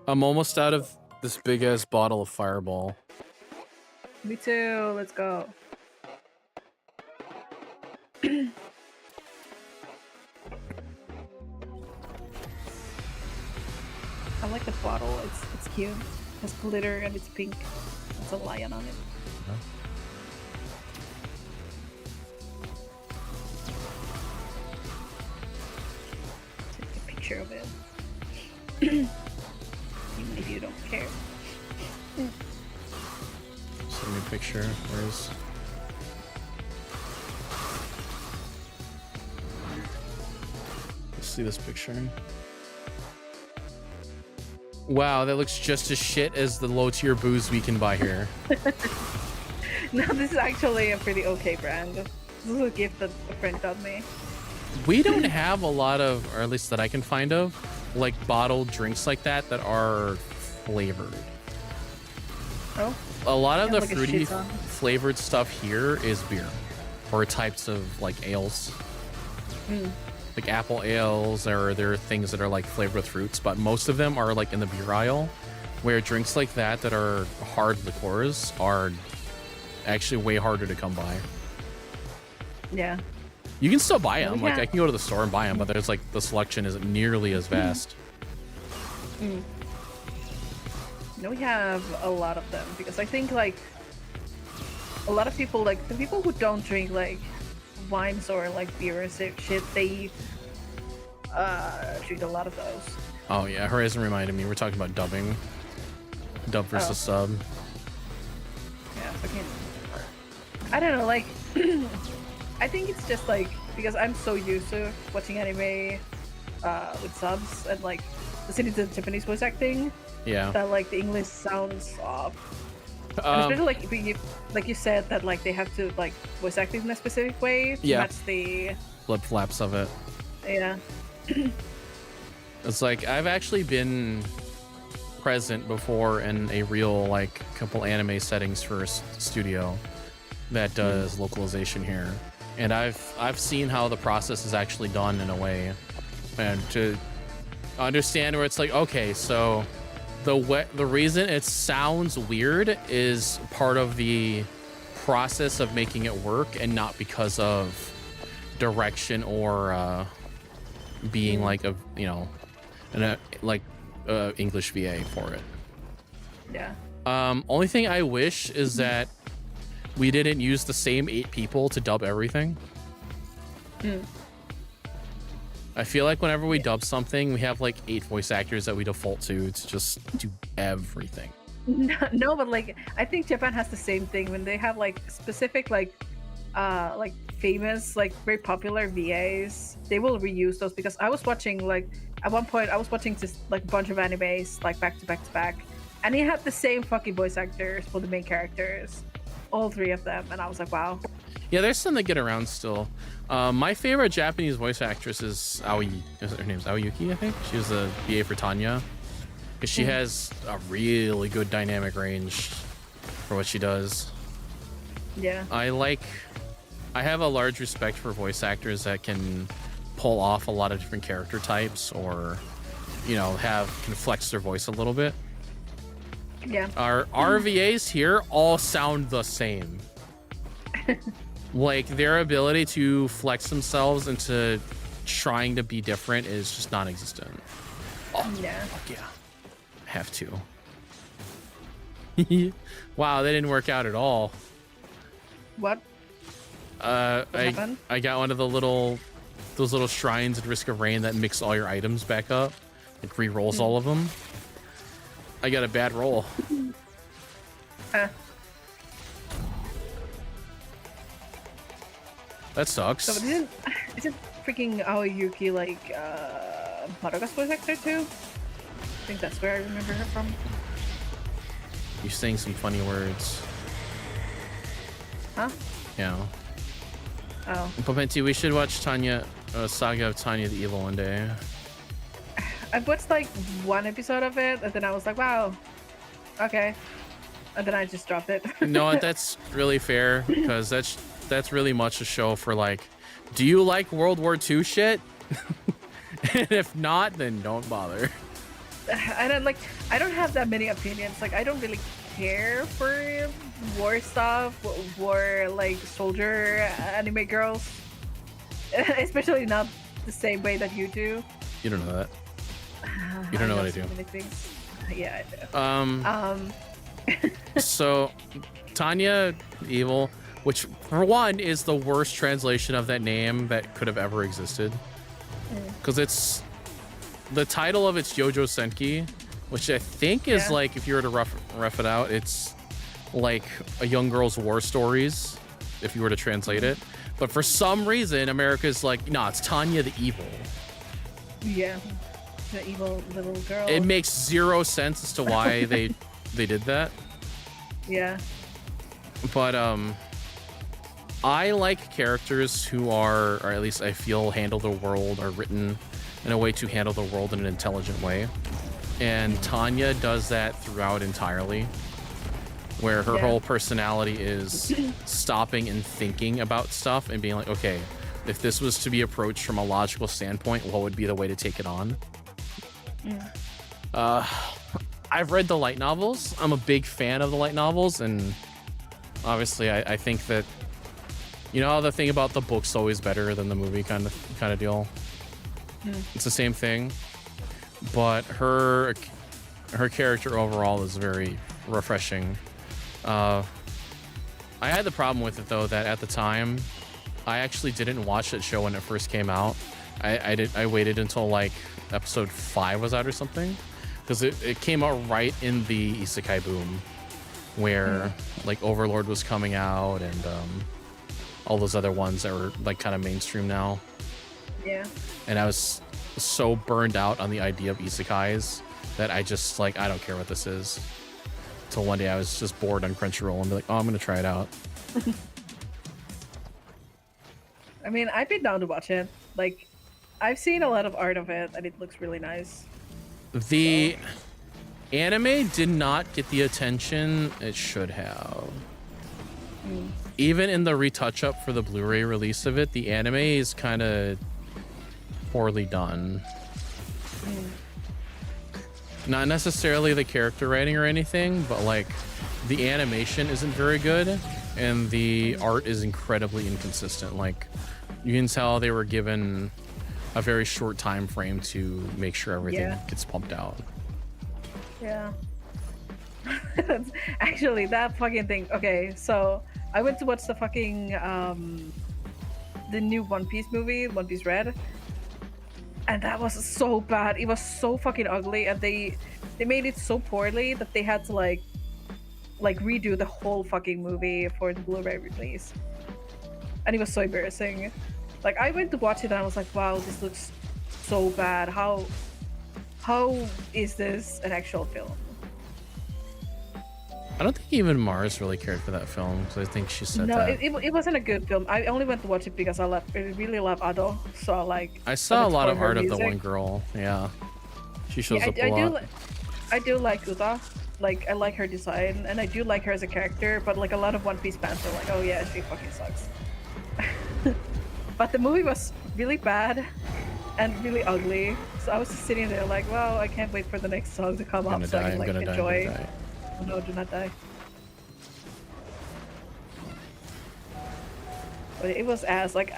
S1: I'm almost out of this big-ass bottle of Fireball.
S2: Me too. Let's go. I like the bottle. It's cute. It has glitter and it's pink. There's a lion on it.
S1: Huh?
S2: Take a picture of it. Even if you don't care.
S1: Send me a picture. Where's... Let's see this picture. Wow, that looks just as shit as the low-tier booze we can buy here.
S2: No, this is actually a pretty okay brand. This is a gift that a friend got me.
S1: We don't have a lot of, or at least that I can find of, like bottled drinks like that are flavored.
S2: Oh?
S1: A lot of the
S2: like
S1: fruity flavored stuff here is beer, or types of like ales. Like apple ales, or there are things that are like flavored with fruits, but most of them are like in the beer aisle, where drinks like that are hard liqueurs are actually way harder to come by.
S2: Yeah.
S1: You can still buy them. Like I can go to the store and buy them, but there's like the selection isn't nearly as vast.
S2: No, we have a lot of them because I think like a lot of people, like the people who don't drink like wines or like beer or shit, they drink a lot of those.
S1: Oh yeah, Horizon reminded me. We're talking about dubbing. Dub versus sub.
S2: Yeah, fucking. I don't know, like I think it's just like because I'm so used to watching anime with subs and like listening to the Japanese voice acting.
S1: Yeah.
S2: That like the English sounds off. And especially like you said that like they have to like voice act in a specific way to match the
S1: flip flaps of it.
S2: Yeah.
S1: It's like I've actually been present before in a real like couple anime settings for a studio that does localization here, and I've seen how the process is actually done in a way, and to understand where it's like, okay, so the reason it sounds weird is part of the process of making it work, and not because of direction or being like a English VA for it.
S2: Yeah.
S1: Only thing I wish is that we didn't use the same 8 people to dub everything. I feel like whenever we dub something, we have like 8 voice actors that we default to just do everything.
S2: No, but like I think Japan has the same thing when they have like specific like famous, like very popular VAs. They will reuse those, because I was watching like at one point I was watching just like a bunch of animes like back to back to back, and he had the same fucking voice actors for the main characters, all 3 of them, and I was like, wow.
S1: Yeah, there's some that get around still. My favorite Japanese voice actress is Aoi. Her name's Aoyuki, I think. She was a VA for Tanya, because she has a really good dynamic range for what she does.
S2: Yeah.
S1: I have a large respect for voice actors that can pull off a lot of different character types, or can flex their voice a little bit.
S2: Yeah.
S1: Our VAs here all sound the same. Like their ability to flex themselves into trying to be different is just non-existent. Oh
S2: yeah.
S1: Fuck yeah. I have to. Wow, that didn't work out at all.
S2: What?
S1: I got one of those little shrines in Risk of Rain that mix all your items back up. It re-rolls all of them. I got a bad roll. That sucks.
S2: So isn't freaking Aoyuki like Madoka's voice actor too? I think that's where I remember her from.
S1: You're saying some funny words.
S2: Huh?
S1: Yeah.
S2: Oh.
S1: Popenti, we should watch Saga of Tanya the Evil one day.
S2: I've watched like 1 episode of it, and then I was like, wow, okay. And then I just dropped it.
S1: No, that's really fair, because that's really much a show for like, do you like World War II shit? And if not, then don't bother.
S2: I don't have that many opinions. Like, I don't really care for war stuff, war like soldier anime girls, especially not the same way that you do.
S1: You don't know that. You don't know what I do.
S2: Many things. Yeah, I do.
S1: So Tanya Evil, which for one is the worst translation of that name that could have ever existed, because it's the title of it's Yojo Senki, which I think is like, if you were to rough it out, it's like a young girl's war stories if you were to translate it. But for some reason America's like, nah, it's Tanya the Evil.
S2: Yeah, the evil little girl.
S1: It makes zero sense as to why they did that.
S2: Yeah.
S1: But I like characters who are, or at least I feel handle the world, are written in a way to handle the world in an intelligent way. And Tanya does that throughout entirely, where her whole personality is stopping and thinking about stuff and being like, okay, if this was to be approached from a logical standpoint, what would be the way to take it on? I've read the light novels. I'm a big fan of the light novels, and obviously I think that, you know, the thing about the book's always better than the movie kind of deal. It's the same thing, but her character overall is very refreshing. I had the problem with it though, that at the time I actually didn't watch that show when it first came out. I waited until like episode 5 was out or something, because it came out right in the isekai boom, where like Overlord was coming out, and all those other ones that were like kind of mainstream now.
S2: Yeah.
S1: And I was so burned out on the idea of isekais that I just like, I don't care what this is. till one day I was just bored on Crunchyroll and be like, oh, I'm gonna try it out.
S2: I mean, I'd be down to watch it. Like, I've seen a lot of art of it, and it looks really nice.
S1: The anime did not get the attention it should have. Even in the retouch up for the Blu-ray release of it, the anime is kind of poorly done. Not necessarily the character writing or anything, but like the animation isn't very good and the art is incredibly inconsistent. Like you can tell they were given a very short time frame to make sure everything gets pumped out.
S2: Yeah. Actually, that fucking thing. Okay, so I went to watch the fucking the new One Piece movie, One Piece Red, and that was so bad. It was so fucking ugly, and they made it so poorly that they had to like redo the whole fucking movie for the Blu-ray release, and it was so embarrassing. Like I went to watch it and I was like, wow, this looks so bad. How is this an actual film?
S1: I don't think even Mars really cared for that film, because I think she said
S2: no,
S1: that.
S2: it wasn't a good film. I only went to watch it because I really love Ado, so
S1: I saw a lot of art
S2: music.
S1: of the one girl. Yeah, she shows up a lot.
S2: I do like Uta. Like I like her design, and I do like her as a character. But like a lot of One Piece fans are like, oh yeah, she fucking sucks. But the movie was really bad and really ugly. So I was just sitting there like, wow, I can't wait for the next song to come up so I can like enjoy. Oh, no, do not die. But it was ass. Like,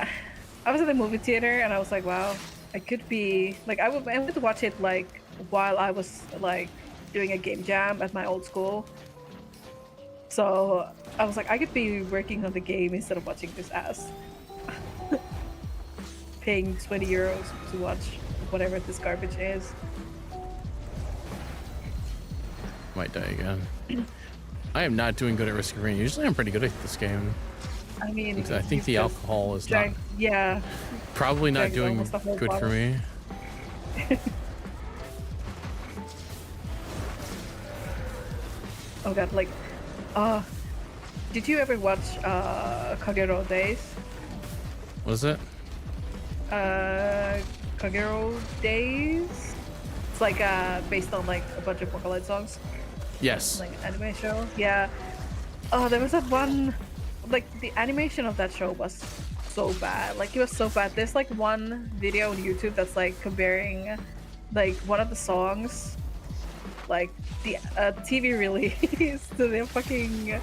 S2: I was in the movie theater and I was like, wow, I could be like, I went to watch it like while I was like doing a game jam at my old school. So I was like, I could be working on the game instead of watching this ass. Paying 20 euros to watch whatever this garbage is.
S1: Might die again. I am not doing good at Risk of Rain. Usually I'm pretty good at this game.
S2: I mean,
S1: I think the alcohol is not.
S2: Yeah.
S1: Probably not doing good for me.
S2: Oh god, like, did you ever watch Kagero Days?
S1: What is it?
S2: Kagero Days? It's like based on like a bunch of Vocaloid songs.
S1: Yes.
S2: Like an anime show. Yeah. Oh, there was that one. Like the animation of that show was so bad. Like it was so bad. There's like one video on YouTube that's like comparing like one of the songs, like the TV release to the fucking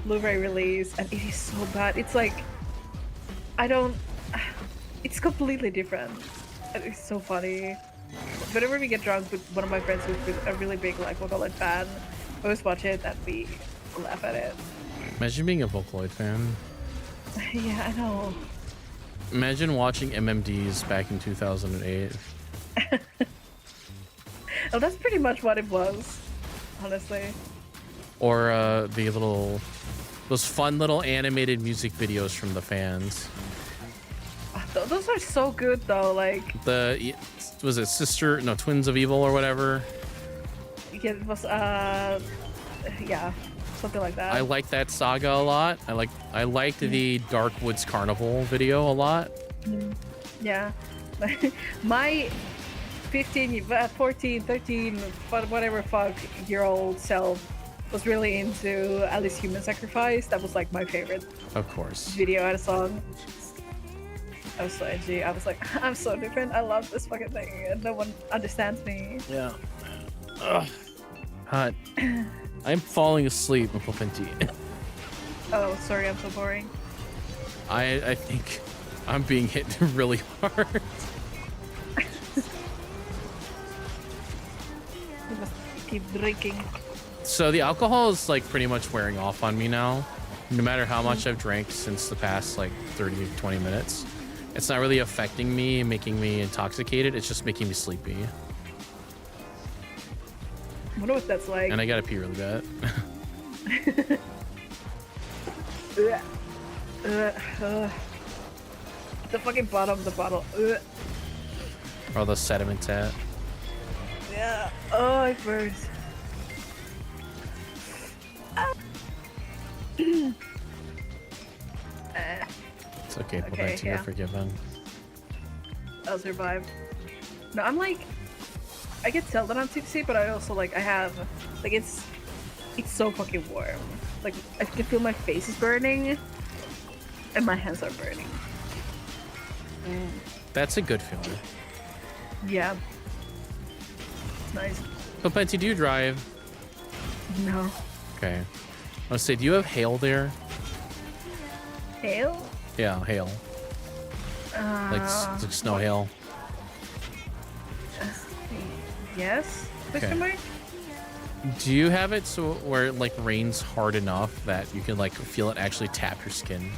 S2: Blu-ray release, and it is so bad. It's like it's completely different. It's so funny. Whenever we get drunk with one of my friends who's a really big like Vocaloid fan, we always watch it and we laugh at it.
S1: Imagine being a Vocaloid fan.
S2: Yeah, I know.
S1: Imagine watching MMDs back in 2008.
S2: Oh, that's pretty much what it was, honestly.
S1: Or those fun little animated music videos from the fans.
S2: Those are so good though. Like
S1: was it Twins of Evil or whatever?
S2: Yeah, it was yeah, something like that.
S1: I like that saga a lot. I liked the Dark Woods Carnival video a lot.
S2: Yeah. My 14, 13, whatever year old self was really into Alice Human Sacrifice. That was like my favorite.
S1: Of course.
S2: Video and a song. I was so edgy. I was like, I'm so different. I love this fucking thing, and no one understands me.
S1: Yeah. Ugh. Hot. I'm falling asleep, Penti.
S2: Oh, sorry, I'm so boring.
S1: I think I'm being hit really hard.
S2: You must keep drinking.
S1: So the alcohol is like pretty much wearing off on me now. No matter how much I've drank since the past like 30, 20 minutes. It's not really affecting me, making me intoxicated. It's just making me sleepy.
S2: I wonder what that's like.
S1: And I gotta pee really bad.
S2: The fucking bottom of the bottle.
S1: Or the sediment at.
S2: Yeah. Oh, it burns.
S1: It's okay,
S2: Okay,
S1: Phanteks, you're
S2: yeah.
S1: forgiven.
S2: I'll survive. No, I'm like, I get tell that I'm tipsy, but I also like I have like it's so fucking warm. Like I can feel my face is burning, and my hands are burning.
S1: That's a good feeling.
S2: Yeah. It's nice.
S1: But Phanteks, do you drive?
S2: No.
S1: Okay. I was say, do you have hail there?
S2: Hail?
S1: Yeah, hail. Like snow hail.
S2: Yes? Question
S1: Okay.
S2: mark?
S1: Do you have it so where it like rains hard enough that you can like feel it actually tap your skin?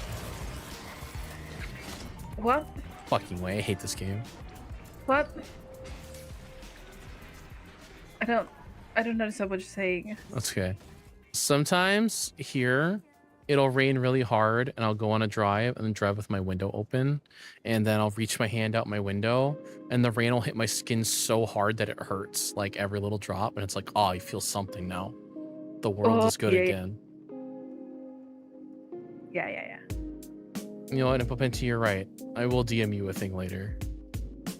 S2: What?
S1: Fucking way, I hate this game.
S2: What? I don't understand what you're saying.
S1: That's okay. Sometimes here it'll rain really hard and I'll go on a drive and then drive with my window open, and then I'll reach my hand out my window and the rain will hit my skin so hard that it hurts, like every little drop, and it's like, oh, I feel something now. The world is good
S2: yeah,
S1: again.
S2: Yeah.
S1: You know what, Phanteks, you're right. I will DM you a thing later.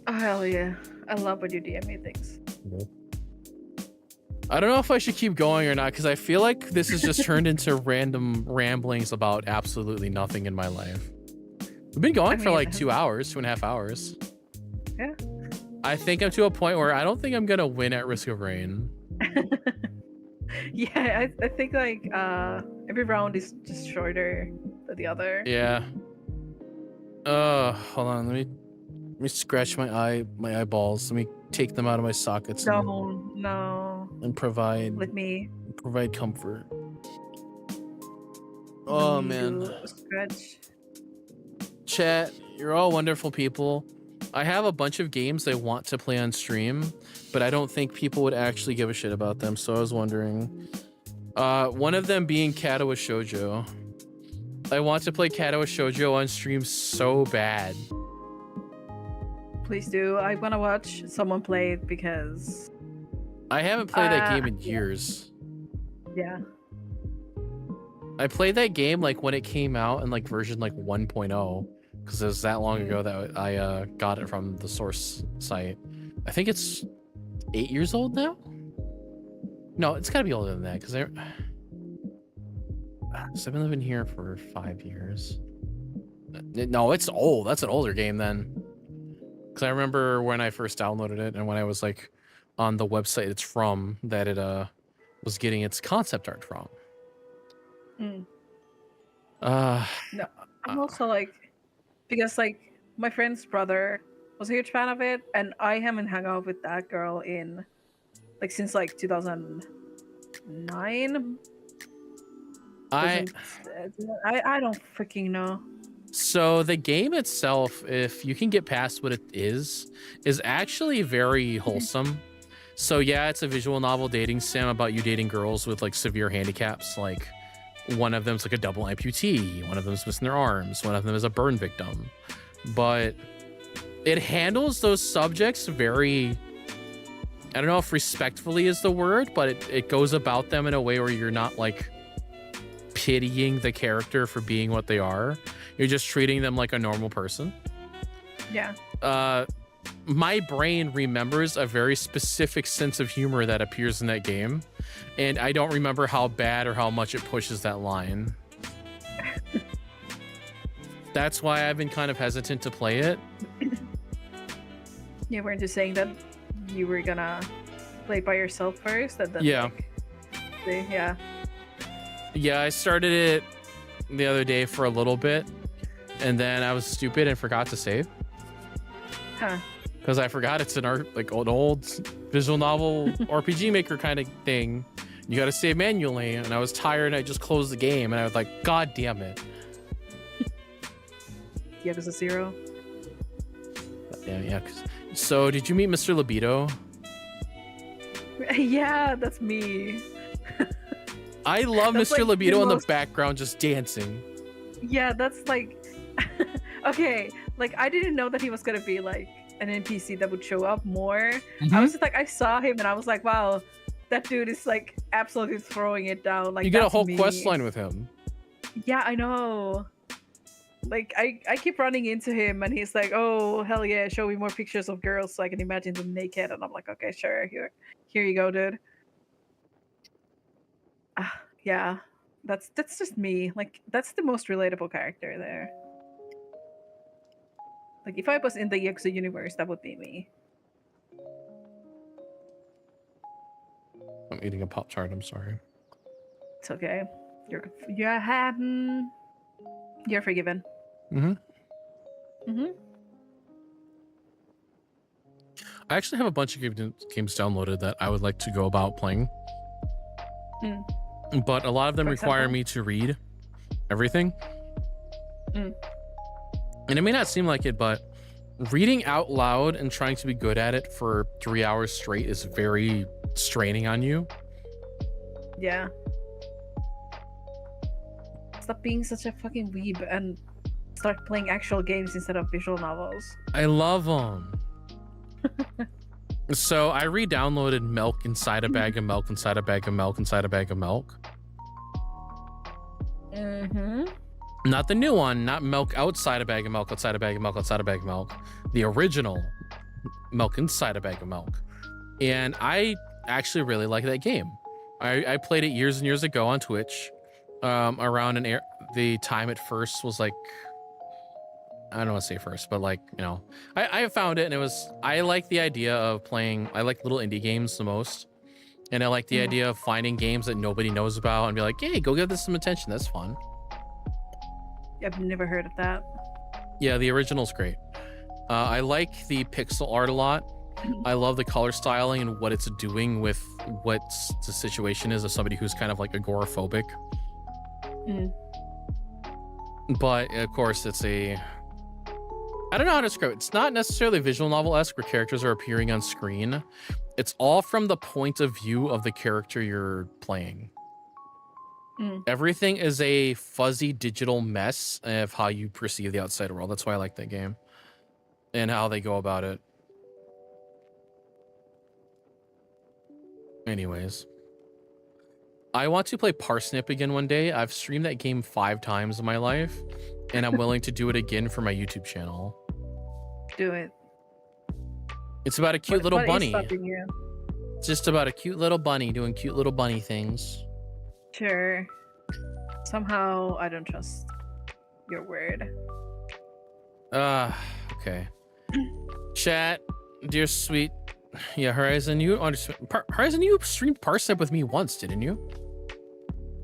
S2: Oh hell yeah. I love when you DM me things.
S1: I don't know if I should keep going or not, because I feel like this has just turned into random ramblings about absolutely nothing in my life. We've been going for like 2 hours, 2.5 hours.
S2: Yeah.
S1: I think I'm to a point where I don't think I'm gonna win at Risk of Rain.
S2: Yeah, I think like every round is just shorter than the other.
S1: Yeah. Hold on. Let me scratch my eyeballs. Let me take them out of my sockets.
S2: No.
S1: And provide
S2: Let me
S1: comfort. Oh man.
S2: Scratch.
S1: Chat, you're all wonderful people. I have a bunch of games I want to play on stream, but I don't think people would actually give a shit about them, so I was wondering. One of them being Katawa Shoujo. I want to play Katawa Shoujo on stream so bad.
S2: Please do. I want to watch someone play it because...
S1: I haven't played that game in years.
S2: Yeah.
S1: I played that game like when it came out in like version like 1.0, because it was that long ago that I got it from the source site. I think it's 8 years old now. No, it's gotta be older than that, because I've been living here for 5 years. No, it's old. That's an older game then. Because I remember when I first downloaded it and when I was like on the website it's from, that it was getting its concept art from.
S2: No, I'm also like, because like my friend's brother was a huge fan of it, and I haven't hung out with that girl in like since like 2009. I don't freaking know.
S1: So the game itself, if you can get past what it is actually very wholesome. So yeah, it's a visual novel dating sim about you dating girls with like severe handicaps. Like one of them's like a double amputee, one of them's missing their arms, one of them is a burn victim. But it handles those subjects very, I don't know if respectfully is the word, but it goes about them in a way where you're not like pitying the character for being what they are. You're just treating them like a normal person.
S2: Yeah.
S1: My brain remembers a very specific sense of humor that appears in that game, and I don't remember how bad or how much it pushes that line. That's why I've been kind of hesitant to play it.
S2: You weren't just saying that you were gonna play by yourself first, and then
S1: Yeah.
S2: like, yeah.
S1: Yeah, I started it the other day for a little bit, and then I was stupid and forgot to save.
S2: Huh.
S1: Because I forgot it's an old visual novel RPG maker kind of thing. You got to save manually, and I was tired and I just closed the game, and I was like, God damn it.
S2: Yeah, there's a 0.
S1: Yeah. So did you meet Mr. Libido?
S2: Yeah, that's me.
S1: I love
S2: That's
S1: Mr.
S2: like
S1: Libido
S2: the
S1: in the
S2: most-
S1: background just dancing.
S2: Yeah, that's like okay, like I didn't know that he was gonna be like an NPC that would show up more. I was just like, I saw him and I was like, wow, that dude is like absolutely throwing it down. Like
S1: You get a
S2: that's
S1: whole
S2: me.
S1: quest line with him.
S2: Yeah, I know. Like I keep running into him and he's like, oh hell yeah, show me more pictures of girls so I can imagine them naked. And I'm like, okay, sure, here you go, dude. Yeah, that's just me. Like that's the most relatable character there. Like if I was in the Yakuza universe, that would be me.
S1: I'm eating a Pop-Tart, I'm sorry.
S2: It's okay. You're forgiven.
S1: I actually have a bunch of games downloaded that I would like to go about playing. But a lot of them require me to read everything. And it may not seem like it, but reading out loud and trying to be good at it for 3 hours straight is very straining on you.
S2: Yeah. Stop being such a fucking weeb and start playing actual games instead of visual novels.
S1: I love them. So I re-downloaded Milk Inside a Bag of Milk Inside a Bag of Milk Inside a Bag of Milk. Not the new one, not Milk Outside a Bag of Milk Outside a Bag of Milk Outside a Bag of Milk. The original Milk Inside a Bag of Milk. And I actually really like that game. I played it years and years ago on Twitch. Around the time it first was like, I don't want to say first, but like, you know, I found it and I like the idea of playing, I like little indie games the most. And I like the idea of finding games that nobody knows about and be like, hey, go give this some attention. That's fun.
S2: I've never heard of that.
S1: Yeah, the original's great. I like the pixel art a lot. I love the color styling and what it's doing with what the situation is of somebody who's kind of like agoraphobic. But of course it's I don't know how to describe it. It's not necessarily visual novel-esque where characters are appearing on screen. It's all from the point of view of the character you're playing. Everything is a fuzzy digital mess of how you perceive the outside world. That's why I like that game and how they go about it. Anyways, I want to play Parsnip again one day. I've streamed that game 5 times in my life, and I'm willing to do it again for my YouTube channel.
S2: Do it.
S1: It's about a cute little bunny.
S2: You?
S1: It's just about a cute little bunny doing cute little bunny things.
S2: Sure. Somehow I don't trust your word.
S1: Okay. Chat, dear sweet. Yeah, Horizon, you streamed Parsnip with me once, didn't you?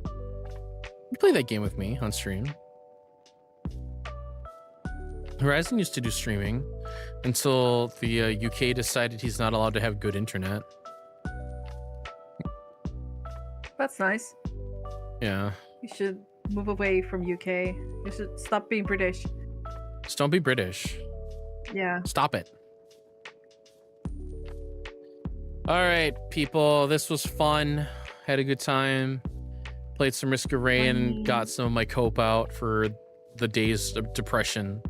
S1: You played that game with me on stream. Horizon used to do streaming until the UK decided he's not allowed to have good internet.
S2: That's nice.
S1: Yeah.
S2: You should move away from UK. You should stop being British.
S1: Just don't be British.
S2: Yeah.
S1: Stop it. All right, people. This was fun. Had a good time. Played some Risk of Rain and got some of my cope out for the days of depression.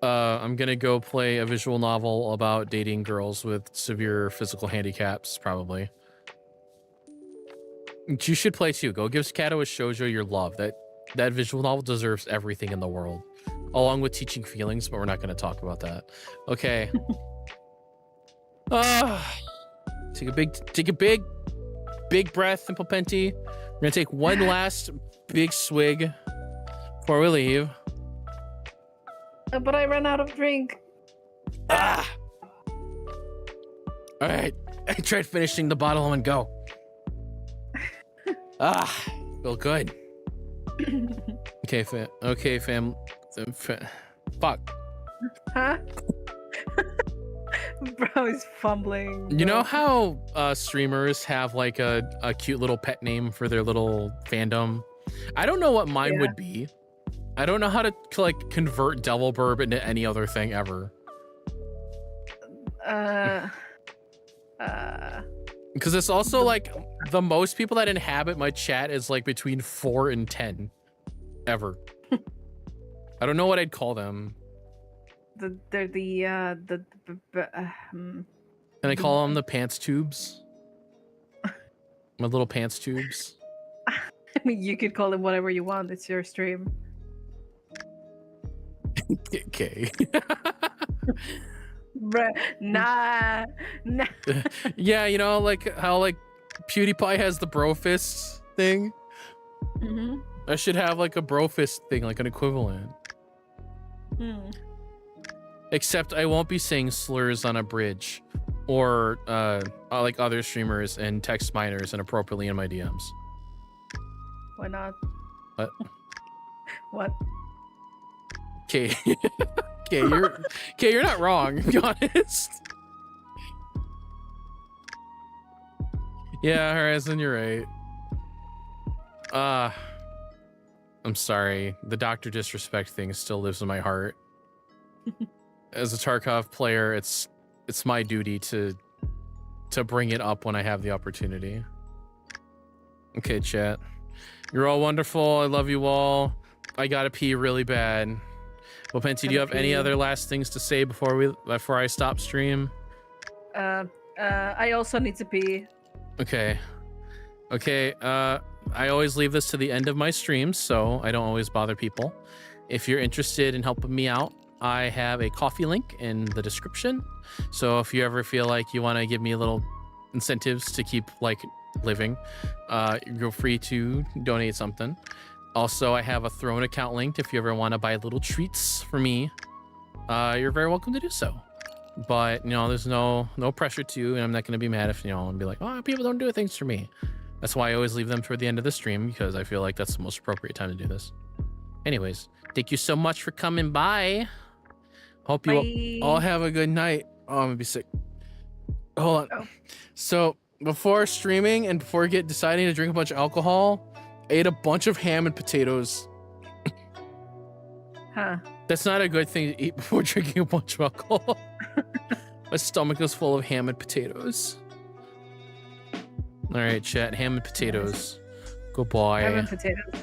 S1: I'm gonna go play a visual novel about dating girls with severe physical handicaps, probably. You should play too. Go give Kato a shoujo your love. That visual novel deserves everything in the world, along with teaching feelings, but we're not gonna talk about that. Okay. Take a big breath, Simple Penti. We're gonna take one last big swig before we leave.
S2: But I ran out of drink.
S1: All right, I tried finishing the bottle in one go. Feel good. Okay, fam. Fuck.
S2: Huh? Bro is fumbling. Bro.
S1: You know how streamers have like a cute little pet name for their little fandom? I don't know what mine would be. I don't know how to like convert Devil Burb into any other thing ever. Because it's also like the most people that inhabit my chat is like between 4 and 10 ever. I don't know what I'd call them.
S2: They're the
S1: Can I call them the pants tubes? My little pants tubes.
S2: I mean, you could call it whatever you want. It's your stream.
S1: Okay.
S2: Bruh, nah.
S1: Yeah, you know, like how like PewDiePie has the bro fist thing.
S2: Mm-hmm.
S1: I should have like a bro fist thing, like an equivalent. Except I won't be saying slurs on a bridge or like other streamers and text minors inappropriately in my DMs.
S2: Why not?
S1: What?
S2: What?
S1: Okay. You're not wrong, to be honest. Yeah, Horizon, you're right. I'm sorry. The Dr. Disrespect thing still lives in my heart. As a Tarkov player, it's my duty to bring it up when I have the opportunity. Okay, chat. You're all wonderful. I love you all. I gotta pee really bad. Well, Penty, do you have any other last things to say before I stop stream?
S2: I also need to pee.
S1: Okay. I always leave this to the end of my streams, so I don't always bother people. If you're interested in helping me out, I have a coffee link in the description. So if you ever feel like you want to give me a little incentives to keep like living, feel free to donate something. Also, I have a Throne account linked if you ever want to buy little treats for me. You're very welcome to do so. But, you know, there's no pressure to, and I'm not going to be mad if, you know, and be like, oh, people don't do things for me. That's why I always leave them toward the end of the stream, because I feel like that's the most appropriate time to do this. Anyways, thank you so much for coming by. Hope you all have a good night. Oh, I'm going to be sick. Hold on.
S2: Oh.
S1: So, before streaming and before deciding to drink a bunch of alcohol, I ate a bunch of ham and potatoes.
S2: Huh.
S1: That's not a good thing to eat before drinking a bunch of alcohol. My stomach is full of ham and potatoes. All right, chat. Ham and potatoes. Goodbye.
S2: Ham and potatoes.